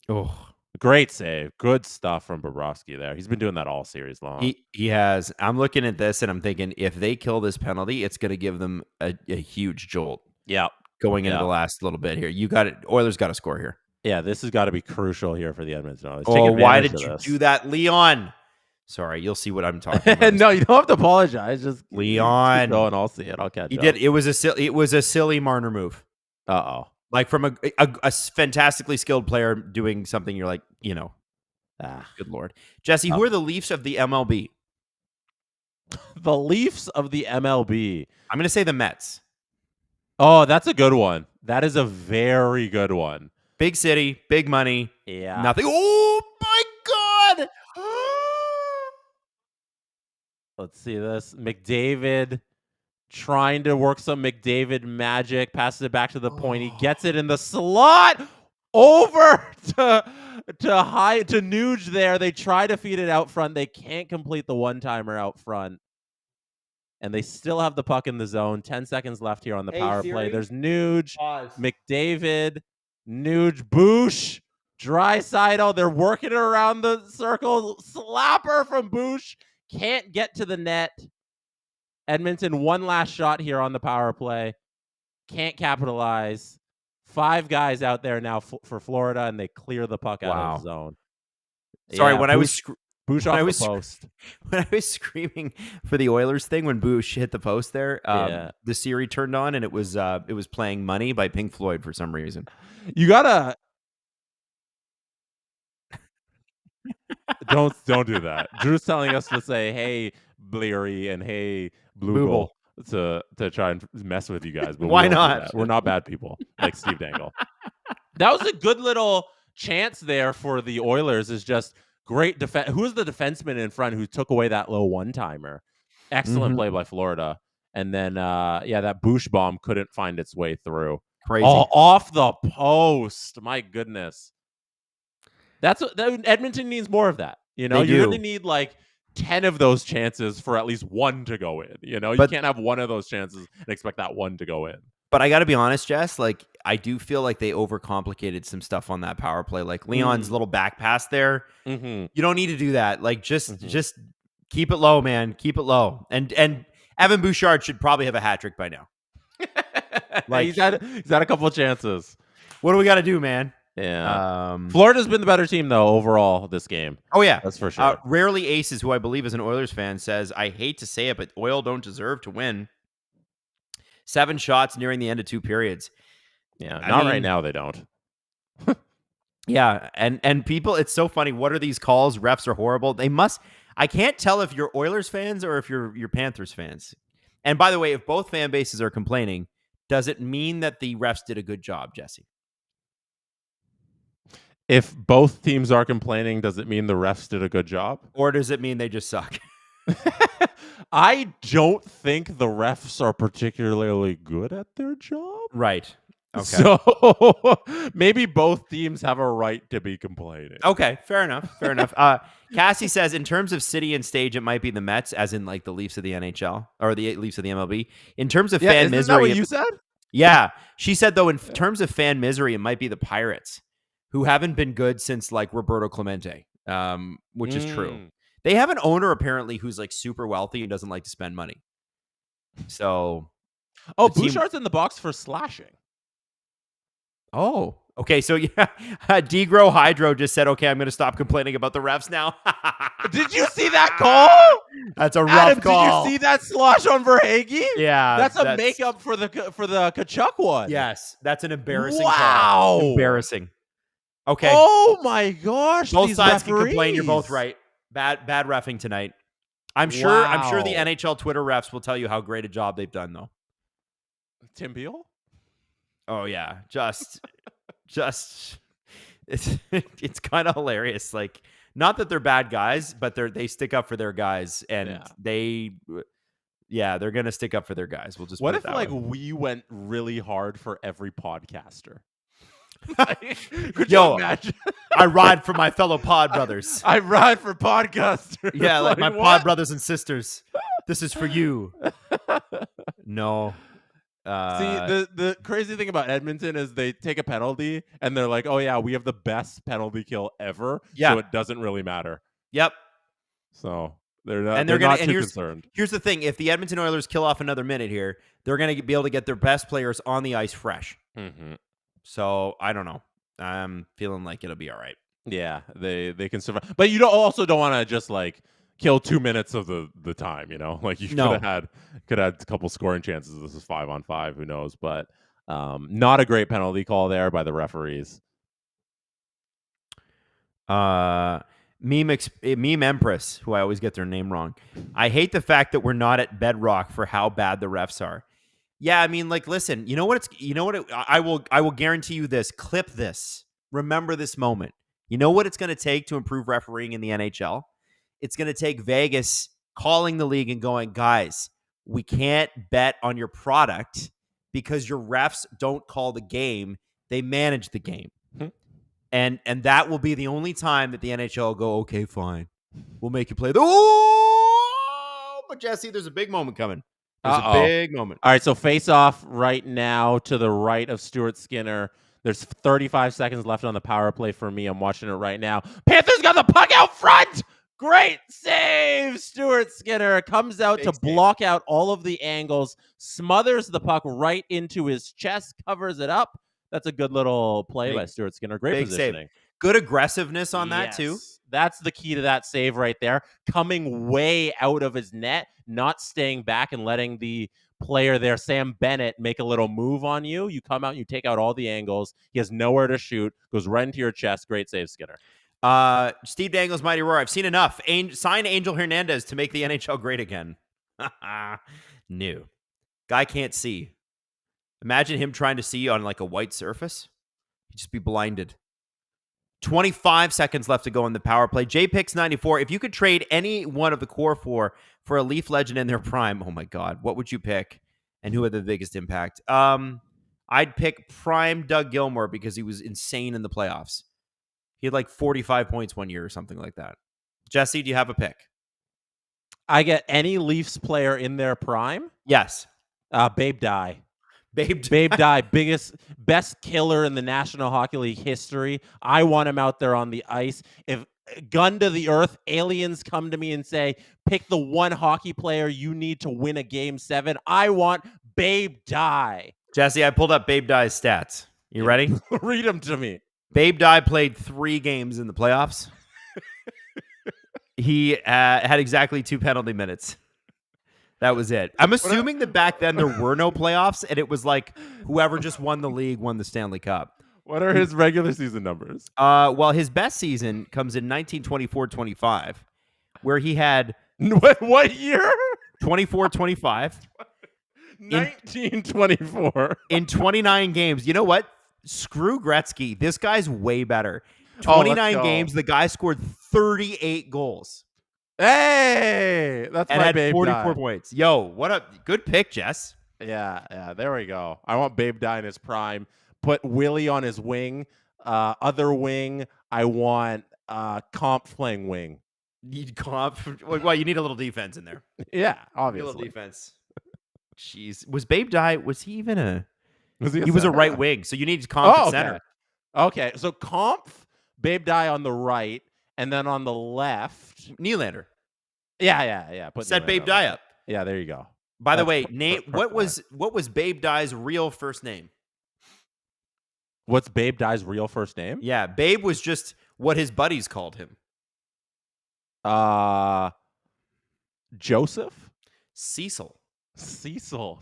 Oh, great save. Good stuff from Bobrovsky there. He's been doing that all series long. He has. I'm looking at this and I'm thinking if they kill this penalty, it's going to give them a huge jolt. Yeah. Going into the last little bit here. You got it. Oilers got to score here. Yeah, this has got to be crucial here for the Edmonton Oilers. Oh, why did you do that, Leon? Sorry, you'll see what I'm talking about. No, you don't have to apologize. Just Leon. Go and I'll see it. I'll catch He up. did. It was a silly Marner move. Uh-oh. Like from a fantastically skilled player doing something you're like, good Lord. Jesse, who are the Leafs of the MLB? The Leafs of the MLB. I'm going to say the Mets. Oh, that's a good one. That is a very good one. Big city, big money. Yeah. Nothing. Oh, my God. Let's see this. McDavid trying to work some McDavid magic. Passes it back to the point. He gets it in the slot. Over to Nuge there. They try to feed it out front. They can't complete the one-timer out front. And they still have the puck in the zone. 10 seconds left here on the power play. There's Nuge, McDavid, Nuge, Bush, Draisaitl. They're working it around the circle. Slapper from Bush. Can't get to the net. Edmonton, one last shot here on the power play. Can't capitalize. 5 guys out there now for Florida, and they clear the puck out of the zone. Sorry, when Bush off the post. When I was screaming for the Oilers thing when Bush hit the post there, the Siri turned on and it was playing "Money" by Pink Floyd for some reason. You gotta don't do that. Drew's telling us to say "Hey Bleary" and "Hey Blueble" to try and mess with you guys. But why not? We're not bad people like Steve Dangle. That was a good little chance there for the Oilers. Is just great defense. Who was the defenseman in front who took away that low one-timer? Excellent play by Florida. And then, that Bush bomb couldn't find its way through. Crazy. Oh, off the post. My goodness. That's what Edmonton needs more of that. You really need like 10 of those chances for at least one to go in. You can't have one of those chances and expect that one to go in. But I got to be honest, Jess, like I do feel like they overcomplicated some stuff on that power play. Like Leon's little back pass there. You don't need to do that. Like just keep it low, man. Keep it low. And Evan Bouchard should probably have a hat trick by now. Like he's had a couple of chances. What do we got to do, man? Yeah. Florida's been the better team though overall this game. Oh yeah, that's for sure. Rarely Aces, who I believe is an Oilers fan, says, "I hate to say it, but Oil don't deserve to win." 7 shots nearing the end of 2 periods. Yeah, right now they don't. Yeah, and people, it's so funny. What are these calls? Refs are horrible. They must. I can't tell if you're Oilers fans or if you're Panthers fans. And by the way, if both fan bases are complaining, does it mean that the refs did a good job, Jesse? If both teams are complaining, does it mean the refs did a good job? Or does it mean they just suck? I don't think the refs are particularly good at their job. Right. Okay. So maybe both teams have a right to be complaining. Okay, fair enough. Fair enough. Cassie says, in terms of city and stage, it might be the Mets, as in like the Leafs of the NHL or the Leafs of the MLB. In terms of fan misery, isn't that what you said? Yeah, she said though, in terms of fan misery, it might be the Pirates, who haven't been good since like Roberto Clemente, which is true. They have an owner apparently who's like super wealthy and doesn't like to spend money. So, Bouchard's in the box for slashing. Oh, Okay, so yeah, Degro Hydro just said, "Okay, I'm going to stop complaining about the refs now." Did you see that call? That's a rough Adam, call. did you see that slosh on Verhaeghe? Yeah, that's a makeup for the Kachuk one. Yes, that's an embarrassing Wow. call. Embarrassing. Okay. Oh my gosh. Both these sides referees. can complain. You're both right. Bad reffing tonight. I'm sure the NHL Twitter refs will tell you how great a job they've done, though. Tim Beal? Oh yeah, just it's kind of hilarious. Like, not that they're bad guys, but they stick up for their guys, and they're gonna stick up for their guys. We'll just what put if it that like way. we went really hard for every podcaster? Could Yo, you imagine? I ride for my fellow pod brothers. I ride for podcasters. Yeah, like my what? pod brothers and sisters. This is for you. No. See, the crazy thing about Edmonton is they take a penalty and they're like, "Oh yeah, we have the best penalty kill ever." Yeah. So it doesn't really matter. Yep. So they're not. And they're not and too concerned. Here's the thing: if the Edmonton Oilers kill off another minute here, they're going to be able to get their best players on the ice fresh. Mm-hmm. So I don't know. I'm feeling like it'll be all right. Yeah, they can survive, but you also don't want to just like kill 2 minutes of the time. You know, like you could have had a couple scoring chances. This is 5-on-5. Who knows? But not a great penalty call there by the referees. Meme Empress, who I always get their name wrong. I hate the fact that we're not at bedrock for how bad the refs are. Yeah, I mean, like, listen, I will guarantee you this. Clip this. Remember this moment. You know what it's going to take to improve refereeing in the NHL? It's going to take Vegas calling the league and going, guys, we can't bet on your product because your refs don't call the game. They manage the game. And that will be the only time that the NHL will go, okay, fine. We'll make you play. But Jesse, there's a big moment coming. There's a big moment. All right, so face off right now to the right of Stuart Skinner. There's 35 seconds left on the power play for me. I'm watching it right now. Panthers got the puck out front. Great save. Stuart Skinner comes out to block out all of the angles, smothers the puck right into his chest, covers it up. That's a good little play by Stuart Skinner. Great positioning. Save. Good aggressiveness on that, too. That's the key to that save right there. Coming way out of his net, not staying back and letting the player there, Sam Bennett, make a little move on you. You come out and you take out all the angles. He has nowhere to shoot. Goes right into your chest. Great save, Skinner. Steve Dangle's Mighty Roar. I've seen enough. Sign Angel Hernandez to make the NHL great again. New. Guy can't see. Imagine him trying to see on like a white surface. He'd just be blinded. 25 seconds left to go in the power play. JPix94, if you could trade any one of the core four for a Leaf legend in their prime, oh my God, what would you pick? And who had the biggest impact? I'd pick prime Doug Gilmour because he was insane in the playoffs. He had like 45 points one year or something like that. Jesse, do you have a pick? I get any Leafs player in their prime? Yes. Babe Dye. Babe Dye, best killer in the National Hockey League history. I want him out there on the ice. If gun to the earth, aliens come to me and say, pick the one hockey player you need to win a Game 7, I want Babe Dye. Jesse, I pulled up Babe Dye's stats. You ready? Read them to me. Babe Dye played 3 games in the playoffs. He had exactly 2 penalty minutes. That was it. I'm assuming that back then there were no playoffs, and it was like whoever just won the league won the Stanley Cup. What are his regular season numbers? Well, his best season comes in 1924-25, where he had... What year? 24-25. 1924. In 29 games. You know what? Screw Gretzky. This guy's way better. 29 games, the guy scored 38 goals. Hey, that's and my had Babe 44 Dye. points. Yo, what a good pick, Jess. Yeah, there we go. I want Babe Dye in his prime. Put Willie on his wing. Other wing, I want Comp playing wing. Need Comp? Well, you need a little defense in there. Yeah, obviously. A little defense. Jeez. Was Babe Dye, was he even a... He was a right wing, so you need Comp at center. Okay, so Comp, Babe Dye on the right, and then on the left... Nylander. Yeah. Set Babe Dye up. Yeah, there you go. By the way, Nate, what was Babe Dye's real first name? What's Babe Dye's real first name? Yeah, Babe was just what his buddies called him. Joseph? Cecil. Cecil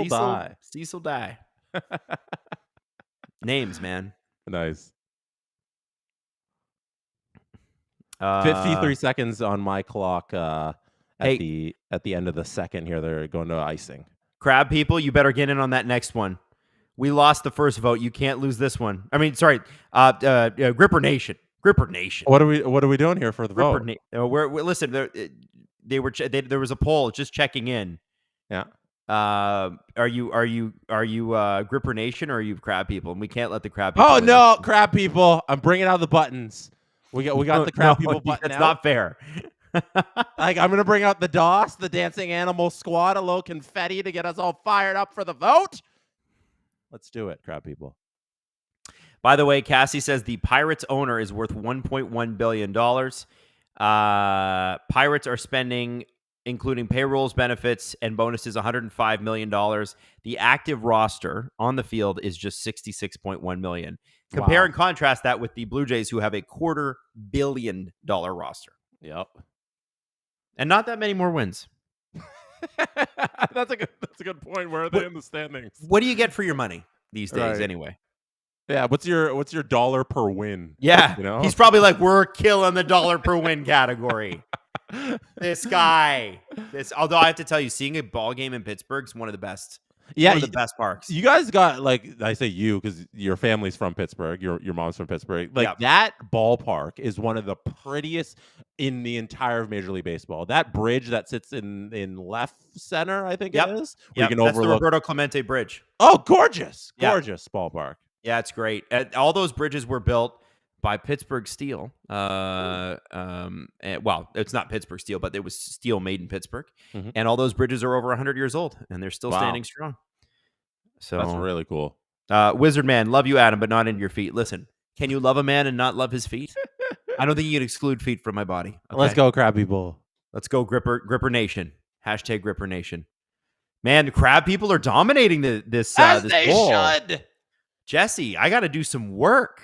Dye. Cecil Dye. Names, man. Nice. 53 seconds on my clock at the end of the second here. They're going to icing. Crab people, you better get in on that next one. We lost the first vote. You can't lose this one. I mean, sorry, Gripper Nation. What are we doing here for the vote? We're listen. There was a poll just checking in. Yeah. Are you Gripper Nation or are you crab people? And we can't let the crab people. Oh no, crab people! I'm bringing out the buttons. We got the crab people button. That's out. not fair. Like I'm gonna bring out the DOS, the Dancing Animal Squad, a little confetti to get us all fired up for the vote. Let's do it, crab people. By the way, Cassie says the Pirates owner is worth $1.1 billion. Pirates are spending, including payrolls, benefits, and bonuses, $105 million. The active roster on the field is just $66.1 million. Compare and contrast that with the Blue Jays, who have a $250 million roster. Yep. And not that many more wins. That's a good point. Where are they in the standings? What do you get for your money these days, Right. anyway? Yeah, what's your dollar per win? Yeah, you know? He's probably like, we're killing the dollar per win category. This guy. Although I have to tell you, seeing a ball game in Pittsburgh is one of the best. Yeah, one of the best parks. You guys got, like, I say you because your family's from Pittsburgh. Your mom's from Pittsburgh. Like, that ballpark is one of the prettiest in the entire Major League Baseball. That bridge that sits in left center, I think it is. Yeah, can that's overlook the Roberto Clemente Bridge. Oh, gorgeous ballpark. Yeah, it's great. All those bridges were built by Pittsburgh steel. Well, it's not Pittsburgh steel, but it was steel made in Pittsburgh. Mm-hmm. And all those bridges are over 100 years old, and they're still standing strong. So that's really cool. Wizard Man, love you, Adam, but not into your feet. Listen, can you love a man and not love his feet? I don't think you can exclude feet from my body. Okay? Let's go, Crab People. Let's go, Gripper Nation. Hashtag Gripper Nation. Man, the crab people are dominating this As this they poll. should. Jesse, I got to do some work.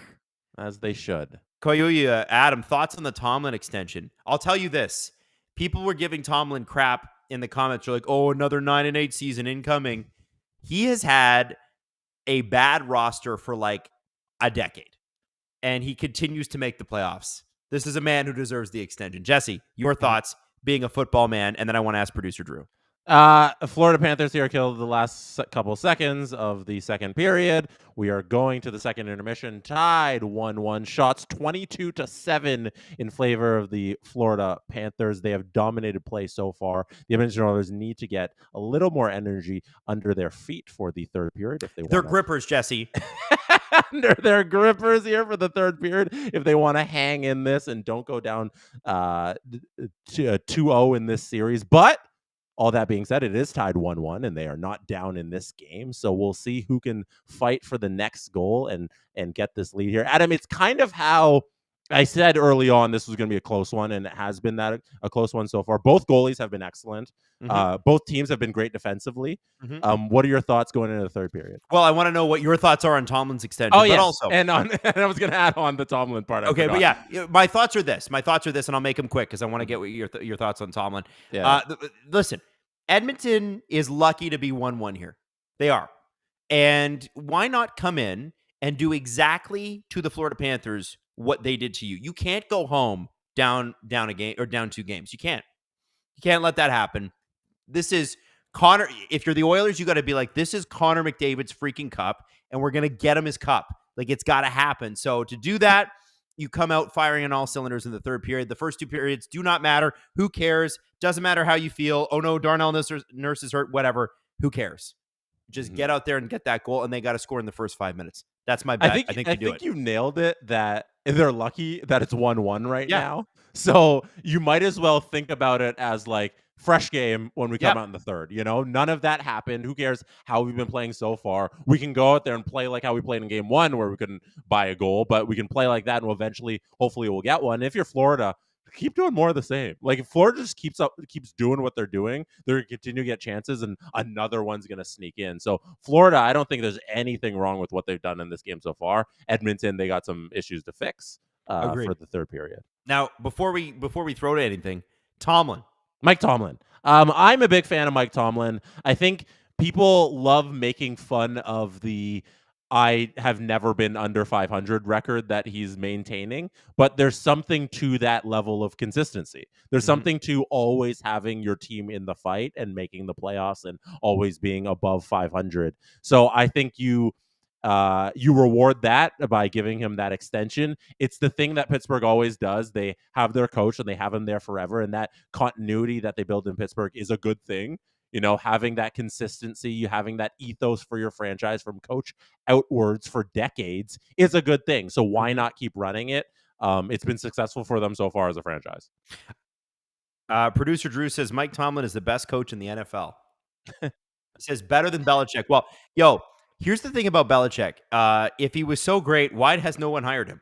As they should. Koyuya, Adam, thoughts on the Tomlin extension? I'll tell you this. People were giving Tomlin crap in the comments. They're like, oh, another 9-8 season incoming. He has had a bad roster for like a decade, and he continues to make the playoffs. This is a man who deserves the extension. Jesse, your thoughts being a football man, and then I want to ask producer Drew. Florida Panthers here killed the last couple seconds of the second period. We are going to the second intermission, tied 1-1. Shots 22-7 in favor of the Florida Panthers. They have dominated play so far. The Edmonton Oilers need to get a little more energy under their feet for the third period if they want. They're grippers, Jesse. Under their grippers here for the third period if they want to hang in this and don't go down 2-0 in this series. But all that being said, it is tied 1-1, and they are not down in this game. So we'll see who can fight for the next goal and get this lead here. Adam, it's kind of how I said early on this was going to be a close one, and it has been that a close one so far. Both goalies have been excellent. Mm-hmm. Both teams have been great defensively. Mm-hmm. What are your thoughts going into the third period? Well, I want to know what your thoughts are on Tomlin's extension. Oh, yeah. But also, and I was going to add on the Tomlin part. Okay, but yeah, my thoughts are this, and I'll make them quick because I want to get your thoughts on Tomlin. Yeah. Listen, Edmonton is lucky to be 1-1 here. They are. And why not come in and do exactly to the Florida Panthers what they did to you? You can't go home down a game or down 2 games. You can't let that happen. This is Connor. If you're the Oilers, you got to be like, this is Connor McDavid's freaking cup, and we're going to get him his cup. Like, it's got to happen. So to do that, you come out firing on all cylinders in the third period. The first 2 periods do not matter. Who cares? Doesn't matter how you feel. Oh, no, Darnell Nurse is hurt. Whatever. Who cares? Just get out there and get that goal, and they got to score in the first 5 minutes. That's my bet. I think you nailed it, that they're lucky that it's 1-1 right now. So you might as well think about it as like fresh game when we come out in the third. You know, none of that happened. Who cares how we've been playing so far? We can go out there and play like how we played in game 1 where we couldn't buy a goal, but we can play like that and hopefully we'll get one. If you're Florida, keep doing more of the same. Like if Florida just keeps doing what they're doing, they're going to continue to get chances, and another one's going to sneak in. So Florida, I don't think there's anything wrong with what they've done in this game so far. Edmonton, they got some issues to fix for the third period. Now, before we throw to anything, Mike Tomlin. I'm a big fan of Mike Tomlin. I think people love making fun of the I have never been under 500 record that he's maintaining, but there's something to that level of consistency. There's something to always having your team in the fight and making the playoffs and always being above 500. So I think you reward that by giving him that extension. It's the thing that Pittsburgh always does. They have their coach and they have him there forever, and that continuity that they build in Pittsburgh is a good thing. You know, having that consistency, you having that ethos for your franchise from coach outwards for decades is a good thing. So why not keep running it? It's been successful for them so far as a franchise. Producer Drew says Mike Tomlin is the best coach in the NFL. He says better than Belichick. Well, here's the thing about Belichick. If he was so great, why has no one hired him?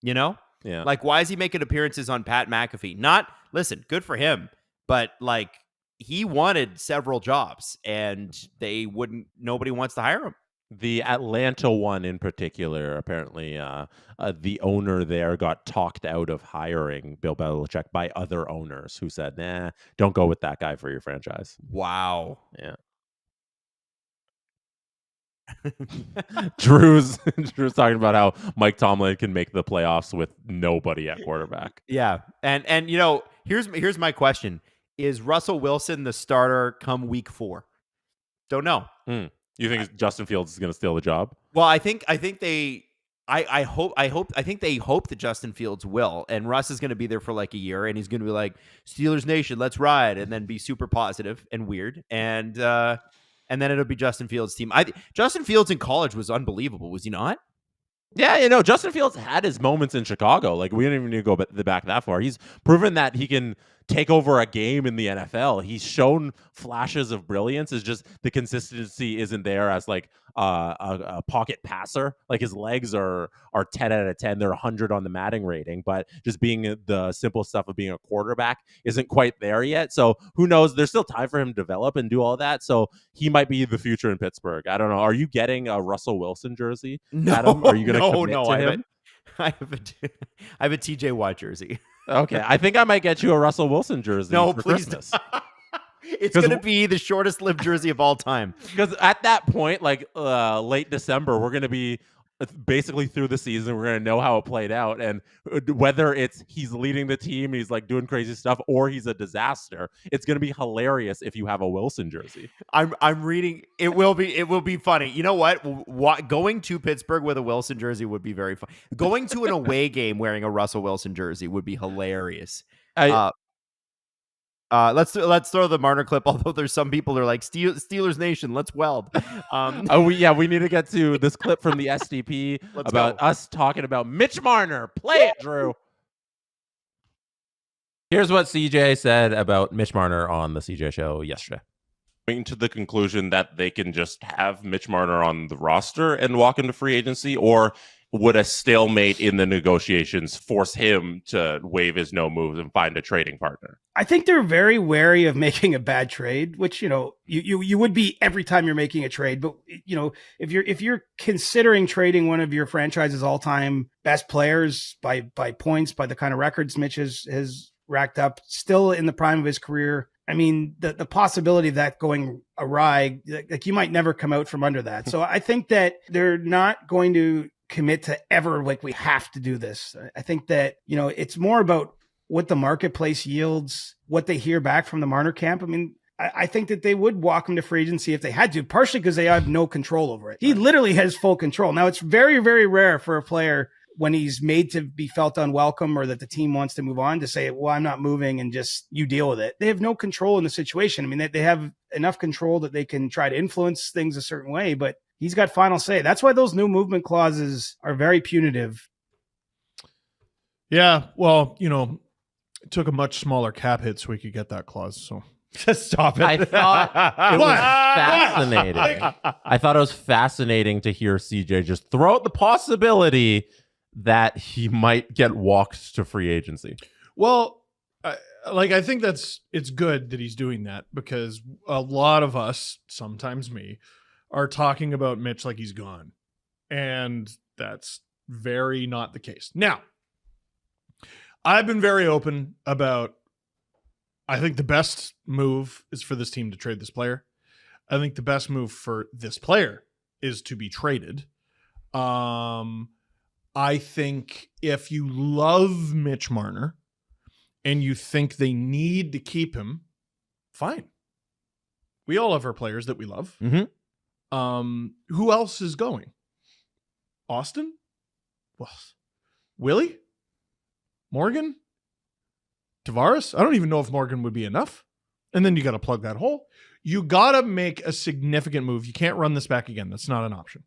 You know? Yeah. Like, why is he making appearances on Pat McAfee? Listen, good for him, but like, he wanted several jobs and nobody wants to hire him. The Atlanta one in particular, apparently the owner there got talked out of hiring Bill Belichick by other owners who said, nah, don't go with that guy for your franchise. Wow. Yeah. Drew's talking about how Mike Tomlin can make the playoffs with nobody at quarterback. Yeah. And here's my question. Is Russell Wilson the starter come week 4? Don't know. You think Justin Fields is going to steal the job? Well, I think they hope that Justin Fields will, and Russ is going to be there for like a year, and he's going to be like, Steelers Nation, let's ride, and then be super positive and weird, and then it'll be Justin Fields' team. Justin Fields in college was unbelievable, was he not? Yeah, Justin Fields had his moments in Chicago. Like, we don't even need to go back that far. He's proven that he can take over a game in the NFL. He's shown flashes of brilliance. It's just the consistency isn't there as like a pocket passer. Like, his legs are 10 out of 10. They're 100 on the Madden rating, but just being the simple stuff of being a quarterback isn't quite there yet. So who knows? There's still time for him to develop and do all that. So he might be the future in Pittsburgh. I don't know. Are you getting a Russell Wilson jersey, Adam? Are you going to commit to him? I have a TJ Watt jersey. Okay, I think I might get you a Russell Wilson jersey for Christmas. It's going to be the shortest-lived jersey of all time. Because at that point, like late December, we're going to be basically through the season. We're going to know how it played out, and whether it's he's leading the team, he's like doing crazy stuff, or he's a disaster. It's going to be hilarious if you have a Wilson jersey. I'm reading. It will be funny. You know what? Going to Pittsburgh with a Wilson jersey would be very fun. Going to an away game wearing a Russell Wilson jersey would be hilarious. Let's throw the Marner clip. Although there's some people that are like Steelers Nation, let's weld. We need to get to this clip from the SDP about us talking about Mitch Marner. Play it, Drew. Here's what CJ said about Mitch Marner on the CJ show yesterday. Coming to the conclusion that they can just have Mitch Marner on the roster and walk into free agency, or would a stalemate in the negotiations force him to waive his no moves and find a trading partner? I think they're very wary of making a bad trade, which, you would be every time you're making a trade. But, if you're considering trading one of your franchise's all-time best players by points, by the kind of records Mitch has racked up, still in the prime of his career, I mean, the possibility of that going awry, like you might never come out from under that. So I think that they're not going to commit to ever like we have to do this. I think that it's more about what the marketplace yields, what they hear back from the Marner camp. I mean, I think that they would walk him to free agency if they had to, partially because they have no control over it. He literally has full control. Now, it's very, very rare for a player when he's made to be felt unwelcome or that the team wants to move on to say, well, I'm not moving and just you deal with it. They have no control in the situation. I mean, they have enough control that they can try to influence things a certain way, but he's got final say. That's why those no movement clauses are very punitive. Yeah, well, it took a much smaller cap hit so we could get that clause. So just stop it. I thought it was fascinating. I thought it was fascinating to hear CJ just throw out the possibility that he might get walked to free agency? Well, I think it's good that he's doing that, because a lot of us, sometimes me, are talking about Mitch like he's gone. And that's very not the case. Now, I've been very open about, I think the best move is for this team to trade this player. I think the best move for this player is to be traded. I think if you love Mitch Marner and you think they need to keep him, fine. We all have our players that we love. Mm-hmm. Who else is going? Austin? Well, Willie? Morgan? Tavares? I don't even know if Morgan would be enough. And then you got to plug that hole. You got to make a significant move. You can't run this back again. That's not an option.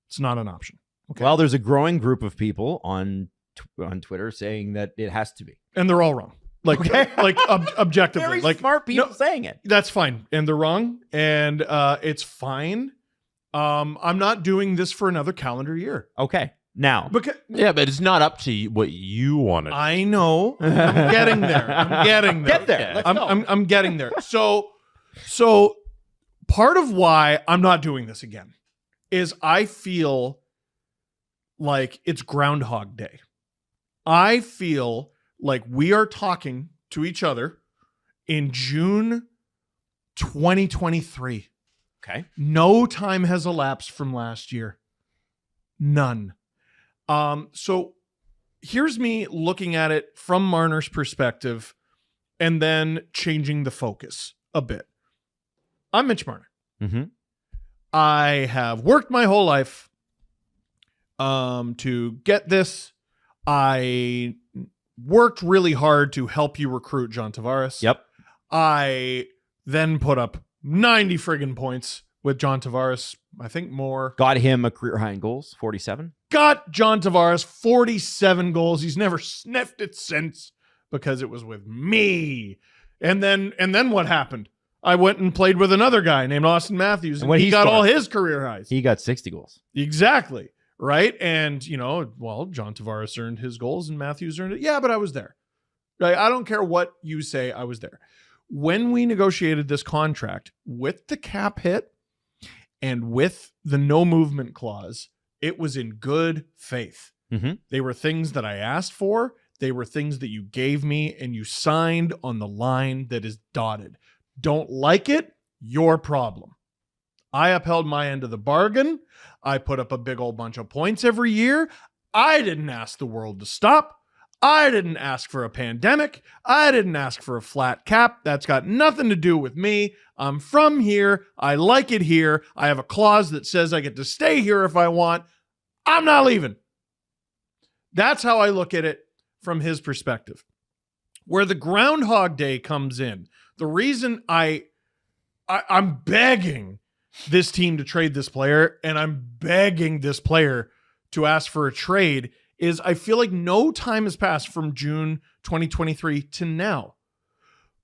It's not an option. Okay. Well, there's a growing group of people on Twitter saying that it has to be. And they're all wrong. Like, objectively. Very like, smart people saying it. That's fine. And they're wrong. And it's fine. I'm not doing this for another calendar year. Okay. Now. Because But it's not up to you what you want to do. I know. I'm getting there. Get there. Let's go. I'm getting there. So part of why I'm not doing this again is I feel like it's Groundhog Day. I feel like we are talking to each other in June 2023. Okay. No time has elapsed from last year. None. So here's me looking at it from Marner's perspective and then changing the focus a bit. I'm Mitch Marner. Mm-hmm. I have worked my whole life to get this. I worked really hard to help you recruit John Tavares. Yep. I then put up 90 friggin' points with John Tavares. I think more. Got him a career high in goals, 47. Got John Tavares 47 goals. He's never sniffed it since because it was with me. And then what happened? I went and played with another guy named Austin Matthews, and he got scored, all his career highs. He got 60 goals. Exactly. Right. And, John Tavares earned his goals and Matthews earned it. Yeah, but I was there. Right. I don't care what you say. I was there. When we negotiated this contract with the cap hit and with the no movement clause, it was in good faith. Mm-hmm. They were things that I asked for. They were things that you gave me and you signed on the line that is dotted. Don't like it? Your problem. I upheld my end of the bargain. I put up a big old bunch of points every year. I didn't ask the world to stop. I didn't ask for a pandemic. I didn't ask for a flat cap. That's got nothing to do with me. I'm from here. I like it here. I have a clause that says I get to stay here if I want. I'm not leaving. That's how I look at it from his perspective. Where the Groundhog Day comes in, the reason I'm begging this team to trade this player, and I'm begging this player to ask for a trade, is I feel like no time has passed from June 2023 to now.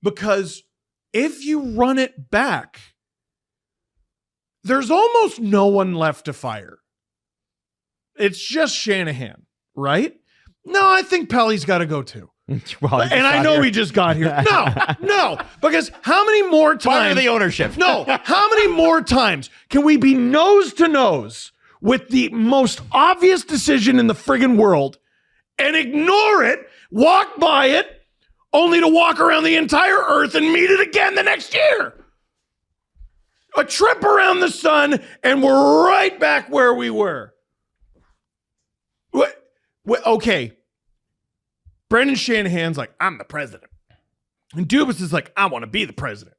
Because if you run it back, there's almost no one left to fire. It's just Shanahan, right? No, I think Pelly's got to go too. Well, and I know he just got here. No, because how many more times? Fire the ownership. No, how many more times can we be nose to nose with the most obvious decision in the friggin' world and ignore it, walk by it, only to walk around the entire earth and meet it again the next year? A trip around the sun, and we're right back where we were. Okay. Brendan Shanahan's like, I'm the president. And Dubas is like, I want to be the president.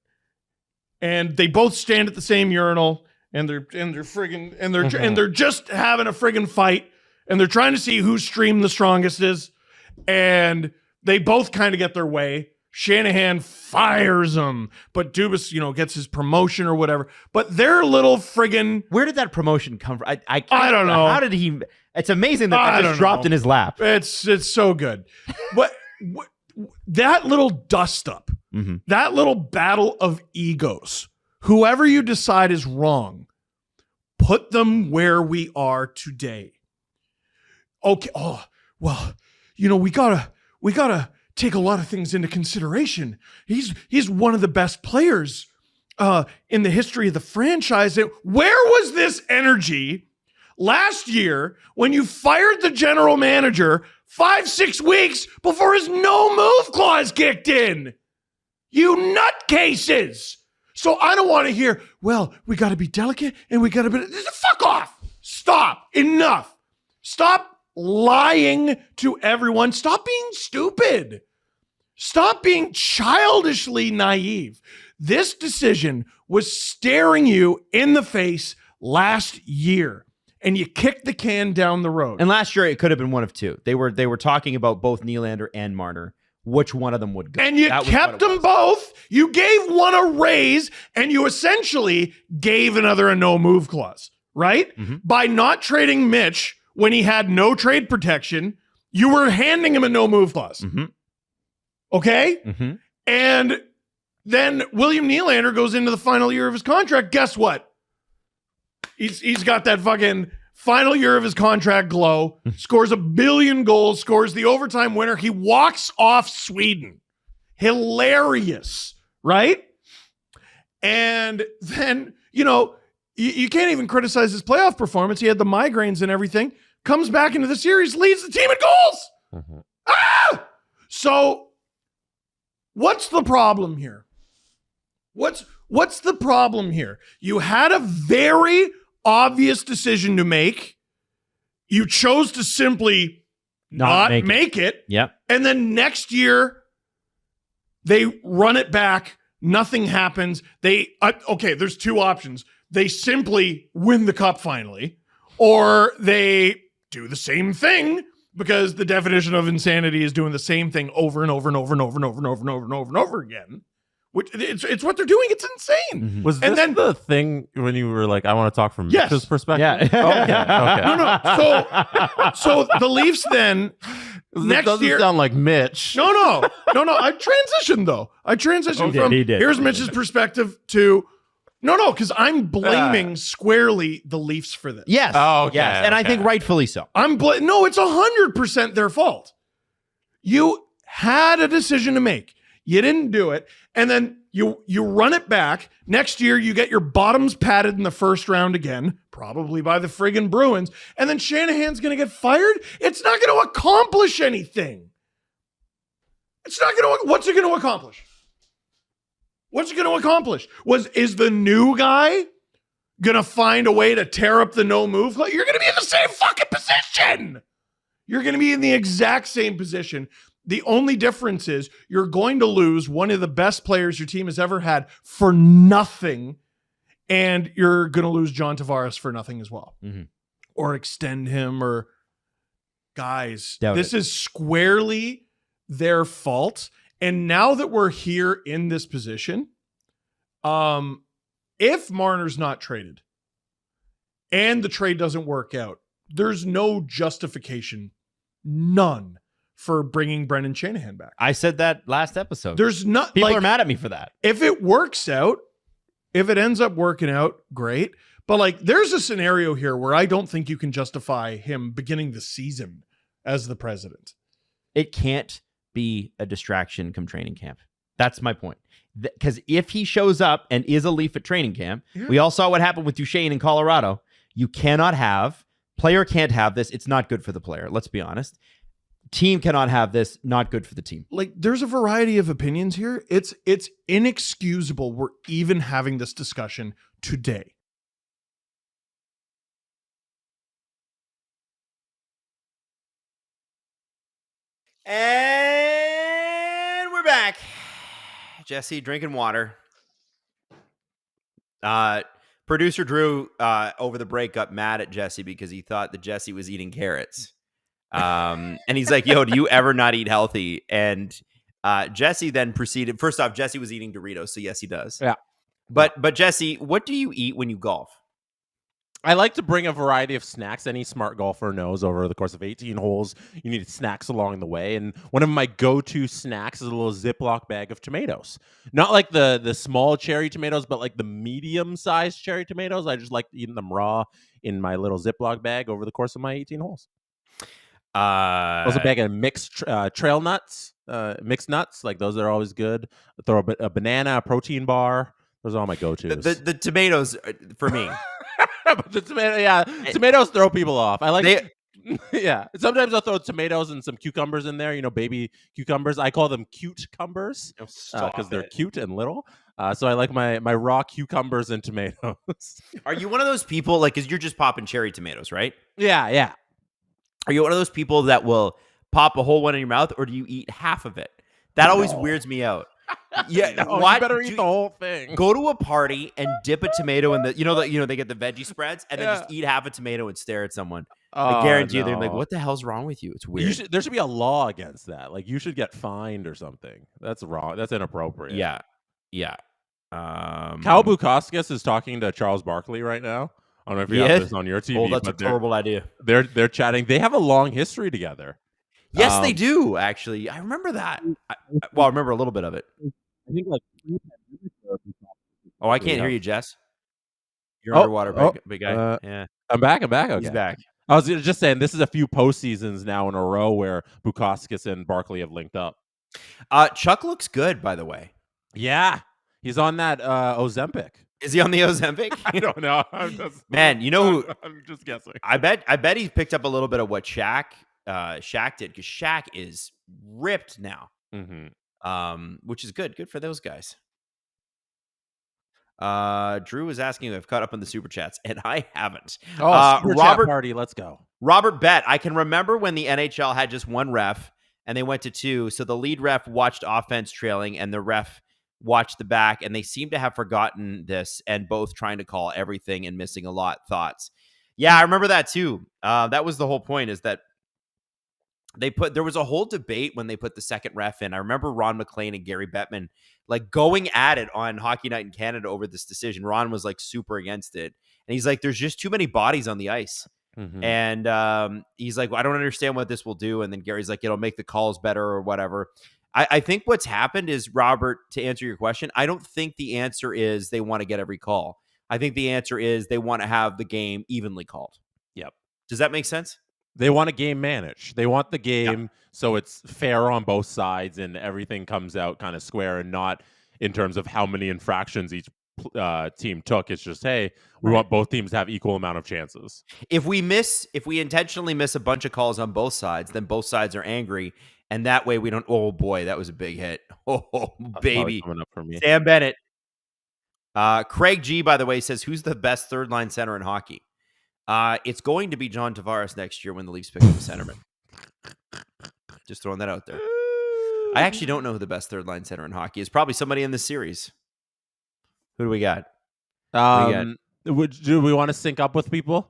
And they both stand at the same urinal, and they're just having a friggin' fight, and they're trying to see whose stream the strongest is. And they both kind of get their way. Shanahan fires them, but Dubas, gets his promotion or whatever. But they're little friggin'. Where did that promotion come from? I don't know. How did he? It's amazing that just dropped in his lap. It's so good. But that little dust up, that little battle of egos, whoever you decide is wrong, put them where we are today. Okay. Oh, well, we gotta take a lot of things into consideration. He's one of the best players in the history of the franchise. Where was this energy last year when you fired the general manager 5-6 weeks before his no move clause kicked in? You nutcases. So I don't want to hear, well, we got to be delicate and we got to be, fuck off. Stop. Enough. Stop lying to everyone. Stop being stupid. Stop being childishly naive. This decision was staring you in the face last year, and you kicked the can down the road. And last year, it could have been one of two. They were talking about both Nylander and Marner. Which one of them would go? And you kept them both. You gave one a raise, and you essentially gave another a no-move clause, right? Mm-hmm. By not trading Mitch when he had no trade protection, you were handing him a no-move clause. Mm-hmm. Okay? Mm-hmm. And then William Nylander goes into the final year of his contract. Guess what? He's got that fucking final year of his contract glow, scores 1 billion goals, scores the overtime winner. He walks off Sweden. Hilarious, right? And then, you can't even criticize his playoff performance. He had the migraines and everything. Comes back into the series, leads the team in goals. Mm-hmm. Ah! So what's the problem here? What's the problem here? You had a very obvious decision to make. You chose to simply not make it. Yep. And then next year, they run it back. Nothing happens. There's two options. They simply win the cup finally, or they do the same thing, because the definition of insanity is doing the same thing over and over and over and over and over and over and over and over and over again. Which it's what they're doing. It's insane. Mm-hmm. Was this the thing when you were like, I want to talk from Mitch's perspective? Yeah. Okay. So the Leafs then next doesn't year sound like Mitch. No. I transitioned though. from he did. Here's Mitch's perspective to no, because I'm blaming squarely the Leafs for this. Yes. Oh, okay, yes. And I think rightfully so. No, it's 100% their fault. You had a decision to make. You didn't do it. And then you run it back. Next year, you get your bottoms patted in the first round again, probably by the friggin' Bruins. And then Shanahan's going to get fired. It's not going to accomplish anything. What's it going to accomplish? What's it going to accomplish? Is the new guy going to find a way to tear up the no move? You're going to be in the same fucking position. You're going to be in the exact same position. The only difference is you're going to lose one of the best players your team has ever had for nothing, and you're going to lose John Tavares for nothing as well. Mm-hmm. Or extend him, or guys, Doubt this it. is squarely their fault. And now that we're here in this position, if Marner's not traded and the trade doesn't work out, there's no justification, none, for bringing Brendan Shanahan back. I said that last episode. There's not People are mad at me for that. If it works out, if it ends up working out, great. But there's a scenario here where I don't think you can justify him beginning the season as the president. It can't be a distraction come training camp. That's my point. Because if he shows up and is a Leaf at training camp, we all saw what happened with Duchesne in Colorado. Player can't have this. It's not good for the player. Let's be honest. Team cannot have this. Not good for the team. There's a variety of opinions here. It's inexcusable we're even having this discussion today. And we're back. Jesse drinking water. Producer Drew over the break got mad at Jesse because he thought that Jesse was eating carrots. And he's like, yo, do you ever not eat healthy? And Jesse then proceeded. First off, Jesse was eating Doritos, so yes, he does. Yeah. But Jesse, what do you eat when you golf? I like to bring a variety of snacks. Any smart golfer knows over the course of 18 holes, you need snacks along the way. And one of my go-to snacks is a little Ziploc bag of tomatoes. Not like the small cherry tomatoes, but like the medium-sized cherry tomatoes. I just like eating them raw in my little Ziploc bag over the course of my 18 holes. Also, bag of mixed trail nuts, mixed nuts. Like those are always good. Throw a banana, a protein bar. Those are all my go-tos. The tomatoes for me. But the tomatoes throw people off. I like. Yeah, sometimes I'll throw tomatoes and some cucumbers in there. Baby cucumbers. I call them cute cumbers because they're cute and little. So I like my raw cucumbers and tomatoes. Are you one of those people like? Because you're just popping cherry tomatoes, right? Yeah. Are you one of those people that will pop a whole one in your mouth, or do you eat half of it? That always weirds me out. Yeah, no, what? You better eat the whole thing. Go to a party and dip a tomato in the they get the veggie spreads and then just eat half a tomato and stare at someone. I guarantee you they're like, what the hell's wrong with you? It's weird. There should be a law against that. Like you should get fined or something. That's wrong. That's inappropriate. Yeah. Cal Bukauskas is talking to Charles Barkley right now. I don't know if you have this on your TV. Oh, that's a terrible idea. They're chatting. They have a long history together. Yes, they do, actually. I remember that. I remember a little bit of it. I think like. Oh, I can't hear you, Jess. You're underwater, big guy. Yeah. I'm back. Okay. He's back. I was just saying, this is a few postseasons now in a row where Bukauskas and Barkley have linked up. Chuck looks good, by the way. Yeah. He's on that Ozempic. Is he on the Ozempic? I don't know. Man, you know who? I'm just guessing. I bet he picked up a little bit of what Shaq did, because Shaq is ripped now. Mm-hmm. Which is good. Good for those guys. Drew was asking if I've caught up on the super chats, and I haven't. Super chat party, let's go. Robert Bet, I can remember when the NHL had just one ref and they went to two. So the lead ref watched offense trailing and the ref watched the back, and they seem to have forgotten this and both trying to call everything and missing a lot. Thoughts? Yeah, I remember that too. That was the whole point, is that there was a whole debate when they put the second ref in. I remember Ron McLean and Gary Bettman like going at it on Hockey Night in Canada over this decision. Ron was like super against it. And he's like, there's just too many bodies on the ice. Mm-hmm. And he's like, well, I don't understand what this will do. And then Gary's like, it'll make the calls better or whatever. I think what's happened is, Robert, to answer your question, I don't think the answer is they want to get every call. I think the answer is they want to have the game evenly called. Yep. Does that make sense? They want a game managed. They want the game so it's fair on both sides and everything comes out kind of square, and not in terms of how many infractions each team took. It's just, hey, we want both teams to have equal amount of chances. If we intentionally miss a bunch of calls on both sides, then both sides are angry, and that way we don't. Oh boy, that was a big hit. Oh baby, coming up for me. Sam Bennett. Craig G, by the way, says, who's the best third line center in hockey? It's going to be John Tavares next year when the Leafs pick up a centerman. Just throwing that out there. I actually don't know who the best third line center in hockey is. Probably somebody in this series. Who do we got? Do we want to sync up with people?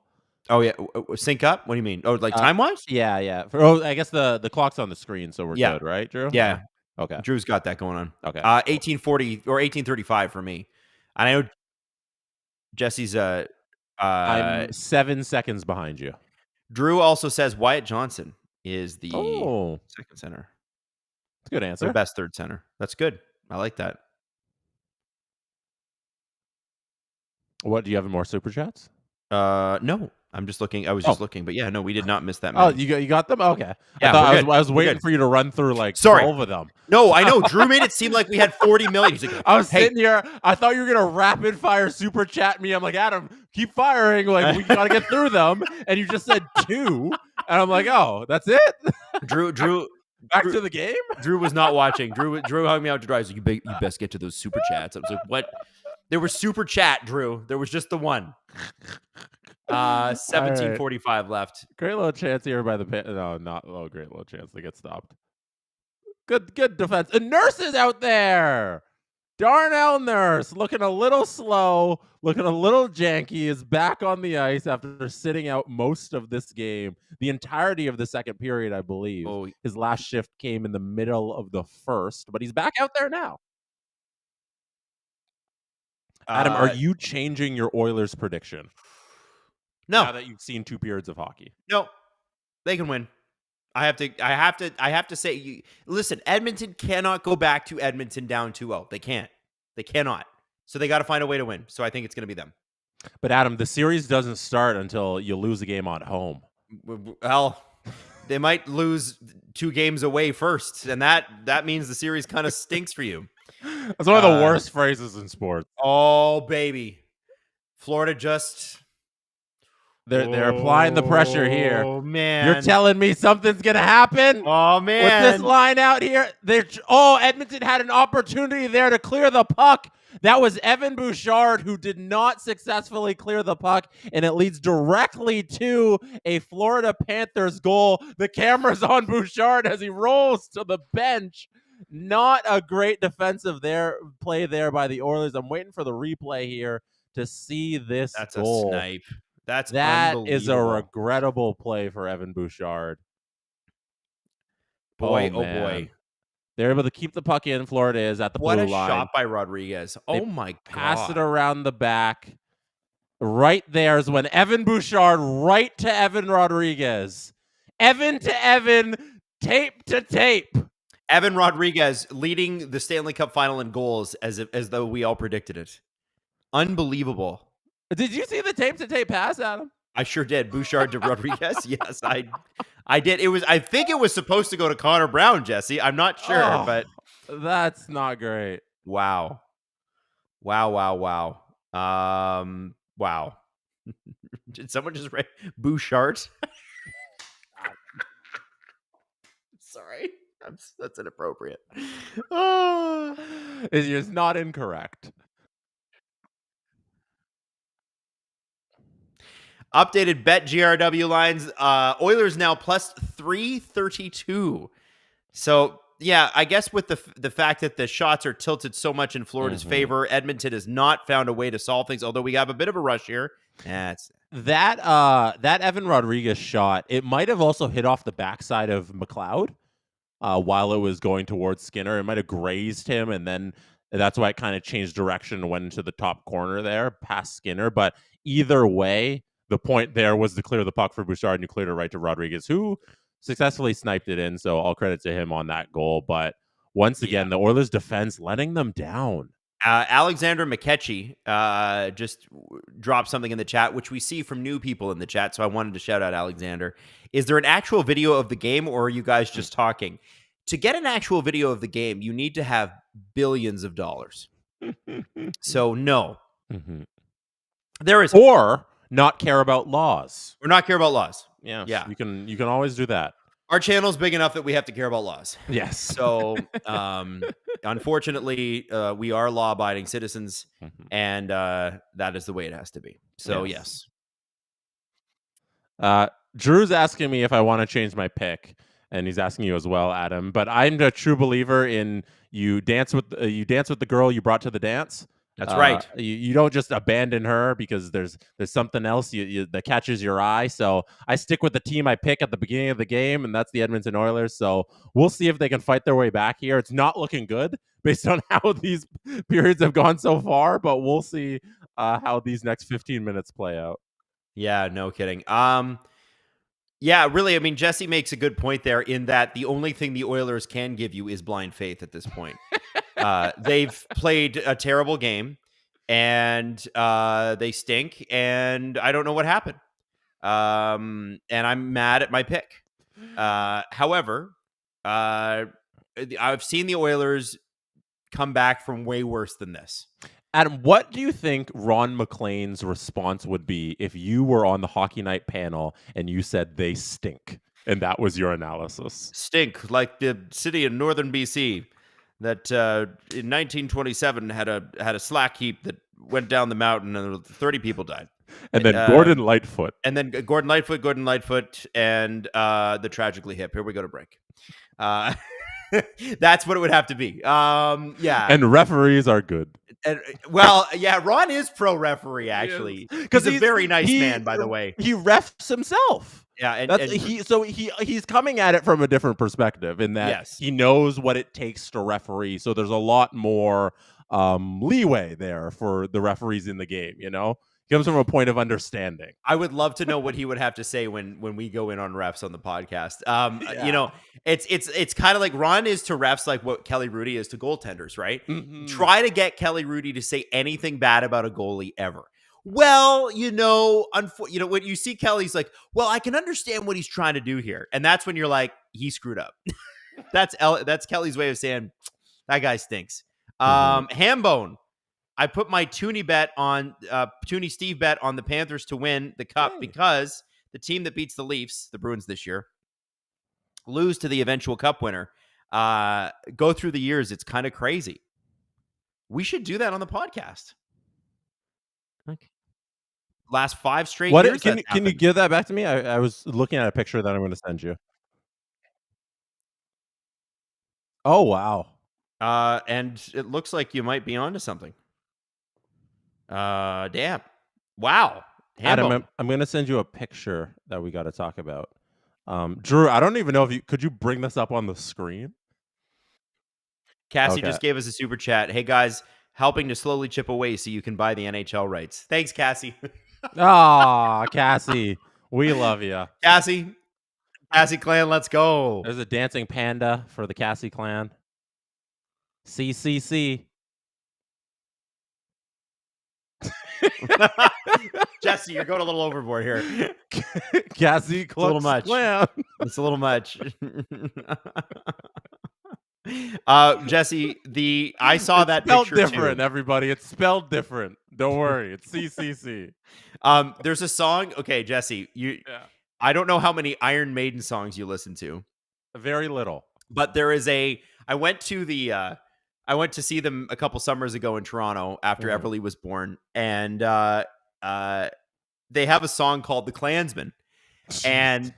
Oh yeah, sync up. What do you mean? Oh, like time wise? Yeah. I guess the clock's on the screen, so we're good, right, Drew? Yeah. Okay. Drew's got that going on. Okay. 1840 or 1835 for me. And I know Jesse's I'm 7 seconds behind you. Drew also says Wyatt Johnson is the second center. That's a good answer. The best third center. That's good. I like that. What, do you have more super chats? No. I'm just looking. I was just looking, but yeah, no, we did not miss that many. Oh, you got them? Okay. Yeah, I was waiting for you to run through like 12 of them. No, I know. Drew made it seem like we had 40 million. He's like, I was sitting here. I thought you were gonna rapid fire super chat me. I'm like, Adam, keep firing. Like, we gotta get through them. And you just said 2, and I'm like, oh, that's it. Drew. Back to the game. Drew was not watching. Drew hung me out to dry. He's like, you best get to those super chats. I was like, what? There was super chat, Drew. There was just the one. 17:45 left. Great little chance here by the no, not great little chance. They get stopped. Good defense. And Nurse is out there. Darnell Nurse looking a little slow, looking a little janky, is back on the ice after sitting out most of this game, the entirety of the second period, I believe. Oh. His last shift came in the middle of the first, but he's back out there now. Adam, are you changing your Oilers prediction? No. Now that you've seen 2 periods of hockey. No. They can win. I have to say, listen, Edmonton cannot go back to Edmonton down 2-0. They can't. They cannot. So they got to find a way to win. So I think it's going to be them. But Adam, the series doesn't start until you lose a game on home. Well, they might lose 2 games away first, and that means the series kind of stinks for you. That's one of the worst phrases in sports. Oh baby, Florida just they're applying the pressure here. Oh man, You're telling me something's gonna happen? Oh man, with this line out here, Edmonton had an opportunity there to clear the puck. That was Evan Bouchard who did not successfully clear the puck, and it leads directly to a Florida Panthers goal. The camera's on Bouchard as he rolls to the bench. Not a great defensive play there by the Oilers. I'm waiting for the replay here to see this goal. That's a snipe. That is a regrettable play for Evan Bouchard. Boy, oh boy. They're able to keep the puck in. Florida is at the blue line. What a shot by Rodriguez. Oh my God. Pass it around the back. Right there is when Evan Bouchard, right to Evan Rodriguez. Evan to Evan, tape to tape. Evan Rodriguez leading the Stanley Cup Final in goals as though we all predicted it. Unbelievable. Did you see the tape to tape pass, Adam? I sure did. Bouchard to Rodriguez. Yes, I did. I think it was supposed to go to Connor Brown, Jesse. I'm not sure, but that's not great. Wow. Wow. Did someone just write Bouchard? Sorry. That's inappropriate. It's just not incorrect. Updated bet GRW lines. Oilers now plus 332. So yeah, I guess with the fact that the shots are tilted so much in Florida's favor, Edmonton has not found a way to solve things. Although we have a bit of a rush here. That Evan Rodriguez shot, it might have also hit off the backside of McLeod while it was going towards Skinner. It might have grazed him, and then that's why it kind of changed direction and went into the top corner there past Skinner. But either way, the point there was to clear the puck for Bouchard, and you cleared it right to Rodriguez, who successfully sniped it in. So all credit to him on that goal. But once again, the Oilers defense letting them down. Alexander McKechnie just dropped something in the chat, which we see from new people in the chat. So I wanted to shout out Alexander. Is there an actual video of the game, or are you guys just talking? To get an actual video of the game, you need to have billions of dollars. So no. There is, or not care about laws. Or not care about laws. Yeah. You can always do that. Our channel's big enough that we have to care about laws. Yes. So, unfortunately, we are law-abiding citizens, and that is the way it has to be. So, yes. Drew's asking me if I want to change my pick, and he's asking you as well, Adam. But I'm a true believer in you dance with the girl you brought to the dance. That's right. You don't just abandon her because there's something else that catches your eye. So I stick with the team I pick at the beginning of the game, and that's the Edmonton Oilers. So we'll see if they can fight their way back here. It's not looking good based on how these periods have gone so far, but we'll see how these next 15 minutes play out. Yeah, no kidding. Yeah, really, I mean, Jesse makes a good point there in that the only thing the Oilers can give you is blind faith at this point. They've played a terrible game, and they stink, and I don't know what happened. And I'm mad at my pick. However, I've seen the Oilers come back from way worse than this. Adam, what do you think Ron McLean's response would be if you were on the Hockey Night panel and you said they stink, and that was your analysis? Stink, like the city in northern BC that in 1927 had a slack heap that went down the mountain and 30 people died. And then Gordon Lightfoot. And then Gordon Lightfoot, and the Tragically Hip. Here we go to break. That's what it would have to be. Yeah. And referees are good. And, well, yeah, Ron is pro referee, actually. Because he's a very nice man, by the way. He refs himself. Yeah, and he's coming at it from a different perspective in that he knows what it takes to referee. So there's a lot more leeway there for the referees in the game, you know? He comes from a point of understanding. I would love to know what he would have to say when we go in on refs on the podcast. You know, it's kind of like Ron is to refs like what Kelly Rudy is to goaltenders, right? Try to get Kelly Rudy to say anything bad about a goalie ever. Well, when you see Kelly's like, well, I can understand what he's trying to do here. And that's when you're like, he screwed up. That's Kelly's way of saying that guy stinks. Hambone. I put my Toonie Steve bet on the Panthers to win the cup because the team that beats the Leafs, the Bruins this year, lose to the eventual cup winner. Go through the years. It's kind of crazy. We should do that on the podcast. Okay. Last 5 straight years. Can you give that back to me? I was looking at a picture that I'm going to send you. Oh, wow. And it looks like you might be onto something. Damn. Wow. Adam, I'm going to send you a picture that we got to talk about. Drew, I don't even know if could you bring this up on the screen? Cassie just gave us a super chat. Hey guys, helping to slowly chip away so you can buy the NHL rights. Thanks, Cassie. Cassie, we love you. Cassie clan, let's go. There's a dancing panda for the Cassie clan. CCC. Jesse, you're going a little overboard here. Cassie, a little much. Clan. It's a little much. Jesse, I saw that spelled picture different, too. Everybody. It's spelled different. Don't worry. It's CCC. There's a song. Okay, Jesse, I don't know how many Iron Maiden songs you listen to. Very little. But there is I went to see them a couple summers ago in Toronto after Everly was born, and they have a song called "The Klansman," and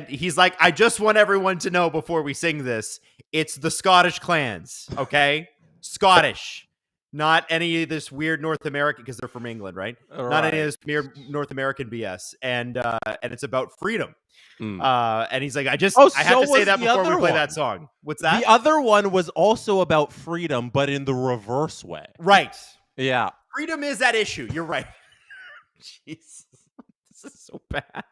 he's like, "I just want everyone to know before we sing this, it's the Scottish clans, okay? Scottish, not any of this weird North American because they're from England, right? Not any of this weird North American BS, and it's about freedom." And he's like, I have to say that before we play that song. What's that? The other one was also about freedom, but in the reverse way. Right. Yeah. Freedom is that issue. You're right. Jesus. This is so bad.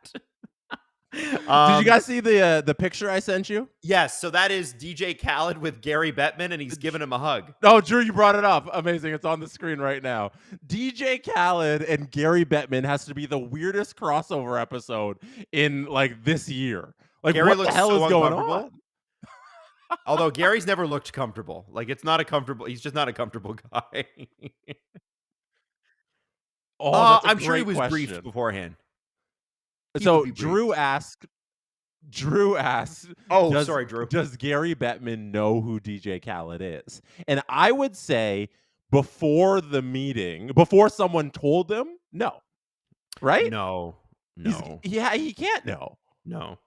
Did you guys see the picture I sent you? Yes. So that is DJ Khaled with Gary Bettman, and he's giving him a hug. Oh, Drew, you brought it up. Amazing. It's on the screen right now. DJ Khaled and Gary Bettman has to be the weirdest crossover episode in this year. Gary what the hell so is going on? Although Gary's never looked comfortable. He's just not a comfortable guy. I'm sure he was briefed beforehand. So Drew asked. Oh, sorry, Drew. Does Gary Bettman know who DJ Khaled is? And I would say before the meeting, before someone told him, no. Right? No. He can't know. No.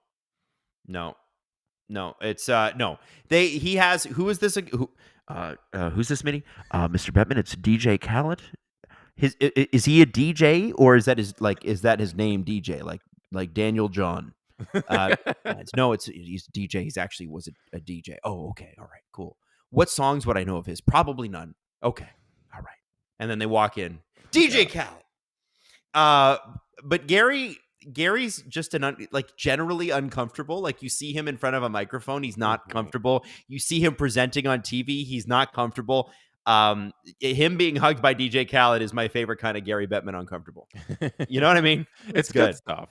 It's no. He has. Who is this? Who's this meeting? Mr. Bettman. It's DJ Khaled. Is he a DJ or is that his name DJ like Daniel John? No, he's a DJ. He's actually was a DJ. Oh, okay, all right, cool. What songs would I know of his? Probably none. Okay, all right. And then they walk in, DJ Khaled. But Gary's just generally uncomfortable. You see him in front of a microphone, he's not comfortable. You see him presenting on TV, he's not comfortable. Him being hugged by DJ Khaled is my favorite kind of Gary Bettman uncomfortable. You know what I mean? It's good stuff.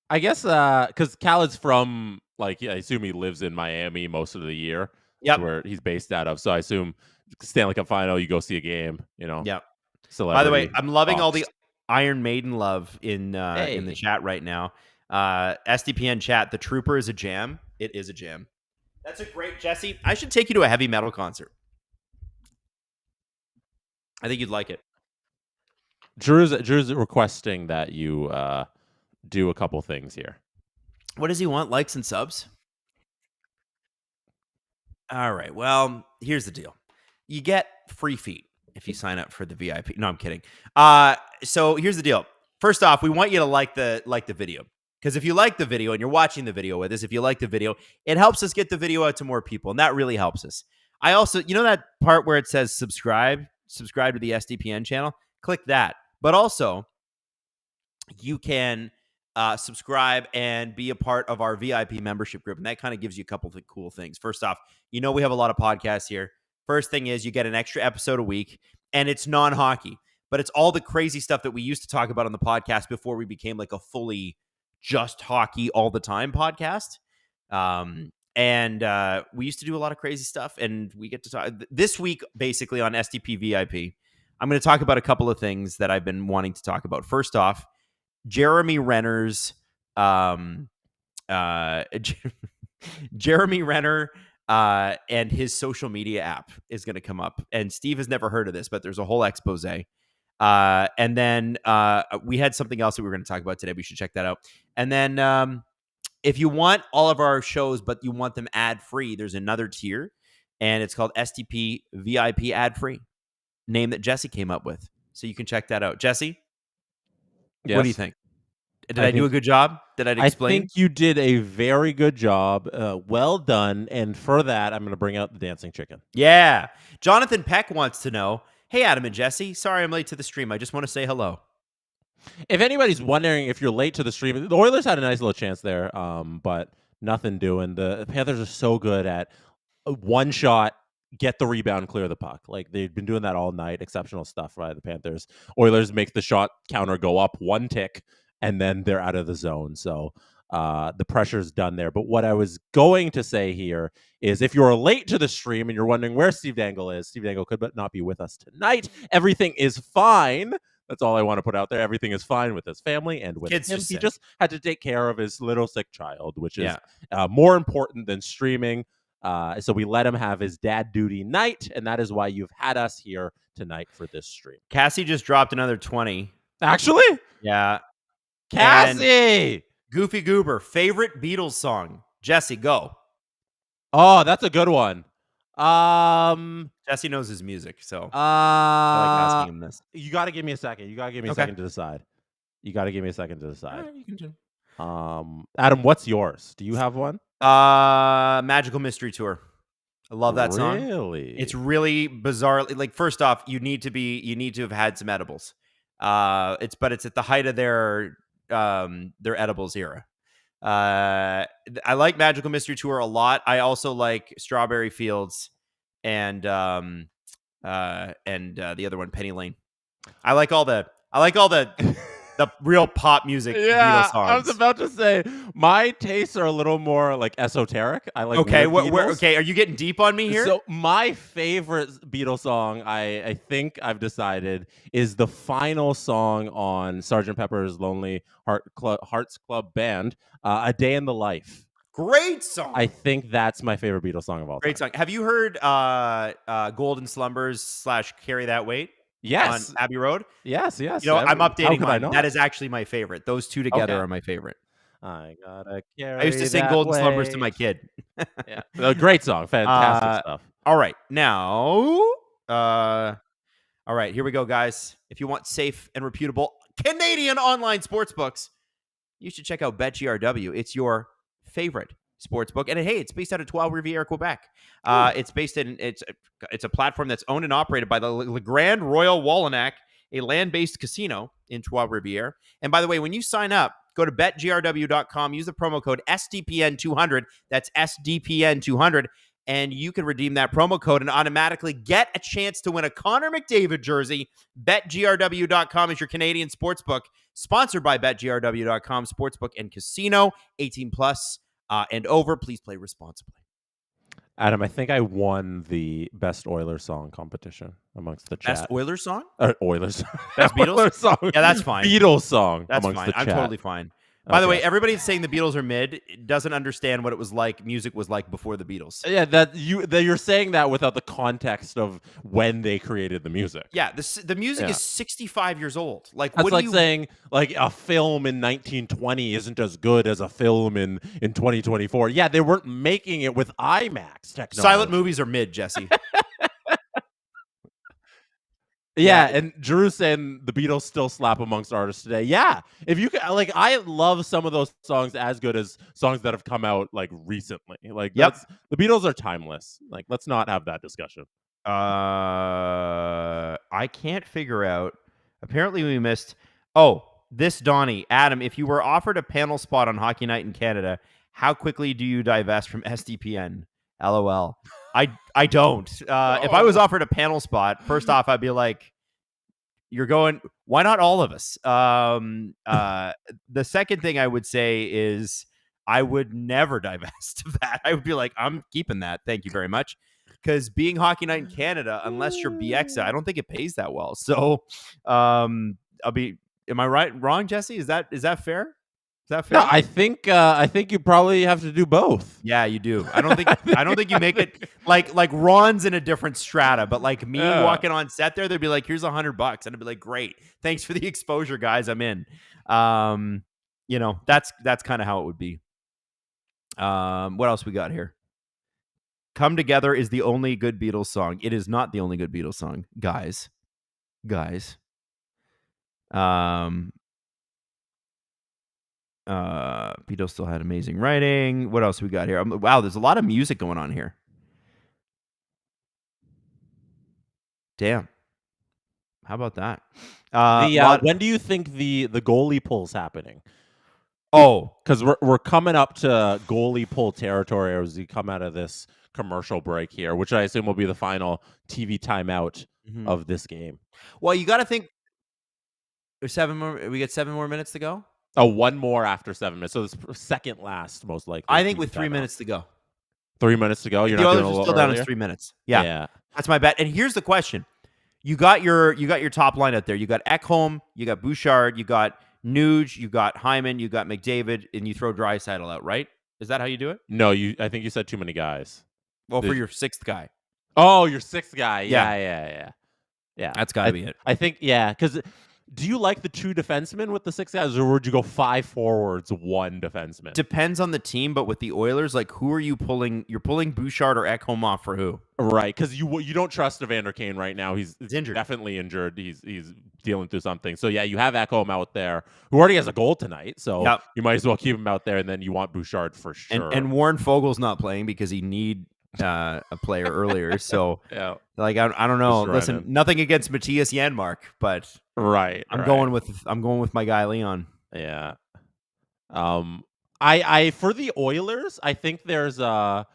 I guess because Khaled's from I assume he lives in Miami most of the year. Yep. Where he's based out of. So I assume Stanley Cup Final, you go see a game. Yep. By the way, I'm loving all the Iron Maiden love in the chat right now. SDPN chat. The Trooper is a jam. It is a jam. That's a great Jesse. I should take you to a heavy metal concert. I think you'd like it. Drew's requesting that you do a couple things here. What does he want? Likes and subs? All right. Well, here's the deal. You get free feet if you sign up for the VIP. No, I'm kidding. So here's the deal. First off, we want you to like the video. Because if you like the video and you're watching the video with us, if you like the video, it helps us get the video out to more people. And that really helps us. I also, that part where it says subscribe to the SDPN channel? Click that. But also, you can subscribe and be a part of our VIP membership group. And that kind of gives you a couple of cool things. First off, we have a lot of podcasts here. First thing is you get an extra episode a week, and it's non-hockey. but it's all the crazy stuff that we used to talk about on the podcast before we became like a fully just hockey all the time podcast. And we used to do a lot of crazy stuff, and we get to talk this week basically on STP VIP. I'm going to talk about a couple of things that I've been wanting to talk about. First off, Jeremy Renner's Jeremy Renner and his social media app is going to come up. And Steve has never heard of this, but there's a whole expose. And then we had something else that we were going to talk about today. We should check that out. And then if you want all of our shows, but you want them ad-free, there's another tier, and it's called STP VIP ad-free, name that Jesse came up with. So you can check that out. Jesse, Yes. What do you think? Did I do a good job? Did I explain? I think you did a very good job. Well done. And for that, I'm going to bring out the dancing chicken. Yeah. Jonathan Peck wants to know, hey, Adam and Jesse, sorry I'm late to the stream. I just want to say hello. If anybody's wondering if you're late to the stream, the Oilers had a nice little chance there, but nothing doing. The Panthers are so good at one shot, get the rebound, clear the puck. Like, they've been doing that all night. Exceptional stuff by the Panthers. Oilers make the shot counter go up one tick, and then they're out of the zone. So the pressure's done there. But what I was going to say here is, if you're late to the stream and you're wondering where Steve Dangle is, Steve Dangle could not be with us tonight. Everything is fine. That's all I want to put out there. Everything is fine with his family and with him. He just had to take care of his little sick child, which is more important than streaming. So we let him have his dad duty night, and that is why you've had us here tonight for this stream. Cassie just dropped another 20. Actually? Yeah. Cassie! And Goofy Goober, favorite Beatles song. Jesse, go. Oh, that's a good one. Jesse knows his music, so I like asking him this. You got to give me a second. You got to give me a second to decide. You got to give me a second to decide. All right, you can do. Adam, what's yours? Do you have one? Magical Mystery Tour. I love that song. Really? It's really bizarre. Like, first off, you need to have had some edibles. It's at the height of their edibles era. I like Magical Mystery Tour a lot. I also like Strawberry Fields and the other one, Penny Lane. I like all the the real pop music. Yeah, Beatles songs. I was about to say my tastes are a little more like esoteric. I like okay. Beatles. Are you getting deep on me here? So my favorite Beatles song, I think I've decided, is the final song on Sgt. Pepper's Lonely Hearts Club Band, "A Day in the Life." Great song. I think that's my favorite Beatles song of all time. Great song. Have you heard Golden Slumbers / Carry That Weight? Yes. On Abbey Road? Yes. You know, I'm updating mine. That is actually my favorite. Those two together are my favorite. I gotta carry I used to sing Golden Slumbers to my kid. Yeah. A great song. Fantastic stuff. All right. Now, all right, here we go, guys. If you want safe and reputable Canadian online sports books, you should check out BetGRW. It's your favorite sports book, and hey, it's based out of Trois-Rivières, Quebec. It's a platform that's owned and operated by the Le Grand Royal Wallanac, a land-based casino in Trois-Rivières. And by the way, when you sign up, go to betgrw.com, use the promo code SDPN200. That's SDPN200, and you can redeem that promo code and automatically get a chance to win a Connor McDavid jersey. BetGRW.com is your Canadian sportsbook, sponsored by BetGRW.com, sportsbook and casino, 18 plus and over. Please play responsibly. Adam, I think I won the best Oilers song competition amongst the chat. Best Oilers song? Oilers. Best Beatles? Oilers song. Yeah, that's fine. Beatles song. That's amongst fine. the I'm chat. totally fine. By the way, everybody saying the Beatles are mid doesn't understand what it was like, music was like before the Beatles. Yeah, you're saying that without the context of when they created the music. Yeah, the music is 65 years old. Like, that's what like saying like a film in 1920 isn't as good as a film in 2024. Yeah, they weren't making it with IMAX technology. Silent movies are mid, Jesse. Yeah, and Drew saying the Beatles still slap amongst artists today. Yeah, if you can, like, I love some of those songs as good as songs that have come out like recently. Like, the Beatles are timeless. Like, let's not have that discussion. I can't figure out. Apparently, we missed. Oh, this Donnie, Adam. If you were offered a panel spot on Hockey Night in Canada, how quickly do you divest from SDPN? LOL. I don't. If I was offered a panel spot, first off, I'd be like, You're going, why not all of us? The second thing I would say is I would never divest of that. I would be like, I'm keeping that. Thank you very much. Because being Hockey Night in Canada, unless you're BXA, I don't think it pays that well. So am I wrong, Jesse? Is that fair? Is that fair? No, I think you probably have to do both. Yeah, you do. I don't think you make it like Ron's in a different strata, but like me walking on set there, they'd be like, here's $100. And I'd be like, great. Thanks for the exposure, guys. I'm in. That's kind of how it would be. What else we got here? Come Together is the only good Beatles song. It is not the only good Beatles song, guys. Beatles still had amazing writing. What else we got here? Wow, there's a lot of music going on here. Damn. How about that? When do you think the goalie pull's happening? Oh, because we're coming up to goalie pull territory as we come out of this commercial break here, which I assume will be the final TV timeout of this game. Well, you got to think. There's 7 more. We get 7 more minutes to go. Oh, one more after 7 minutes. So it's second last, most likely. I think with 3 minutes to go. 3 minutes to go. You're the not Oilers doing a are little still down earlier? to 3 minutes. Yeah, that's my bet. And here's the question: you got your top line out there. You got Ekholm, you got Bouchard, you got Nuge, you got Hyman, you got McDavid, and you throw Draisaitl out. Right? Is that how you do it? No, I think you said too many guys. Well, for your 6th guy. Oh, your 6th guy. Yeah. That's got to be it. I think, because do you like the 2 defensemen with the 6 guys, or would you go 5 forwards, 1 defenseman? Depends on the team, but with the Oilers, like, who are you pulling? You're pulling Bouchard or Ekholm off for who? Right, because you don't trust Evander Kane right now. He's injured. Definitely injured. He's dealing through something. So, yeah, you have Ekholm out there, who already has a goal tonight. So you might as well keep him out there, and then you want Bouchard for sure. And Warren Fogel's not playing because he need a player earlier. So, like, I don't know. Listen, nothing against Matthias Janmark, but I'm going with my guy Leon. Yeah. I for the Oilers, I think there's an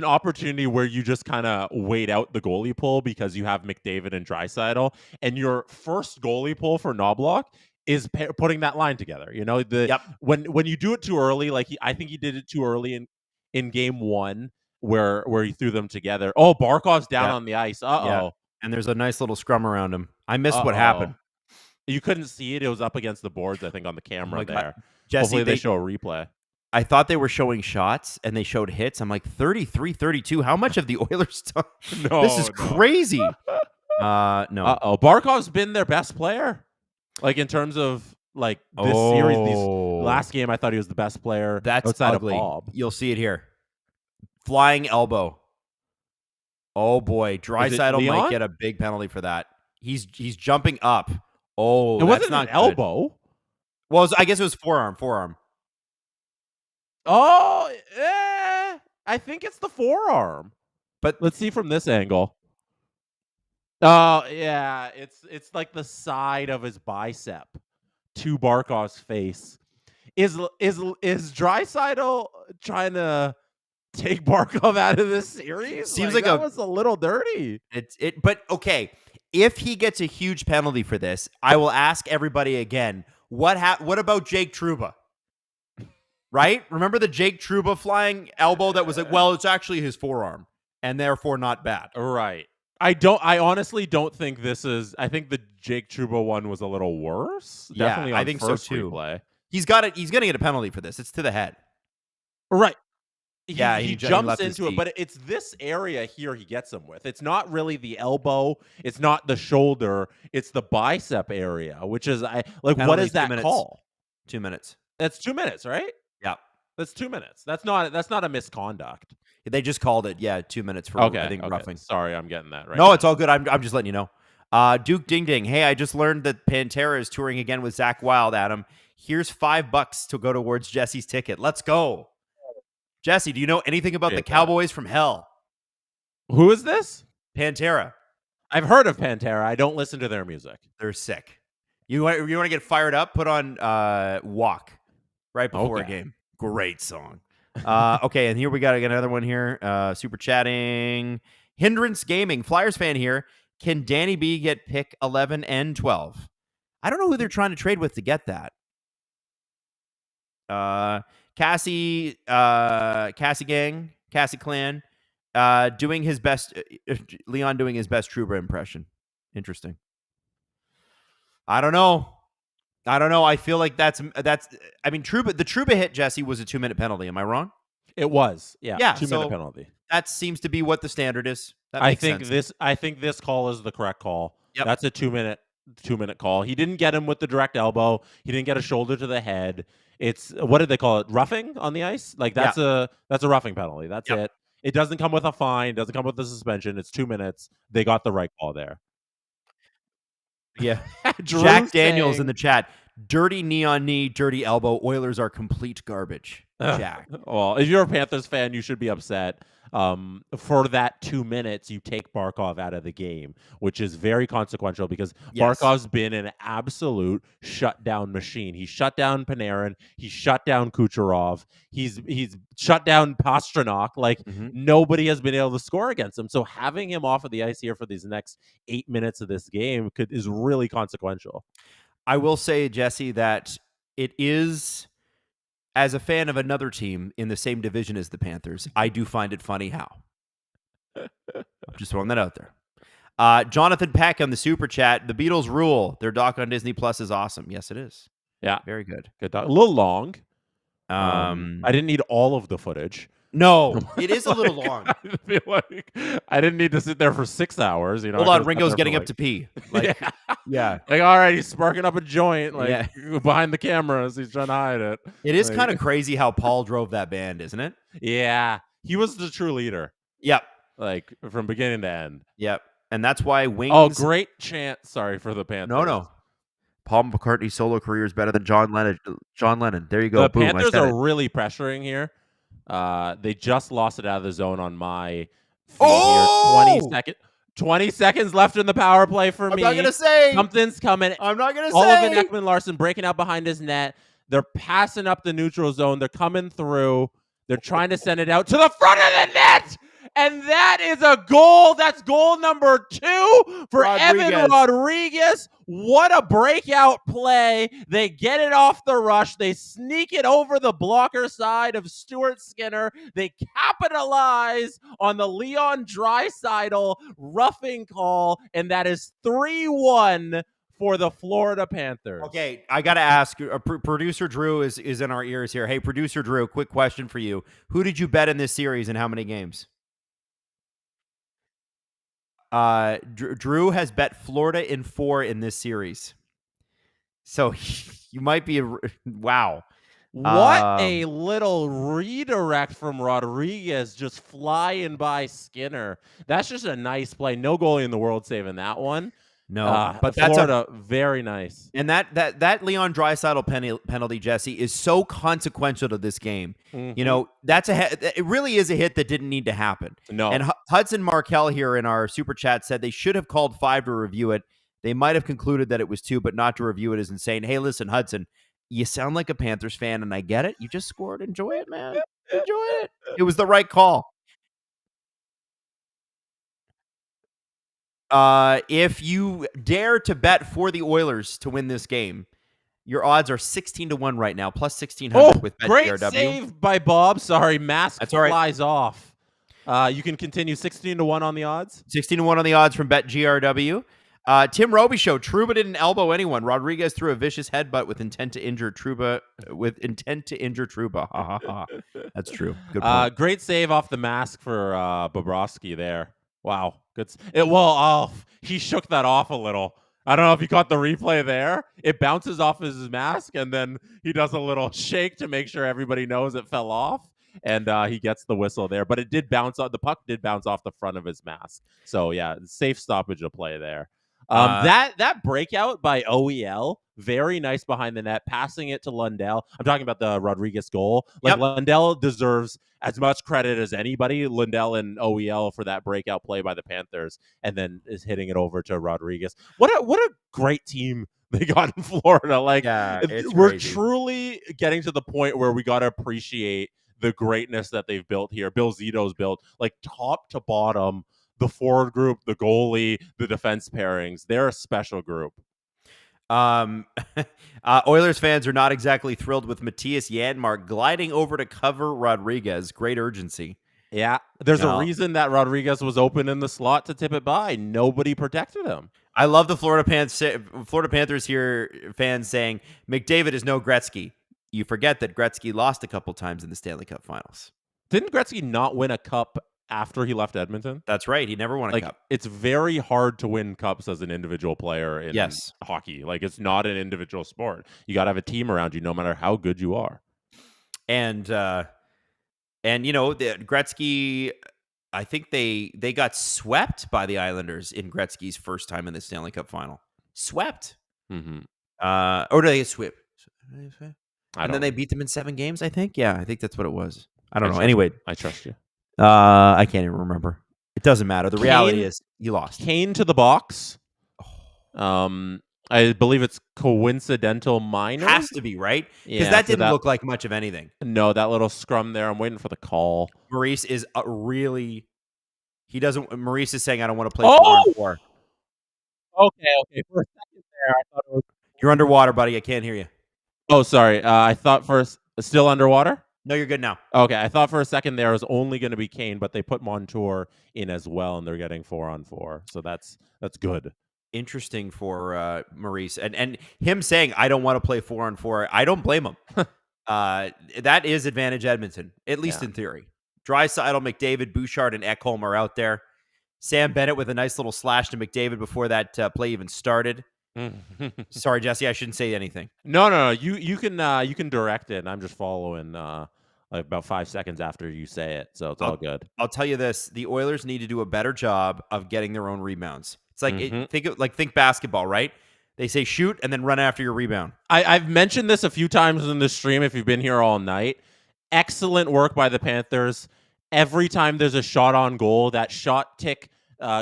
opportunity where you just kind of wait out the goalie pull because you have McDavid and Draisaitl, and your first goalie pull for Knobloch is putting that line together. You know, when you do it too early, like I think he did it too early in game 1 where he threw them together. Oh, Barkov's down on the ice. Yeah. And there's a nice little scrum around him. I missed what happened. You couldn't see it. It was up against the boards, I think, on the camera there. Jesse, hopefully they show a replay. I thought they were showing shots and they showed hits. I'm like 33-32. How much of the Oilers stuff? No, this is crazy. No. Barkov's been their best player. Like in terms of like this series, last game, I thought he was the best player. That's outside ugly. of Bob. You'll see it here. Flying elbow. Oh boy, Draisaitl might get a big penalty for that. He's jumping up. Oh, it wasn't not an elbow. Well, I guess it was forearm. Oh, I think it's the forearm. But let's see from this angle. Oh, yeah, it's like the side of his bicep to Barkov's face. Is Draisaitl trying to take Barkov out of this series? Seems like that was a little dirty. But okay, if he gets a huge penalty for this, I will ask everybody again. What about Jake Trouba? Right? Remember the Jake Trouba flying elbow that was like, well, it's actually his forearm, and therefore not bad. Right. I honestly don't think this is. I think the Jake Trouba one was a little worse. Yeah, definitely on I think so too. Replay. He's got it. He's going to get a penalty for this. It's to the head. Right. He jumps into it, but it's this area here he gets him with. It's not really the elbow. It's not the shoulder. It's the bicep area, which is what is that call? 2 minutes. That's 2 minutes, right? Yeah. That's 2 minutes. That's not a misconduct. They just called it, 2 minutes for I think roughing. Sorry, I'm getting that right. No, it's all good. I'm just letting you know. Duke Ding Ding. Hey, I just learned that Pantera is touring again with Zach Wild, Adam. Here's $5 to go towards Jesse's ticket. Let's go. Jesse, do you know anything about the Cowboys from Hell? Who is this? Pantera. I've heard of Pantera. I don't listen to their music. They're sick. You want to get fired up? Put on Walk right before a game. Great song. Okay, and here we got another one here. Super chatting. Hindrance Gaming. Flyers fan here. Can Danny B get pick 11 and 12? I don't know who they're trying to trade with to get that. Cassie Clan, doing his best. Leon doing his best Trouba impression. Interesting. I don't know. I feel like that's. I mean, Trouba. The Trouba hit, Jesse, was a 2-minute penalty. Am I wrong? It was. Yeah. Yeah. 2-minute penalty. That seems to be what the standard is. That I makes think sense. I think this call is the correct call. Yep. That's a 2-minute call. He didn't get him with the direct elbow. He didn't get a shoulder to the head. It's, what did they call it? Roughing on the ice? Like that's a roughing penalty. That's it. It doesn't come with a fine, doesn't come with a suspension. It's 2 minutes. They got the right call there. Yeah. Drew Jack Daniels saying, in the chat. Dirty knee on knee, dirty elbow. Oilers are complete garbage. Jack. Well, if you're a Panthers fan, you should be upset. For that 2 minutes, you take Barkov out of the game, which is very consequential because Barkov's been an absolute shutdown machine. He shut down Panarin. He shut down Kucherov. He's shut down Pastrnak. Like nobody has been able to score against him. So having him off of the ice here for these next 8 minutes of this game is really consequential. I will say, Jesse, that it is, as a fan of another team in the same division as the Panthers, I do find it funny how. I'm just throwing that out there. Jonathan Peck on the super chat. The Beatles rule. Their doc on Disney Plus is awesome. Yes, it is. Yeah. Very good. Good doc. A little long. I didn't need all of the footage. No, it is a little long. I feel like I didn't need to sit there for 6 hours. Hold on, Ringo's getting up to pee. Like, yeah. Like, all right, he's sparking up a joint, like behind the cameras. He's trying to hide it. It is kind of crazy how Paul drove that band, isn't it? Yeah, he was the true leader. Yep. Like from beginning to end. Yep. And that's why Wings. Oh, great chant. Sorry for the Panthers. No. Paul McCartney's solo career is better than John Lennon. There you go. The Boom, Panthers are really pressuring here. They just lost it out of the zone on my feed here. 20 seconds left in the power play for me. I'm not going to say. Something's coming. I'm not going to say. Oliver Ekman-Larsson breaking out behind his net. They're passing up the neutral zone. They're coming through. They're trying to send it out to the front of the net. And that is a goal. That's goal number 2 for Evan Rodriguez. What a breakout play. They get it off the rush. They sneak it over the blocker side of Stuart Skinner. They capitalize on the Leon Draisaitl roughing call. And that is 3-1 for the Florida Panthers. Okay, I got to ask. Producer Drew is in our ears here. Hey, Producer Drew, quick question for you. Who did you bet in this series and how many games? Drew has bet Florida in 4 in this series. So you might be wow. What a little redirect from Rodriguez, just flying by Skinner. That's just a nice play. No goalie in the world saving that one. No, but Florida, very nice. And that Leon Draisaitl penalty, Jesse, is so consequential to this game. Mm-hmm. You know, it really is a hit that didn't need to happen. No. And Hudson Markell here in our super chat said they should have called 5 to review it. They might have concluded that it was 2, but not to review it is insane. Hey, listen, Hudson, you sound like a Panthers fan, and I get it. You just scored. Enjoy it, man. Enjoy it. It was the right call. If you dare to bet for the Oilers to win this game, your odds are 16-1 right now, plus 1,600 with BetGRW. Great save by Bob. Sorry, mask That's all right. flies off. You can continue 16-1 on the odds. 16-1 on the odds from BetGRW. Tim Roby show. Trouba didn't elbow anyone. Rodriguez threw a vicious headbutt with intent to injure Trouba. Ha ha ha. That's true. Good point. Great save off the mask for Bobrovsky there. Wow. Good. He shook that off a little. I don't know if you caught the replay there. It bounces off his mask, and then he does a little shake to make sure everybody knows it fell off, and he gets the whistle there. But it did bounce off. The puck did bounce off the front of his mask. So, yeah, safe stoppage of play there. That breakout by OEL, very nice behind the net, passing it to Lundell. I'm talking about the Rodriguez goal. Lundell deserves as much credit as anybody, Lundell and OEL, for that breakout play by the Panthers, and then is hitting it over to Rodriguez. What a great team they got in Florida. We're crazy. Truly getting to the point where we got to appreciate the greatness that they've built here. Bill Zito's built, like top to bottom. the forward group, the goalie, the defense pairings. They're a special group. Oilers fans are not exactly thrilled with Matthias Janmark gliding over to cover Rodriguez. Great urgency. Yeah, there's No. a reason that Rodriguez was open in the slot to tip it by. Nobody protected him. I love the Florida Panthers here fans saying McDavid is no Gretzky. You forget that Gretzky lost a couple times in the Stanley Cup Finals. Didn't Gretzky not win a cup after he left Edmonton? That's right. He never won a cup. It's very hard to win cups as an individual player in Yes. hockey. Like, it's not an individual sport. You got to have a team around you no matter how good you are. And you know, the Gretzky, I think they got swept by the Islanders in Gretzky's first time in the Stanley Cup Final. Swept. Mm-hmm. Or did they get swept? And then they beat them in 7 games, I think. Yeah, I think that's what it was. I don't know. trust Anyway, I trust you. I can't even remember. It doesn't matter. The reality is you lost. Kane to the box. I believe it's coincidental minor. Has to be, right? Because Yeah, that so didn't look like much of anything. No, that little scrum there. I'm waiting for the call. Maurice is really. He doesn't. Maurice is saying, "I don't want to play Oh! 4-on-4." Okay. For a second there, I thought it was. You're underwater, buddy. I can't hear you. Oh, sorry. I thought first. Still underwater? No, you're good now. Okay, I thought for a second there was only going to be Kane, but they put Montour in as well, and they're getting 4-on-4. So that's good. Interesting for Maurice and him saying, "I don't want to play 4-on-4." I don't blame him. That is advantage Edmonton, at least in theory. Draisaitl, McDavid, Bouchard, and Ekholm are out there. Sam Bennett with a nice little slash to McDavid before that play even started. Sorry, Jesse, I shouldn't say anything. No. You can direct it. And I'm just following like about 5 seconds after you say it, so it's all good. I'll tell you this: the Oilers need to do a better job of getting their own rebounds. It's like think basketball, right? They say shoot and then run after your rebound. I've mentioned this a few times in the stream. If you've been here all night, excellent work by the Panthers. Every time there's a shot on goal, that shot tick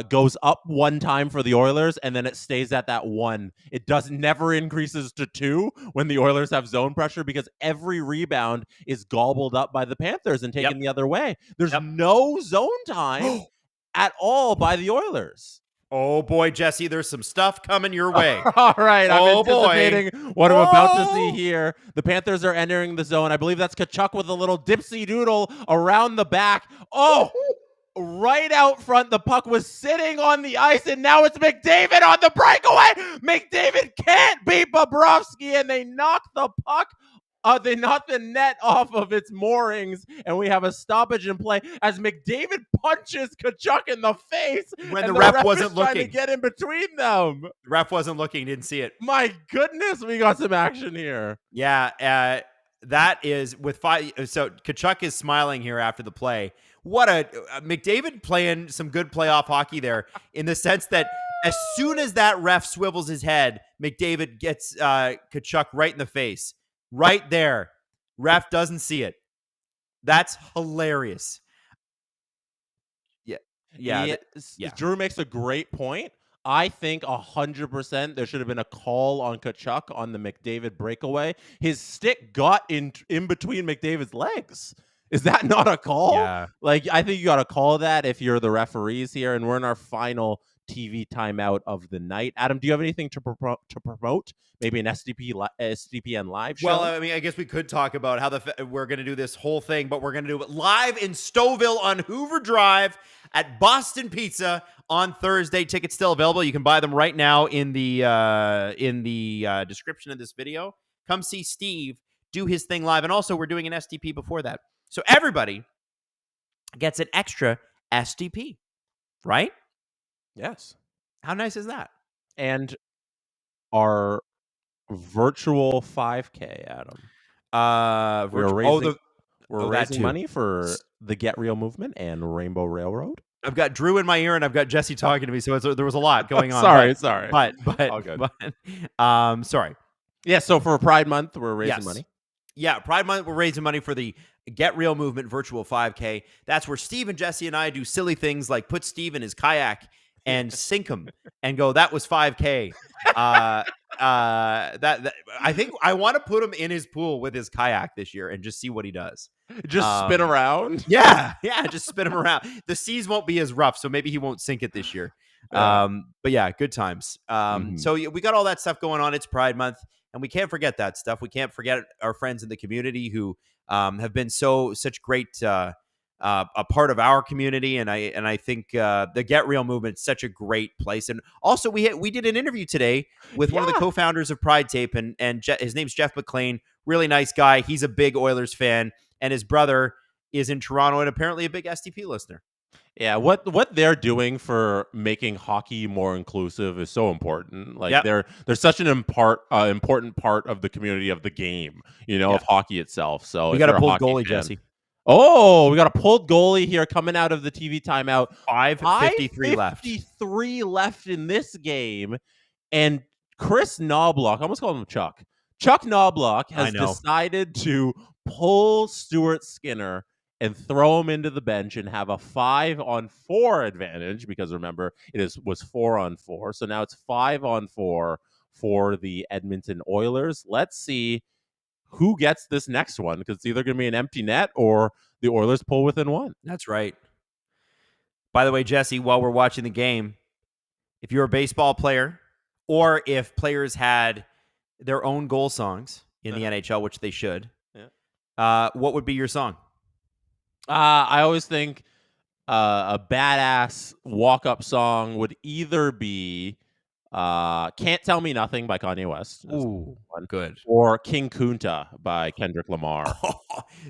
goes up one time for the Oilers, and then it stays at that 1. It never increases to 2 when the Oilers have zone pressure, because every rebound is gobbled up by the Panthers and taken the other way. There's no zone time at all by the Oilers. Oh boy, Jesse, there's some stuff coming your way. All right, I'm anticipating what I'm about to see here. The Panthers are entering the zone. I believe that's Tkachuk with a little dipsy doodle around the back. Oh, right out front, the puck was sitting on the ice, and now it's McDavid on the breakaway. McDavid can't beat Bobrovsky, and they knock the puck. They knock the net off of its moorings, and we have a stoppage in play as McDavid punches Tkachuk in the face When and the ref wasn't is trying to looking. get in between them. The ref wasn't looking, didn't see it. My goodness, we got some action here. Yeah, that is with 5. So Tkachuk is smiling here after the play. What a McDavid playing some good playoff hockey there, in the sense that as soon as that ref swivels his head, McDavid gets Tkachuk right in the face. Right there. Ref doesn't see it. That's hilarious. Yeah. Drew makes a great point. I think 100% there should have been a call on Tkachuk on the McDavid breakaway. His stick got in between McDavid's legs. Is that not a call? Yeah. Like, I think you got to call that if you're the referees here, and we're in our final TV timeout of the night. Adam, do you have anything to promote? Maybe an SDPN live show? Well, I mean, I guess we could talk about how we're going to do this whole thing, but we're going to do it live in Stouffville on Hoover Drive at Boston Pizza on Thursday. Tickets still available. You can buy them right now in the description of this video. Come see Steve do his thing live, and also we're doing an SDP before that, so everybody gets an extra SDP, right? Yes. How nice is that? And our virtual 5K, Adam. We're raising money for the Get Real movement and Rainbow Railroad. I've got Drew in my ear and I've got Jesse talking to me, so there was a lot going on. Sorry. But all good. Sorry. Yeah, so for Pride Month, we're raising money. Yeah, Pride Month, we're raising money for the Get Real movement virtual 5K. That's where Steve and Jesse and I do silly things like put Steve in his kayak and sink him and go, that was 5K. That I think I want to put him in his pool with his kayak this year and just see what he does. Just spin around. Yeah, just spin him around. The seas won't be as rough, so maybe he won't sink it this year. Yeah. But yeah, good times. So we got all that stuff going on. It's Pride Month, and we can't forget that stuff. We can't forget our friends in the community who have been such great a part of our community, and I think the Get Real movement is such a great place. And also, we did an interview today with one of the co-founders of Pride Tape, and his name's Jeff McLean. Really nice guy. He's a big Oilers fan, and his brother is in Toronto and apparently a big STP listener. Yeah, what they're doing for making hockey more inclusive is so important. Like they're such an important part of the community of the game, of hockey itself. So we got a pulled goalie, Jesse. Oh, we got a pulled goalie here coming out of the TV timeout. 5:53 left. 5:53 left in this game, and Chris Knobloch, I almost called him Chuck. Chuck Knobloch has decided to pull Stuart Skinner and throw him into the bench and have a 5-on-4 advantage, because remember, was 4-on-4. So now it's 5-on-4 for the Edmonton Oilers. Let's see who gets this next one, because it's either going to be an empty net or the Oilers pull within one. That's right. By the way, Jesse, while we're watching the game, if you're a baseball player or if players had their own goal songs in the NHL, which they should, what would be your song? I always think a badass walk-up song would either be Can't Tell Me Nothing by Kanye West. Ooh, good. Or King Kunta by Kendrick Lamar.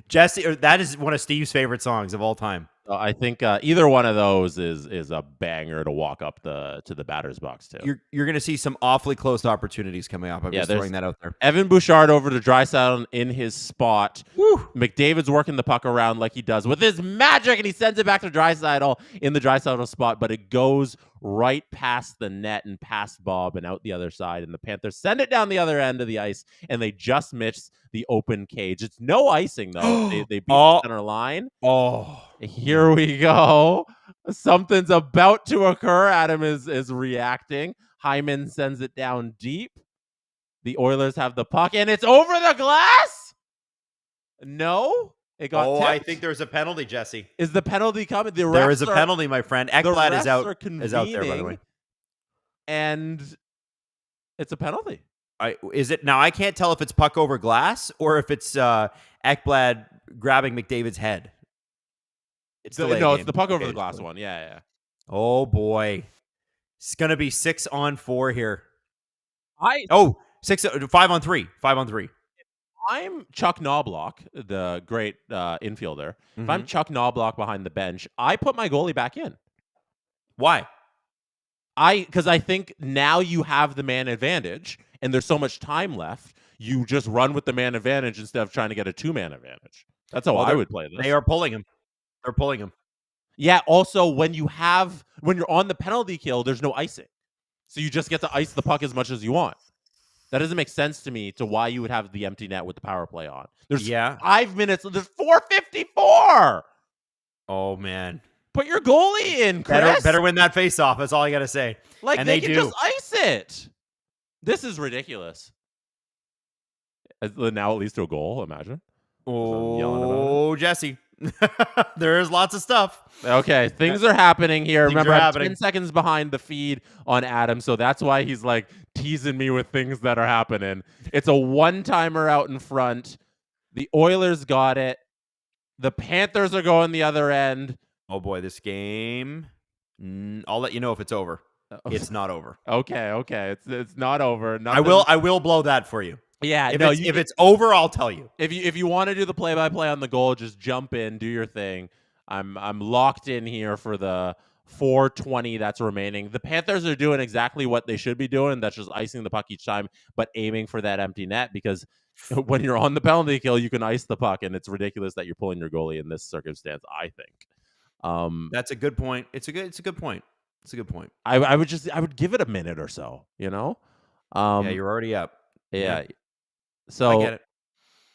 Jesse, that is one of Steve's favorite songs of all time. I think either one of those is a banger to walk up to the batter's box too. You're going to see some awfully close opportunities coming up. I'm just throwing that out there. Evan Bouchard over to Draisaitl in his spot. Woo. McDavid's working the puck around like he does with his magic, and he sends it back to Draisaitl in the Draisaitl spot, but it goes right past the net and past Bob and out the other side, and the Panthers send it down the other end of the ice, and they just miss the open cage. It's no icing, though. they beat the center line. Oh. Here we go. Something's about to occur. Adam is reacting. Hyman sends it down deep. The Oilers have the puck, and it's over the glass? No? It got tipped? I think there's a penalty, Jesse. Is the penalty coming? There is a penalty, my friend. Ekblad is out there, by the way. And it's a penalty. Is it now? I can't tell if it's puck over glass or if it's Ekblad grabbing McDavid's head. It's the puck over the glass one. Yeah. Oh boy, it's gonna be 6-on-4 here. 5-on-3. 5-on-3. I'm Chuck Knobloch, the great infielder. If I'm Chuck Knobloch behind the bench, I put my goalie back in. Why? Because I think now you have the man advantage, and there's so much time left. You just run with the man advantage instead of trying to get a 2-man advantage. That's how I would play this. They are pulling him. They're pulling him. Yeah. Also, when you're on the penalty kill, there's no icing, so you just get to ice the puck as much as you want. That doesn't make sense to me to why you would have the empty net with the power play on. There's 5 minutes. There's 4:54. Oh man. Put your goalie in, Chris. Better win that face-off. That's all I got to say. And they can just ice it. This is ridiculous. Now it leads to a goal, imagine. Oh, Jesse. There's lots of stuff. Okay, things are happening here. Remember, I'm 10 seconds behind the feed on Adam, so that's why he's like teasing me with things that are happening. It's a one-timer out in front. The Oilers got it. The Panthers are going the other end. Oh boy, this game. I'll let you know if it's over. It's not over. Okay. It's not over. Nothing. I will blow that for you. Yeah, if it's over, I'll tell you. If you want to do the play-by-play on the goal, just jump in, do your thing. I'm locked in here for the 4:20 that's remaining. The Panthers are doing exactly what they should be doing. That's just icing the puck each time, but aiming for that empty net, because when you're on the penalty kill, you can ice the puck, and it's ridiculous that you're pulling your goalie in this circumstance, I think. That's a good point. It's a good point. I would give it a minute or so, yeah, you're already up. Yeah. So I get it.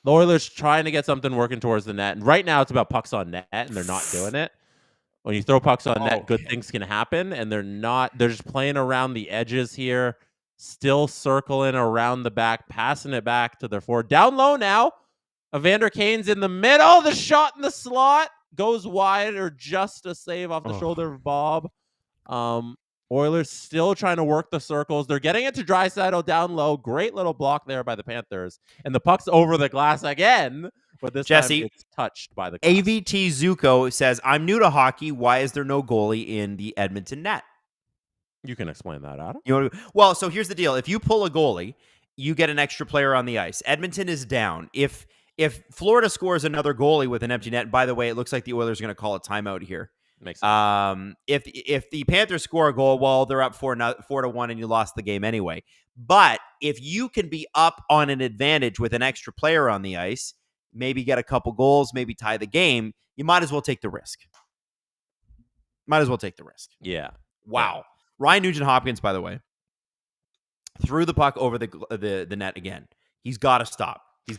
The Oilers trying to get something working towards the net. And right now it's about pucks on net, and they're not doing it. When you throw pucks on net, good things can happen, and they're not. They're just playing around the edges here, still circling around the back, passing it back to their forward. Down low now. Evander Kane's in the middle. The shot in the slot goes wide, or just a save off the shoulder of Bob. Oilers still trying to work the circles. They're getting it to Draisaitl down low. Great little block there by the Panthers. And the puck's over the glass again, but this Jesse, time it's touched by the glass. AVT Zuko says, I'm new to hockey. Why is there no goalie in the Edmonton net? You can explain that, Adam. Well, so here's the deal. If you pull a goalie, you get an extra player on the ice. Edmonton is down. If Florida scores another goalie with an empty net, and by the way, it looks like the Oilers are going to call a timeout here. Makes sense. If the Panthers score a goal, well, they're up 4-1 and you lost the game anyway. But if you can be up on an advantage with an extra player on the ice, maybe get a couple goals, maybe tie the game, you might as well take the risk. Yeah. Wow. Yeah. Ryan Nugent-Hopkins, by the way, threw the puck over the net again. He's got to stop. You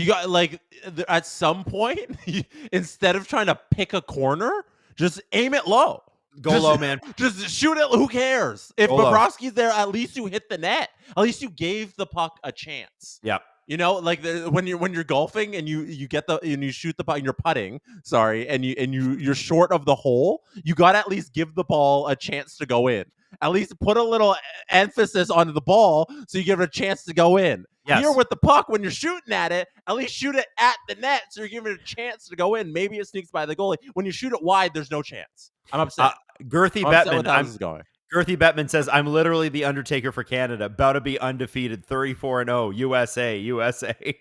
got, like, at some point, instead of trying to pick a corner, just aim it low. Go low, man. Just shoot it. Who cares? If Bobrovsky's there, at least you hit the net. At least you gave the puck a chance. Yep. You know, like when you're golfing and you get and you shoot the puck and you're putting, and you're short of the hole, you got to at least give the ball a chance to go in. At least put a little emphasis on the ball so you give it a chance to go in. Yes. Here with the puck, when you're shooting at it, at least shoot it at the net so you're giving it a chance to go in. Maybe it sneaks by the goalie. When you shoot it wide, there's no chance. I'm upset. Girthy Bettman says, I'm literally the Undertaker for Canada, about to be undefeated, 34-0, USA.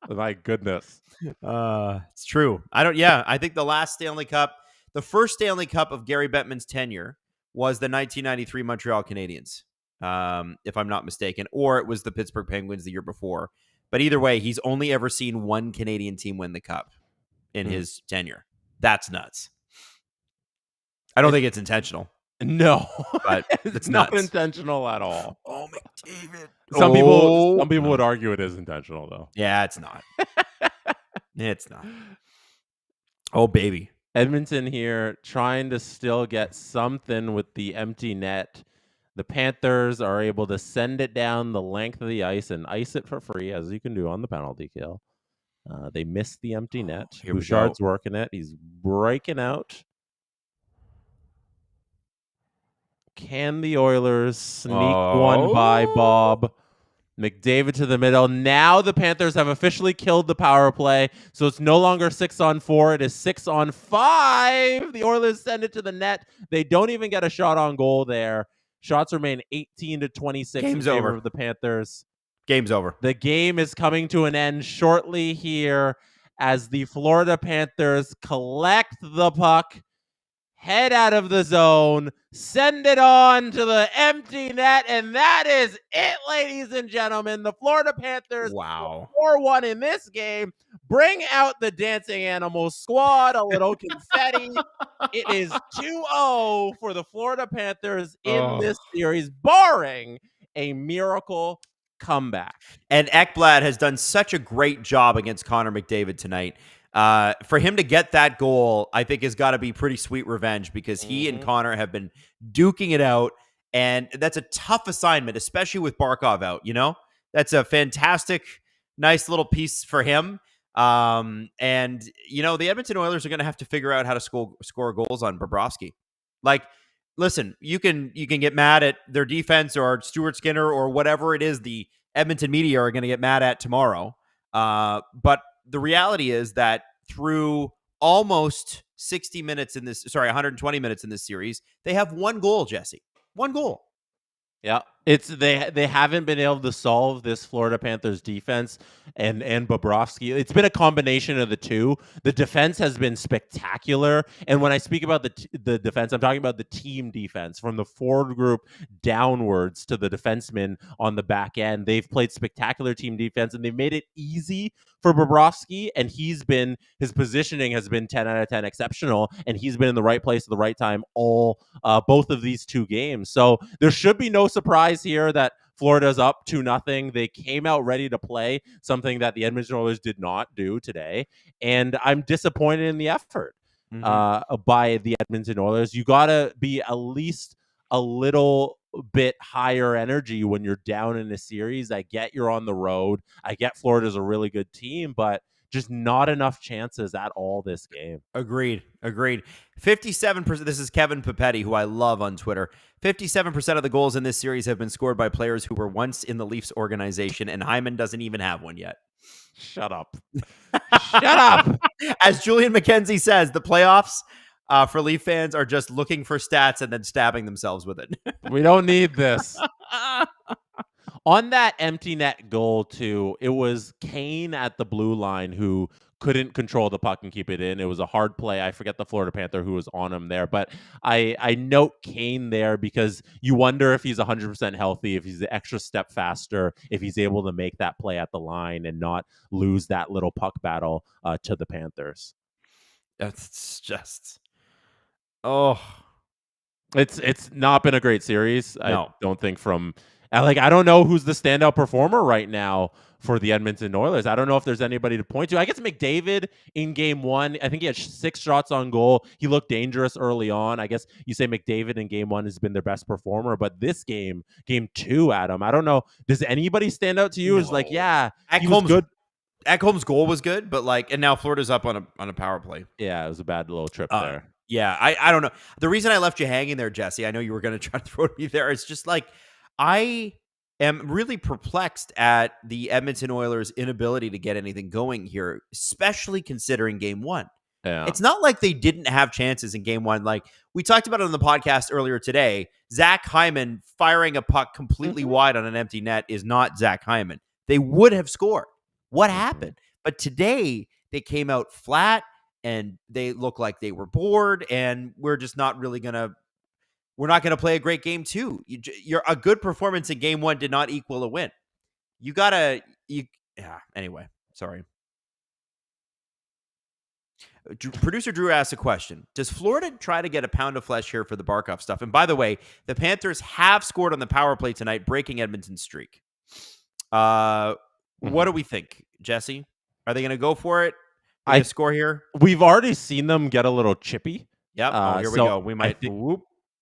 My goodness. It's true. I think the last Stanley Cup, the first Stanley Cup of Gary Bettman's tenure was the 1993 Montreal Canadiens, if I'm not mistaken, or it was the Pittsburgh Penguins the year before. But either way, he's only ever seen one Canadian team win the Cup in his tenure. That's nuts. I don't think it's intentional. No, but it's not intentional at all. Oh, McDavid. Some people would argue it is intentional, though. Yeah, it's not. It's not. Oh, baby. Edmonton here trying to still get something with the empty net. The Panthers are able to send it down the length of the ice and ice it for free, as you can do on the penalty kill. They missed the empty net. Bouchard's working it. He's breaking out. Can the Oilers sneak one by Bob? McDavid to the middle. Now the Panthers have officially killed the power play, so it's no longer 6-on-4. It is 6-on-5. The Oilers send it to the net. They don't even get a shot on goal there. Shots remain 18-26 in favor of the Panthers. Game's over. The game is coming to an end shortly here as the Florida Panthers collect the puck, head out of the zone, send it on to the empty net, and that is it, ladies and gentlemen. The Florida Panthers 4-1 in this game. Bring out the dancing animal squad, a little confetti. It is 2-0 for the Florida Panthers in this series, barring a miracle comeback. And Ekblad has done such a great job against Connor McDavid tonight. For him to get that goal, I think has got to be pretty sweet revenge, because he and Connor have been duking it out, and that's a tough assignment, especially with Barkov out. You know, that's a fantastic, nice little piece for him. And you know, the Edmonton Oilers are going to have to figure out how to score goals on Bobrovsky. Like, listen, you can get mad at their defense or Stuart Skinner or whatever it is the Edmonton media are going to get mad at tomorrow. But the reality is that through almost 120 minutes in this series, they have one goal, Jesse. One goal. Yeah. They haven't been able to solve this Florida Panthers defense and Bobrovsky. It's been a combination of the two. The defense has been spectacular, and when I speak about the defense, I'm talking about the team defense from the forward group downwards to the defensemen on the back end. They've played spectacular team defense, and they've made it easy for Bobrovsky, and his positioning has been 10 out of 10 exceptional, and he's been in the right place at the right time both of these two games. So there should be no surprise here that Florida's up 2-0. They came out ready to play, something that the Edmonton Oilers did not do today. And I'm disappointed in the effort by the Edmonton Oilers. You got to be at least a little bit higher energy when you're down in a series. I get you're on the road. I get Florida's a really good team, but just not enough chances at all this game. Agreed. 57%. This is Kevin Papetti, who I love on Twitter. 57% of the goals in this series have been scored by players who were once in the Leafs organization, and Hyman doesn't even have one yet. Shut up. Shut up. As Julian McKenzie says, the playoffs for Leaf fans are just looking for stats and then stabbing themselves with it. We don't need this. On that empty net goal, too, it was Kane at the blue line who couldn't control the puck and keep it in. It was a hard play. I forget the Florida Panther who was on him there, but I note Kane there because you wonder if he's 100% healthy, if he's an extra step faster, if he's able to make that play at the line and not lose that little puck battle to the Panthers. That's just... It's not been a great series. No. I don't think from... I don't know who's the standout performer right now for the Edmonton Oilers. I don't know if there's anybody to point to. I guess McDavid in game one, I think he had 6 shots on goal. He looked dangerous early on. I guess you say McDavid in game one has been their best performer, but this game 2, Adam, I don't know. Does anybody stand out to you? Is like, yeah, he was good. Ekholm's goal was good, but and now Florida's up on a power play. Yeah, it was a bad little trip there. Yeah, I don't know. The reason I left you hanging there, Jesse, I know you were going to try to throw me there. It's just I am really perplexed at the Edmonton Oilers' inability to get anything going here, especially considering game one. Yeah. It's not like they didn't have chances in game one. Like we talked about it on the podcast earlier today, Zach Hyman firing a puck completely wide on an empty net is not Zach Hyman. They would have scored. What happened? But today they came out flat and they look like they were bored, and we're just not really we're not going to play a great game two. A good performance in game one did not equal a win. Anyway, sorry. Producer Drew asked a question. Does Florida try to get a pound of flesh here for the Barkov stuff? And by the way, the Panthers have scored on the power play tonight, breaking Edmonton's streak. What do we think, Jesse? Are they going to go for it? I score here. We've already seen them get a little chippy. Yep. Here we go. We might.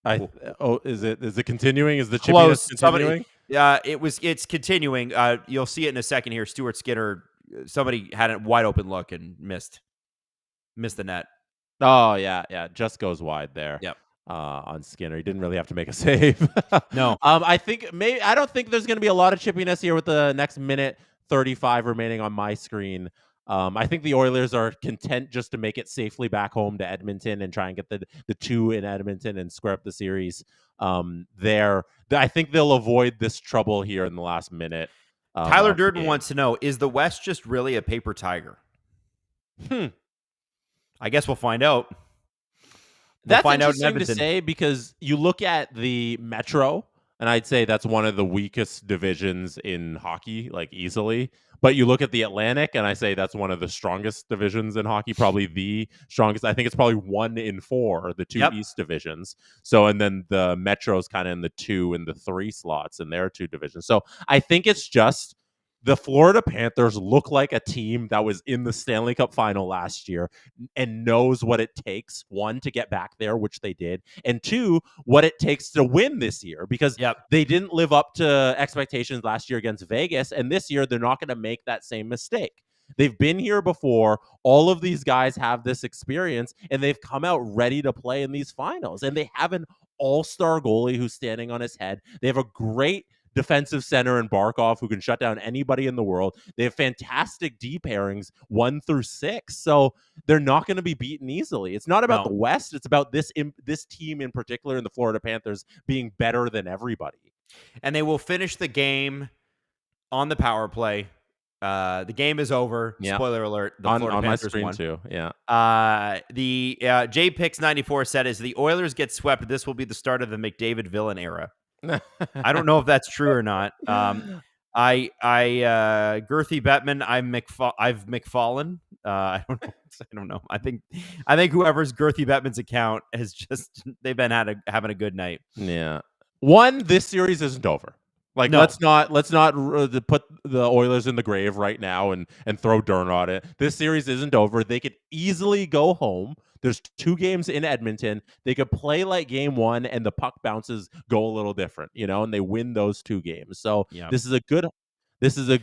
Is it continuing? Is the chippiness continuing? It's continuing. You'll see it in a second here. Stuart Skinner, somebody had a wide open look and missed the net. Oh yeah. Just goes wide there. Yep. On Skinner, he didn't really have to make a save. No. I don't think there's going to be a lot of chippiness here with the next minute 35 remaining on my screen. I think the Oilers are content just to make it safely back home to Edmonton and try and get the 2 in Edmonton and square up the series there. I think they'll avoid this trouble here in the last minute. Tyler Durden wants to know, is the West just really a paper tiger? I guess we'll find out. That's interesting to say because you look at the Metro, and I'd say that's one of the weakest divisions in hockey, easily. But you look at the Atlantic, and I say that's one of the strongest divisions in hockey, probably the strongest. I think it's probably 1 in 4, the 2 East divisions. So, and then the Metro's kind of in the 2 and the 3 slots in their 2 divisions. So I think it's just the Florida Panthers look like a team that was in the Stanley Cup Final last year and knows what it takes, 1, to get back there, which they did, and 2, what it takes to win this year, because they didn't live up to expectations last year against Vegas, and this year they're not going to make that same mistake. They've been here before. All of these guys have this experience, and they've come out ready to play in these finals, and they have an all-star goalie who's standing on his head. They have a great defensive center in Barkov who can shut down anybody in the world. They have fantastic D pairings 1 through 6. So they're not going to be beaten easily. It's not about the West. It's about this team in particular, and the Florida Panthers being better than everybody. And they will finish the game on the power play. The game is over. Yeah. Spoiler alert. The on Florida my Panthers screen won. too. Yeah. The JPix94 said, as the Oilers get swept, this will be the start of the McDavid villain era. I don't know if that's true or not. Girthy Bettman, I've McFallen. I don't know. I think whoever's Girthy Bettman's account has they've been having a good night. Yeah. This series isn't over. Let's not put the Oilers in the grave right now and throw dirt on it. This series isn't over. They could easily go home. There's 2 games in Edmonton. They could play like game 1 and the puck bounces go a little different, and they win those 2 games. So this is a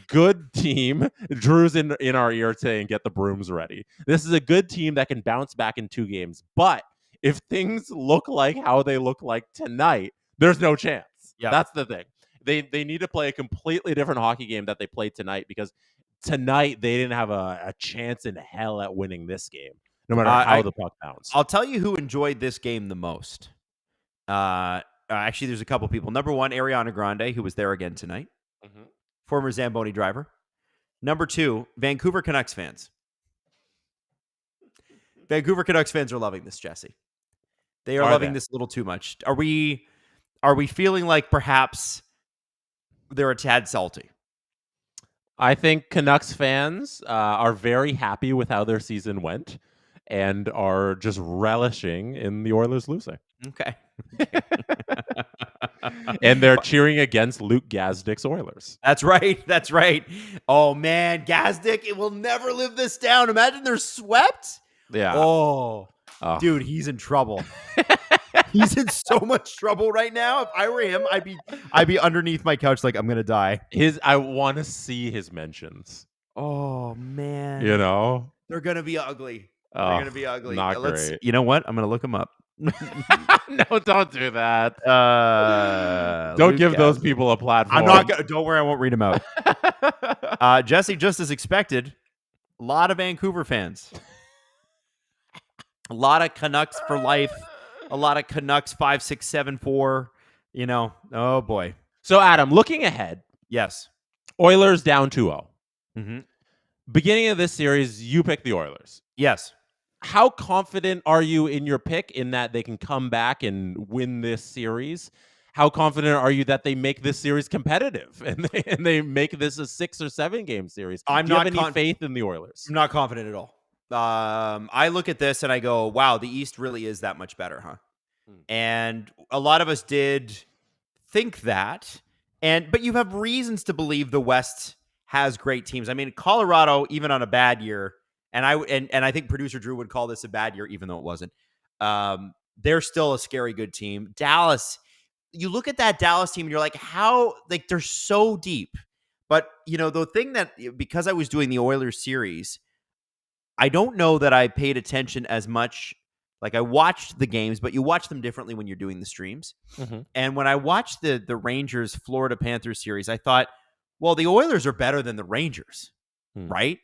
good team. Drew's in our ear saying, get the brooms ready. This is a good team that can bounce back in 2 games. But if things look like how they look like tonight, there's no chance. Yep. That's the thing. They need to play a completely different hockey game that they played tonight, because tonight they didn't have a chance in hell at winning this game, no matter how the puck bounced. I'll tell you who enjoyed this game the most. Actually, there's a couple people. Number 1, Ariana Grande, who was there again tonight. Mm-hmm. Former Zamboni driver. Number 2, Vancouver Canucks fans. Vancouver Canucks fans are loving this, Jesse. They are loving this a little too much. Are we feeling like perhaps they're a tad salty? I think Canucks fans are very happy with how their season went and are just relishing in the Oilers losing. Okay. And they're cheering against Luke Gazdick's Oilers. That's right. That's right. Oh, man. Gazdick, it will never live this down. Imagine they're swept. Yeah. Oh. Dude, he's in trouble. He's in so much trouble right now. If I were him, I'd be underneath my couch like I'm gonna die. I want to see his mentions. Oh man. They're gonna be ugly. They're gonna be ugly. Not great. You know what? I'm gonna look him up. No, don't do that. Don't Luke give Gazdick. those people a platform. I'm not gonna. Don't worry, I won't read him out. Jesse, just as expected, a lot of Vancouver fans. A lot of Canucks for life. A lot of Canucks 5, 6, 7, 4. Oh boy. So, Adam, looking ahead. Yes. Oilers down 2-0. Mm-hmm. Beginning of this series, you pick the Oilers. Yes. How confident are you in your pick in that they can come back and win this series? How confident are you that they make this series competitive and they make this a 6 or 7 game series? Do you have any faith in the Oilers? I'm not confident at all. I look at this and I go, wow, the East really is that much better, huh? And a lot of us did think that. But you have reasons to believe the West has great teams. I mean, Colorado, even on a bad year, and I think producer Drew would call this a bad year, even though it wasn't. They're still a scary good team. Dallas, you look at that Dallas team and you're like, how, like, they're so deep. But, the thing that, because I was doing the Oilers series, I don't know that I paid attention as much. Like, I watched the games, but you watch them differently when you're doing the streams. Mm-hmm. And when I watched the Rangers Florida Panthers series, I thought, well, the Oilers are better than the Rangers, right?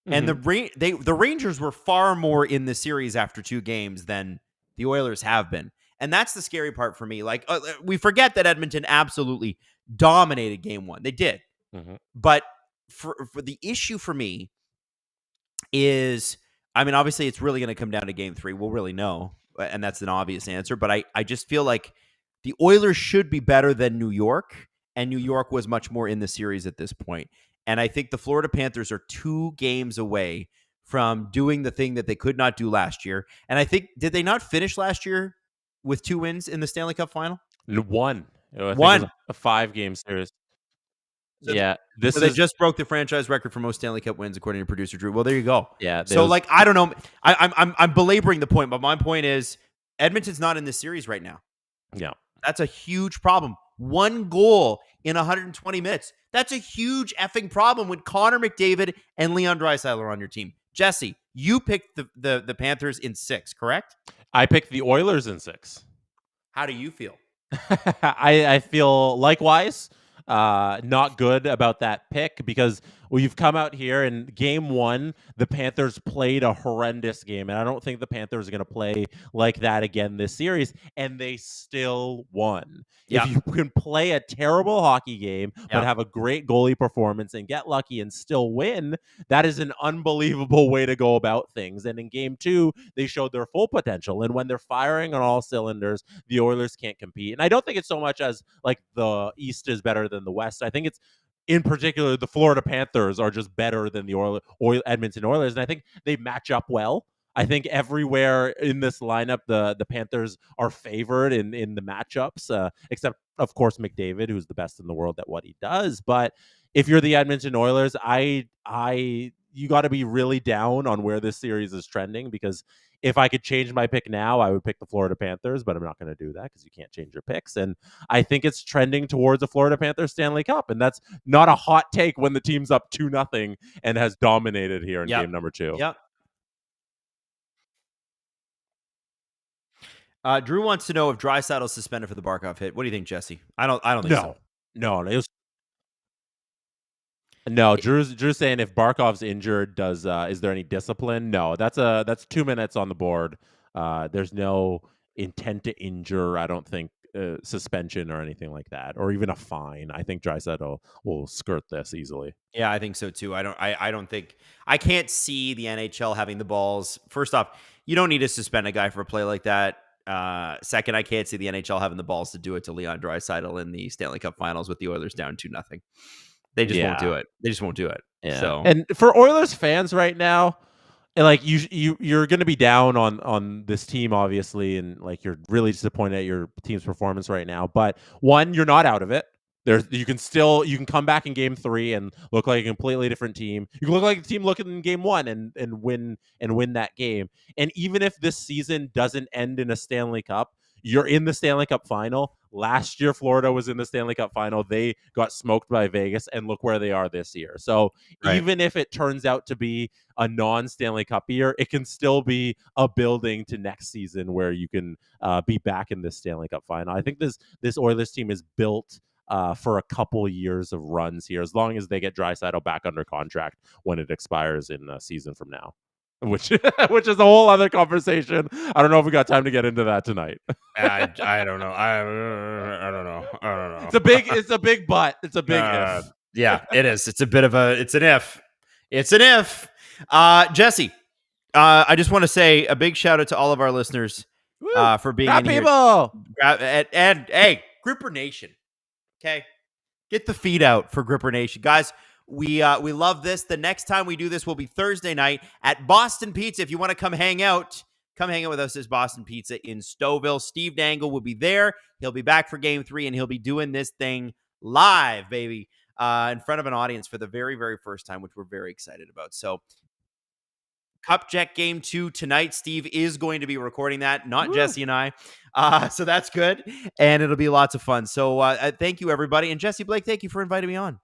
Mm-hmm. And the Rangers were far more in the series after 2 games than the Oilers have been. And that's the scary part for me. Like, we forget that Edmonton absolutely dominated game 1. They did. Mm-hmm. But for the issue for me is, I mean, obviously it's really going to come down to game 3. We'll really know. And that's an obvious answer. But I just feel like the Oilers should be better than New York. And New York was much more in the series at this point. And I think the Florida Panthers are 2 games away from doing the thing that they could not do last year. And I think, did they not finish last year with 2 wins in the Stanley Cup Final? 1. I think One. it was a 5-game series. So yeah. They just broke the franchise record for most Stanley Cup wins, according to producer Drew. Well, there you go. Yeah. So, I don't know. I'm belaboring the point, but my point is Edmonton's not in this series right now. Yeah. That's a huge problem. 1 goal in 120 minutes. That's a huge effing problem when Connor McDavid and Leon Draisaitl are on your team. Jesse, you picked the Panthers in 6, correct? I picked the Oilers in 6. How do you feel? I feel likewise not good about that pick, because you've come out here in game 1, the Panthers played a horrendous game, and I don't think the Panthers are going to play like that again this series, and they still won. Yeah. If you can play a terrible hockey game, but have a great goalie performance and get lucky and still win, that is an unbelievable way to go about things. And in game 2, they showed their full potential, and when they're firing on all cylinders, the Oilers can't compete. And I don't think it's so much as like the East is better than the West. I think it's, in particular, the Florida Panthers are just better than the Edmonton Oilers, and I think they match up well. I think everywhere in this lineup, the Panthers are favored in the matchups, except, of course, McDavid, who's the best in the world at what he does. But if you're the Edmonton Oilers, you got to be really down on where this series is trending, because if I could change my pick now, I would pick the Florida Panthers, but I'm not going to do that because you can't change your picks. And I think it's trending towards the Florida Panthers Stanley Cup, and that's not a hot take when the team's up 2-0 and has dominated here in game number 2. Yep. Drew wants to know if Draisaitl's suspended for the Barkov hit. What do you think, Jesse? I don't think so. No, it was. No, Drew's saying if Barkov's injured, is there any discipline? No, that's 2 minutes on the board. There's no intent to injure. I don't think suspension or anything like that, or even a fine. I think Draisaitl will skirt this easily. Yeah, I think so too. I can't see the NHL having the balls. First off, you don't need to suspend a guy for a play like that. Second, I can't see the NHL having the balls to do it to Leon Draisaitl in the Stanley Cup Finals with the Oilers down 2-0. They just won't do it. They just won't do it. Yeah. So, and for Oilers fans right now, like you're going to be down on this team, obviously, and like you're really disappointed at your team's performance right now. But one, you're not out of it. You can come back in game 3 and look like a completely different team. You can look like the team looking in game 1 and win that game. And even if this season doesn't end in a Stanley Cup, you're in the Stanley Cup Final. Last year, Florida was in the Stanley Cup Final. They got smoked by Vegas, and look where they are this year. So even if it turns out to be a non-Stanley Cup year, it can still be a building to next season where you can be back in this Stanley Cup Final. I think this Oilers team is built for a couple years of runs here, as long as they get Draisaitl back under contract when it expires in a season from now. Which is a whole other conversation. I don't know if we got time to get into that tonight. I don't know. I don't know. It's a big but. It's a big if. Yeah, it is. It's an if. It's an if. Jesse, I just want to say a big shout out to all of our listeners for being in people. Here. And hey, Gripper Nation. Okay. Get the feed out for Gripper Nation. Guys, we love this. The next time we do this will be Thursday night at Boston Pizza. If you want to come hang out with us at Boston Pizza in Stouffville. Steve Dangle will be there. He'll be back for game 3, and he'll be doing this thing live, baby, in front of an audience for the very, very first time, which we're very excited about. So Cup Jet game 2 tonight. Steve is going to be recording that, not Jesse and I. So that's good, and it'll be lots of fun. So thank you, everybody. And Jesse Blake, thank you for inviting me on.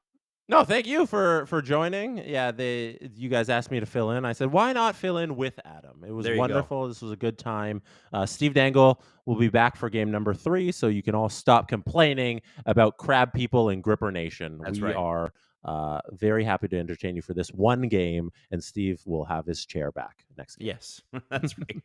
No, thank you for joining. Yeah, you guys asked me to fill in. I said, why not fill in with Adam? It was wonderful. This was a good time. Steve Dangle will be back for game number 3, so you can all stop complaining about crab people in Gripper Nation. We are very happy to entertain you for this one game, and Steve will have his chair back next game. Yes, that's right.